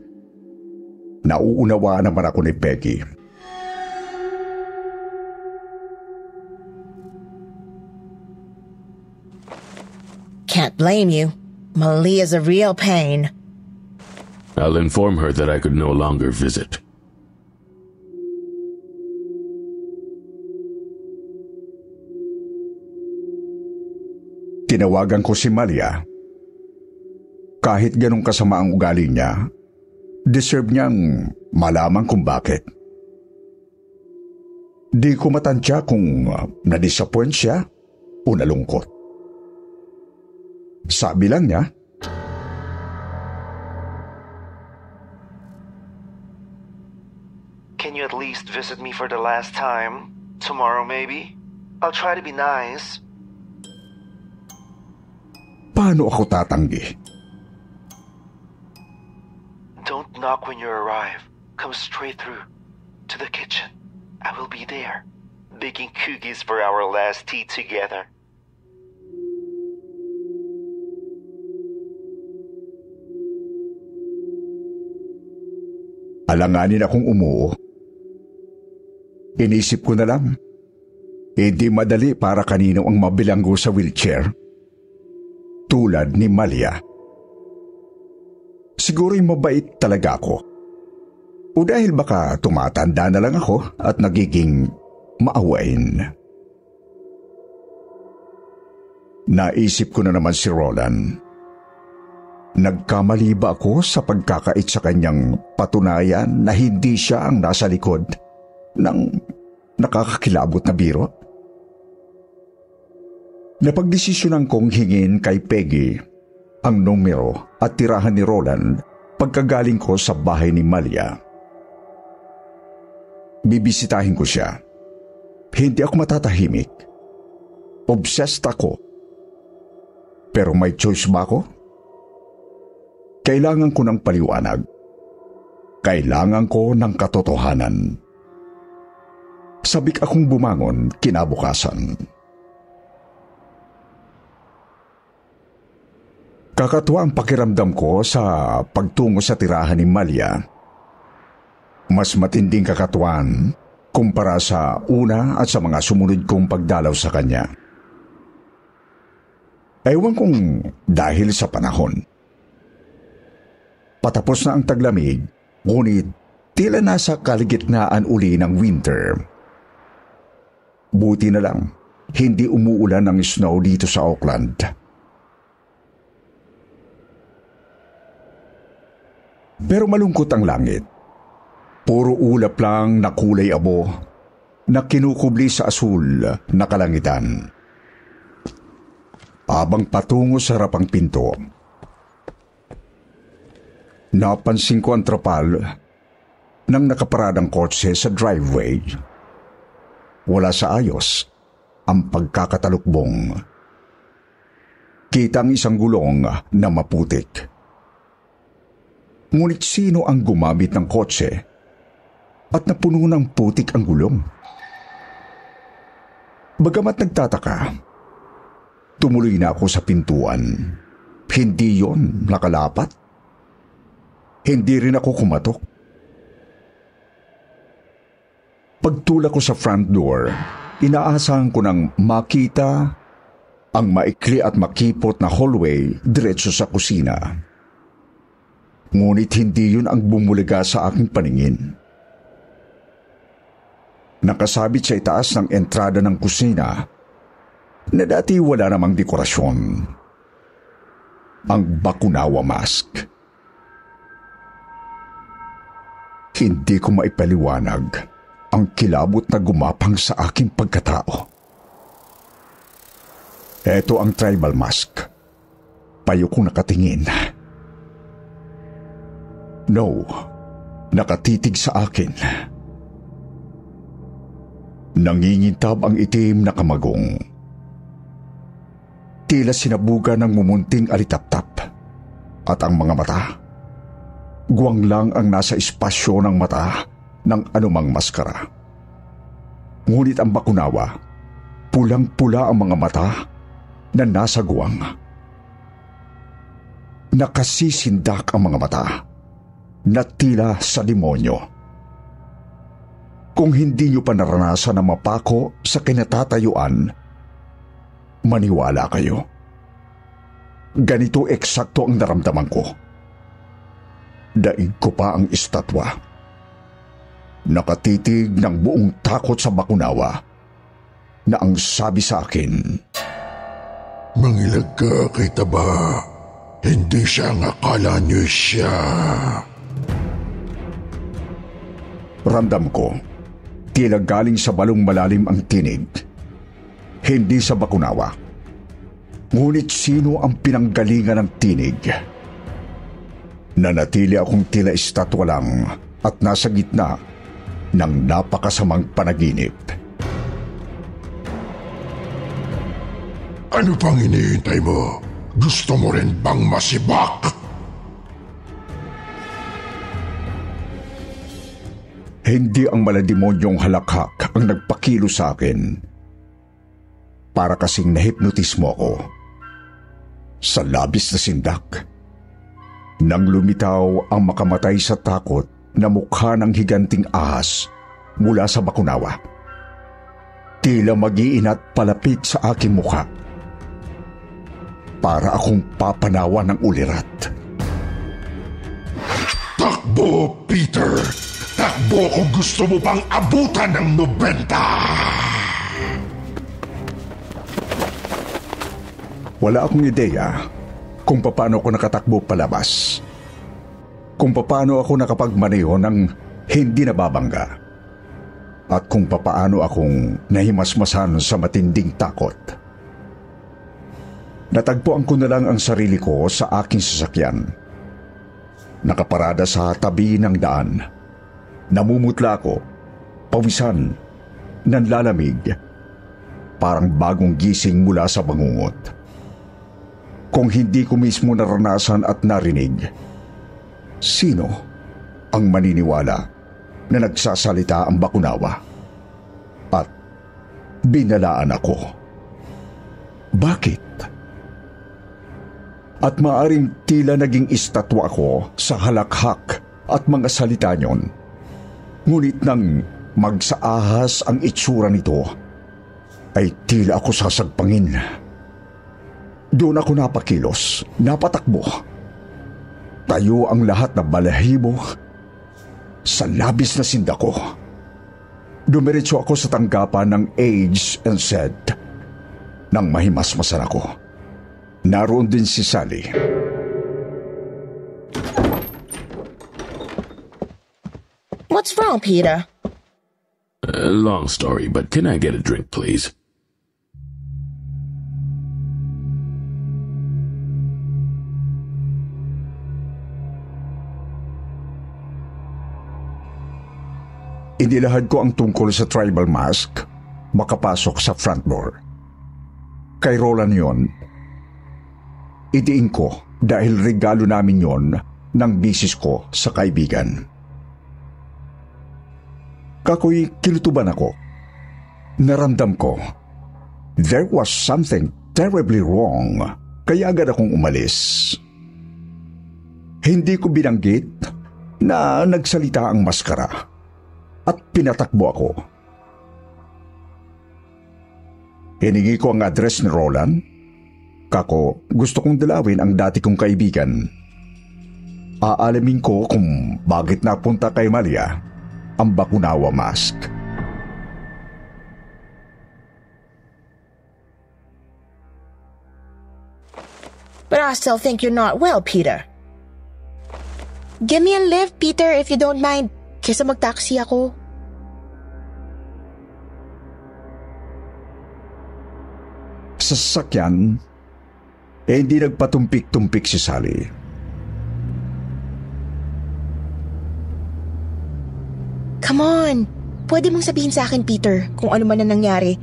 Nauunawaan naman ako ni Peggy. Can't blame you. Malia's a real pain. I'll inform her that I could no longer visit. Tinawagan ko si Malia. Kahit ganong kasama ang ugali niya, deserve niyang malaman kung bakit. Di ko matansya kung na-disappoint siya o nalungkot. Sabi lang niya, Can you at at least visit me for the last time? Tomorrow maybe? I'll try to be nice. Paano ako tatanggi? Don't knock when you arrive. Come straight through to the kitchen. I will be there, baking cookies for our last tea together. Alanganin akong umuo. Inisip ko na lang, hindi madali para kanino ang mabilanggo sa wheelchair. Tulad ni Malia. Siguro'y mabait talaga ako. O dahil baka tumatanda na lang ako at nagiging maawain. Naisip ko na naman si Roland. Nagkamali ba ako sa pagkakait sa kanyang patunayan na hindi siya ang nasa likod ng nakakakilabot na biro? Napagdesisyonan kong hingin kay Peggy ang numero at tirahan ni Roland pagkagaling ko sa bahay ni Malia. Bibisitahin ko siya. Hindi ako matatahimik. Obsessed ako. Pero may choice ba ako? Kailangan ko ng paliwanag. Kailangan ko ng katotohanan. Sabik akong bumangon kinabukasan. Kakatuwa ang pakiramdam ko sa pagtungo sa tirahan ni Malia. Mas matinding kakatuwaan kumpara sa una at sa mga sumunod kong pagdalaw sa kanya. Ewan kong dahil sa panahon. Patapos na ang taglamig, ngunit tila nasa kaligitnaan uli ng winter. Buti na lang, hindi umuulan ng snow dito sa Auckland. Pero malungkot ang langit. Puro ulap lang na kulay abo na kinukubli sa asul na kalangitan. Habang patungo sa harapang pinto, napansin ko ang trapal ng nakaparadang kotse sa driveway. Wala sa ayos ang pagkakatalukbong. Kita ang isang gulong na maputik. Ngunit sino ang gumamit ng kotse at napuno ng putik ang gulong? Bagamat nagtataka, tumuloy na ako sa pintuan. Hindi yon nakalapat. Hindi rin ako kumatok. Pagtulak ko sa front door, inaasahan ko nang makita ang maikli at makipot na hallway diretso sa kusina. Ngunit hindi yun ang bumulaga sa aking paningin. Nakasabit sa itaas ng entrada ng kusina na dati wala namang dekorasyon. Ang Bakunawa mask. Hindi ko maipaliwanag ang kilabot na gumapang sa aking pagkatao. Ito ang tribal mask. Payo kong nakatingin. No, nakatitig sa akin. Nangingintab ang itim na kamagong. Tila sinabuga ng mumunting alitaptap. At ang mga mata, guwang lang ang nasa espasyo ng mata ng anumang maskara. Ngunit ang Bakunawa, pulang-pula ang mga mata na nasa guwang. Nakasisindak ang mga mata na tila sa demonyo. Kung hindi nyo pa naranasan na mapako sa kinatatayuan, maniwala kayo. Ganito eksakto ang naramdaman ko. Daig ko pa ang estatwa. Nakatitig ng buong takot sa Bakunawa na ang sabi sa akin, "Mangilag ka kay Taba. Hindi siya ang akala niyo siya." Ramdam ko, tila galing sa balong malalim ang tinig. Hindi sa Bakunawa. Ngunit sino ang pinanggalingan ng tinig? Nanatili akong tila estatwa lang at nasa gitna ng napakasamang panaginip. Ano pang hinihintay mo? Gusto mo rin bang masibak? Hindi ang malademonyong halakhak ang nagpakilo sa akin. Para kasing nahipnotismo ako. Sa labis na sindak. Nang lumitaw ang makamatay sa takot na mukha ng higanting ahas mula sa bakunawa. Tila mag-iinat palapit sa aking mukha. Para akong papanawa ng ulirat. Takbo, Peter! Takbo kung gusto mo bang abutan ng 90! Wala akong ideya kung paano ako nakatakbo palabas. Kung paano ako nakapagmaneho ng hindi nababangga. At kung paano akong nahimasmasan sa matinding takot. Natagpuan ko na lang ang sarili ko sa aking sasakyan. Nakaparada sa tabi ng daan. Namumutla ako, pawisan, nanlalamig, parang bagong gising mula sa bangungot. Kung hindi ko mismo naranasan at narinig, sino ang maniniwala na nagsasalita ang bakunawa? At binalaan ako. Bakit? At maaring tila naging estatwa ako sa halakhak at mga salita niyon. Ngunit nang magsaahas ang itsura nito, ay tila ako sasagpangin. Doon ako napakilos, napatakbo. Tayo ang lahat na balahibo sa labis na sinda ko. Dumiretso ako sa tanggapan ng Age and said, nang mahimasmasan ako. Naroon din si Sally. What's wrong, Peter? Long story, but can I get a drink, please? Inilahad ko ang tungkol sa tribal mask, makapasok sa front door. Kay Roland yon. Idiin ko dahil regalo namin yon ng bisis ko sa kaibigan. Kakoy kilutuban ako. Naramdam ko, there was something terribly wrong, kaya agad akong umalis. Hindi ko binanggit na nagsalita ang maskara at pinatakbo ako. Hiningi ko ang address ni Roland. Kako, gusto kong dalawin ang dati kong kaibigan. Aalamin ko kung bakit napunta kay Malia ang bakunawa mask. But I still think you're not well, Peter. Give me a lift, Peter, if you don't mind. Kesa mag-taxi ako. Sa sasakyan, hindi nagpatumpik-tumpik si Sally. Come on! Pwede mong sabihin sa akin, Peter, kung ano man ang nangyari.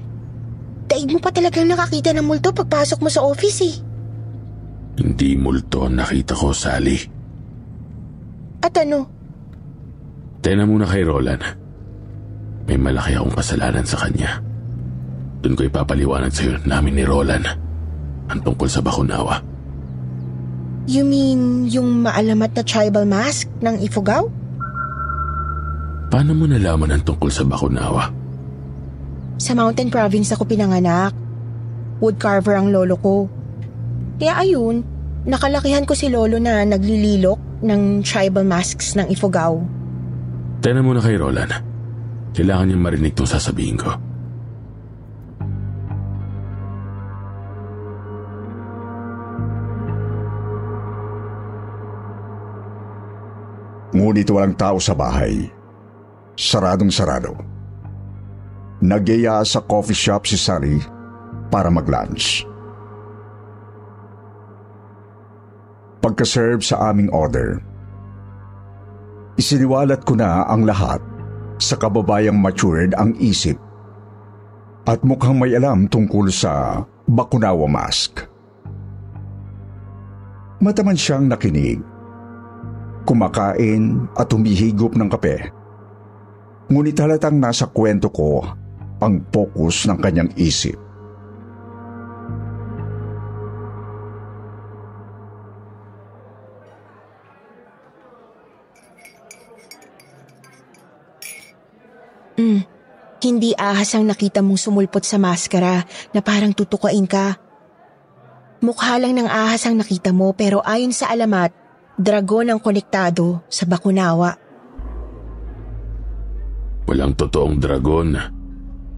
Daig mo pa talagang nakakita ng multo pagpasok mo sa office eh. Hindi multo ang nakita ko, Sally. At ano? Tena muna kay Roland. May malaki akong kasalanan sa kanya. Doon ko ipapaliwanag sa'yo namin ni Roland ang tungkol sa bakunawa. You mean yung maalamat na tribal mask ng Ifugao? Paano mo nalaman ang tungkol sa bakunawa? Sa Mountain Province ako pinanganak. Woodcarver ang lolo ko. Kaya ayun, nakalakihan ko si lolo na naglililok ng tribal masks ng Ifugao. Tena muna kay Roland. Kailangan niyang marinig itong sasabihin ko. Ngunit walang tao sa bahay. Saradong-sarado. Nagyaya sa coffee shop si Sally para mag-lunch. Pagka-serve sa aming order, isiniwalat ko na ang lahat sa kababayang matured ang isip at mukhang may alam tungkol sa Bakunawa Mask. Mataman siyang nakinig, kumakain at humihigop ng kape. Ngunit halatang nasa kwento ko ang focus ng kanyang isip. Hindi ahas ang nakita mong sumulpot sa maskara na parang tutukain ka. Mukha lang ng ahas ang nakita mo pero ayon sa alamat, dragon ang konektado sa Bakunawa. Walang totoong dragon.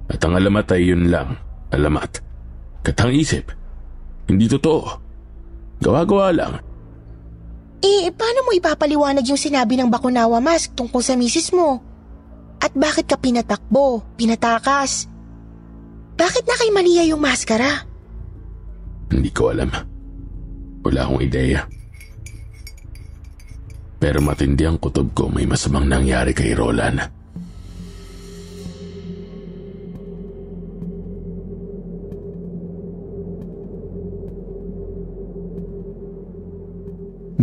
At ang alamat ay yun lang. Alamat. Katang isip. Hindi totoo. Gawa-gawa lang. Paano mo ipapaliwanag yung sinabi ng Bakunawa Mask tungkol sa misis mo? At bakit ka pinatakbo, pinatakas? Bakit na kay Malia yung maskara? Hindi ko alam. Wala akong ideya. Pero matindi ang kutob ko, may masamang nangyari kay Roland.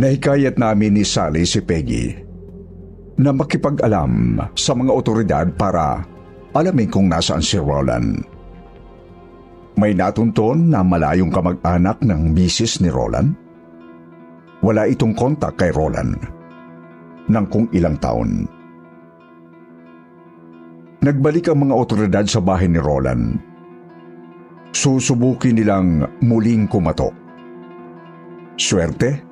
Nahikayat namin ni Sally si Peggy na makipag-alam sa mga otoridad para alamin kung nasaan si Roland. May natunton na malayong kamag-anak ng misis ni Roland. Wala itong kontak kay Roland ng kung ilang taon. Nagbalik ang mga otoridad sa bahay ni Roland. Susubukin nilang muling kumatok. Swerte?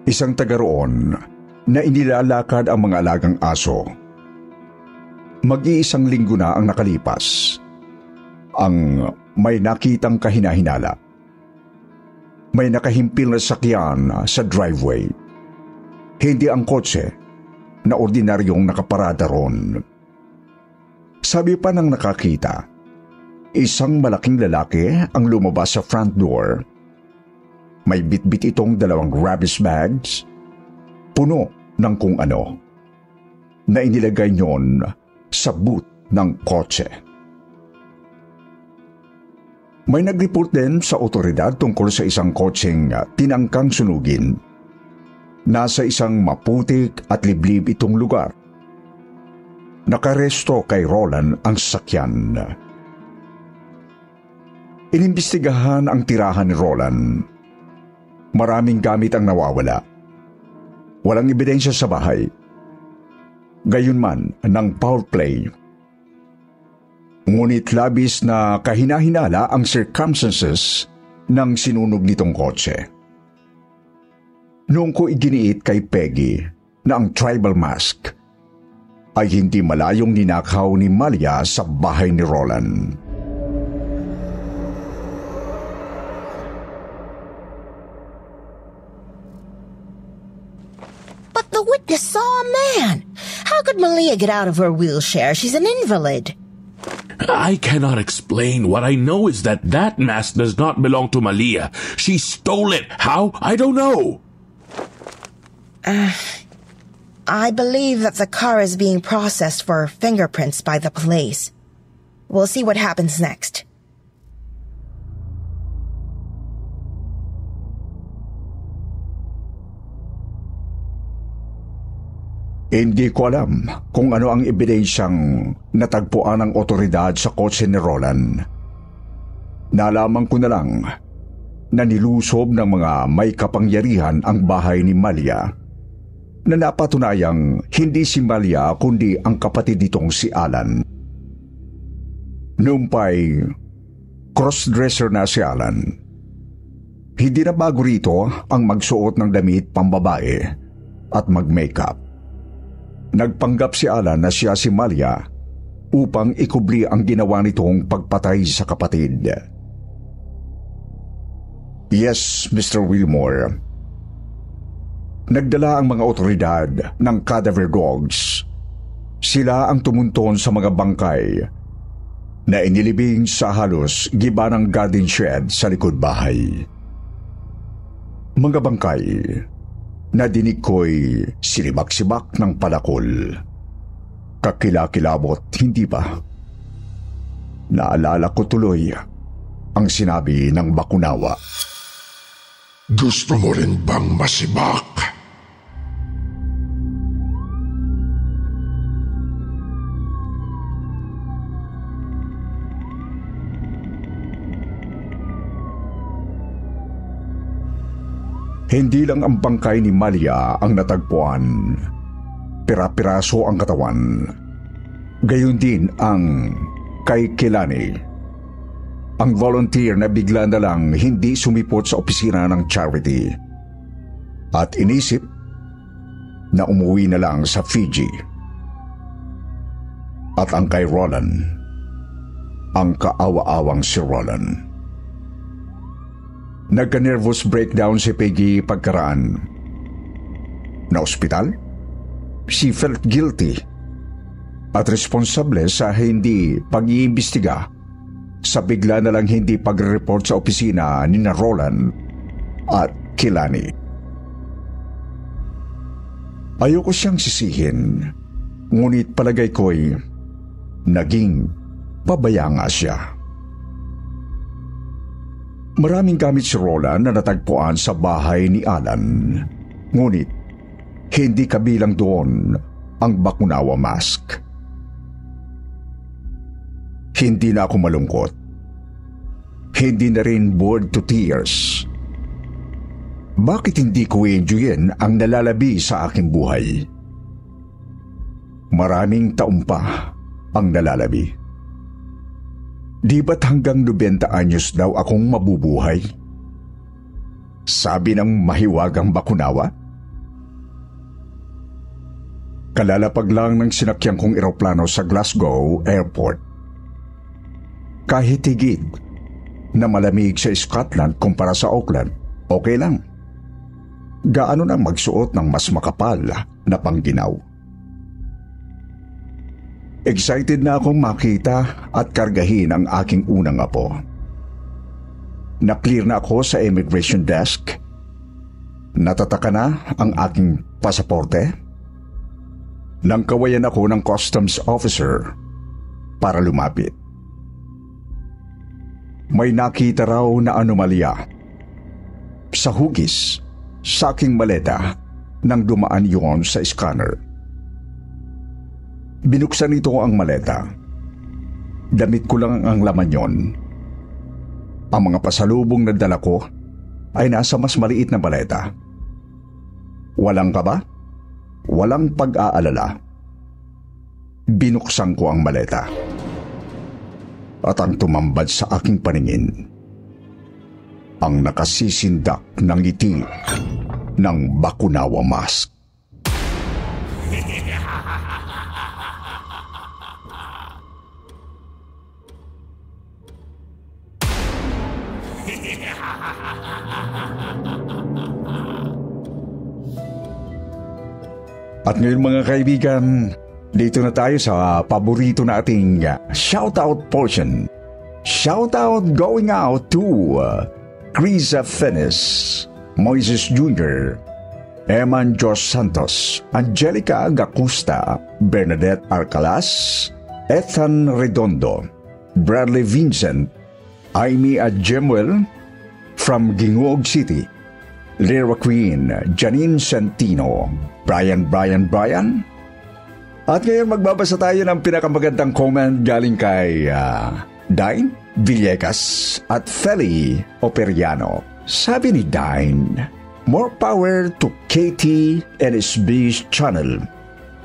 Isang taga roon na inilalakad ang mga alagang aso. Mag-iisang linggo na ang nakalipas. Ang may nakitang kahinahinala. May nakahimpil na sakyan sa driveway. Hindi ang kotse na ordinaryong nakaparada ron. Sabi pa ng nakakita, isang malaking lalaki ang lumabas sa front door. May bitbit itong 2 rubbish bags, puno ng kung ano, na inilagay niyon sa boot ng kotse. May nag-report din sa otoridad tungkol sa isang kotseng tinangkang sunugin. Nasa isang maputik at liblib itong lugar. Nakaresto kay Roland ang sasakyan. Inimbestigahan ang tirahan ni Roland. Maraming gamit ang nawawala. Walang ebidensya sa bahay. Gayunman ng foul play. Ngunit labis na kahinahinala ang circumstances ng sinunog nitong kotse. Noong ko iginiit kay Peggy na ang tribal mask ay hindi malayong ninakaw ni Malia sa bahay ni Roland. But the witness saw a man. How could Malia get out of her wheelchair? She's an invalid. I cannot explain. What I know is that mask does not belong to Malia. She stole it. How? I don't know. I believe that the car is being processed for fingerprints by the police. We'll see what happens next. Hindi ko alam kung ano ang ebidensyang natagpuan ng otoridad sa kotse ni Roland. Nalaman ko na lang na nilusob ng mga may kapangyarihan ang bahay ni Malia, na napatunayang hindi si Malia kundi ang kapatid nitong si Alan. Noong pa'y crossdresser na si Alan. Hindi na bago rito ang magsuot ng damit pambabae at mag-makeup. Nagpanggap si Alan na siya si Malia upang ikubli ang ginawa nitong pagpatay sa kapatid. Yes, Mr. Wilmore. Nagdala ang mga otoridad ng cadaver dogs. Sila ang tumunton sa mga bangkay na inilibing sa halos giba ng garden shed sa likod bahay. Mga bangkay na dinig ko'y silibak-sibak ng palakol. kakilakilabot, hindi ba? Naalala ko tuloy ang sinabi ng Bakunawa. Gusto mo rin bang masibak? Hindi lang ang bangkay ni Malia ang natagpuan. Pira-piraso ang katawan. Gayon din ang kay Kilani. Ang volunteer na bigla na lang hindi sumipot sa opisina ng charity. At inisip na umuwi na lang sa Fiji. At ang kay Roland, ang kaawa-awang si Roland. Nagka-nervous breakdown si Peggy pagkaraan. Na ospital? She felt guilty at responsable sa hindi pag-iimbestiga sa bigla na lang hindi pag-report sa opisina ni na Roland at Kilani. Ayoko siyang sisihin, ngunit palagay ko'y naging pabaya nga siya. Maraming gamit si Roland na natagpuan sa bahay ni Alan, ngunit hindi kabilang doon ang Bakunawa mask. Hindi na ako malungkot. Hindi na rin bored to tears. Bakit hindi ko enjoyin ang nalalabi sa aking buhay? Maraming taon pa ang nalalabi. Di ba't hanggang 90 anyos daw akong mabubuhay? Sabi ng mahiwagang Bakunawa. Kalalapag lang ng sinakyan kong eroplano sa Glasgow Airport. Kahit higit na malamig sa Scotland kumpara sa Auckland, okay lang. Gaano na magsuot ng mas makapal na pangginaw. Excited na akong makita at kargahin ang aking unang apo. Na-clear na ako sa immigration desk. Natataka na ang aking pasaporte. Nang kawayan ako ng customs officer para lumapit. May nakita raw na anomalya sa hugis sa aking maleta nang dumaan yun sa scanner. Binuksan nito ang maleta. Damit ko lang ang laman yon. Ang mga pasalubong na dala ko ay nasa mas maliit na maleta. Walang kaba, walang pag-aalala. Binuksan ko ang maleta. At ang tumambad sa aking paningin, ang nakasisindak ng ngiti ng Bakunawa mask. At ngayon mga kaibigan, dito na tayo sa paborito nating shoutout portion. Shoutout going out to Krisa Finis, Moises Jr., Eman Jos Santos, Angelica Gacusta, Bernadette Arcalas, Ethan Redondo, Bradley Vincent, Amy Adjemuel from Gingoog City, Lyra Queen, Janine Santino, Brian. At ngayon magbabasa tayo ng pinakamagandang comment galing kay Dine Villegas at Feli Operiano. Sabi ni Dine, more power to Katie and SB's channel.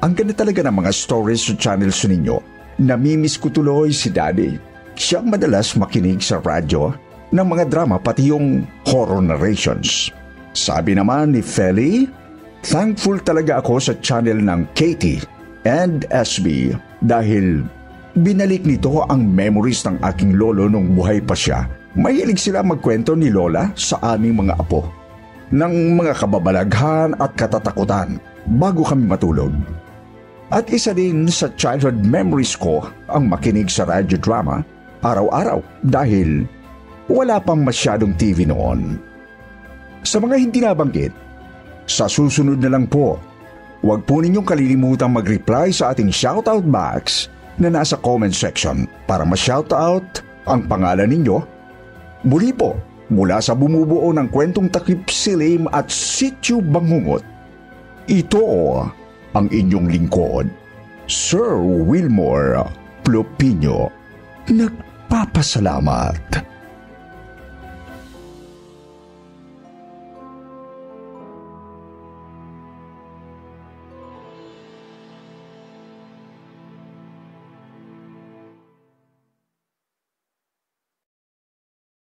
Ang ganda talaga ng mga stories sa channels ninyo. Namimiss ko tuloy si Daddy. Siyang madalas makinig sa radyo ng mga drama pati yung horror narrations. Sabi naman ni Feli, thankful talaga ako sa channel ng Katie and SB dahil binalik nito ang memories ng aking lolo nung buhay pa siya. Mahilig sila magkwento ni Lola sa aming mga apo ng mga kababalaghan at katatakutan bago kami matulog. At isa din sa childhood memories ko ang makinig sa radyo drama araw-araw dahil wala pang masyadong TV noon. Sa mga hindi nabanggit, sa susunod na lang po Huwag po ninyong kalilimutang mag-reply sa ating shoutout box na nasa comment section para ma-shoutout ang pangalan ninyo. Muli po, mula sa bumubuo ng kwentong takip silim at sityo bangungot, ito ang inyong lingkod, Sir Wilmore Plopino. Nagpapasalamat.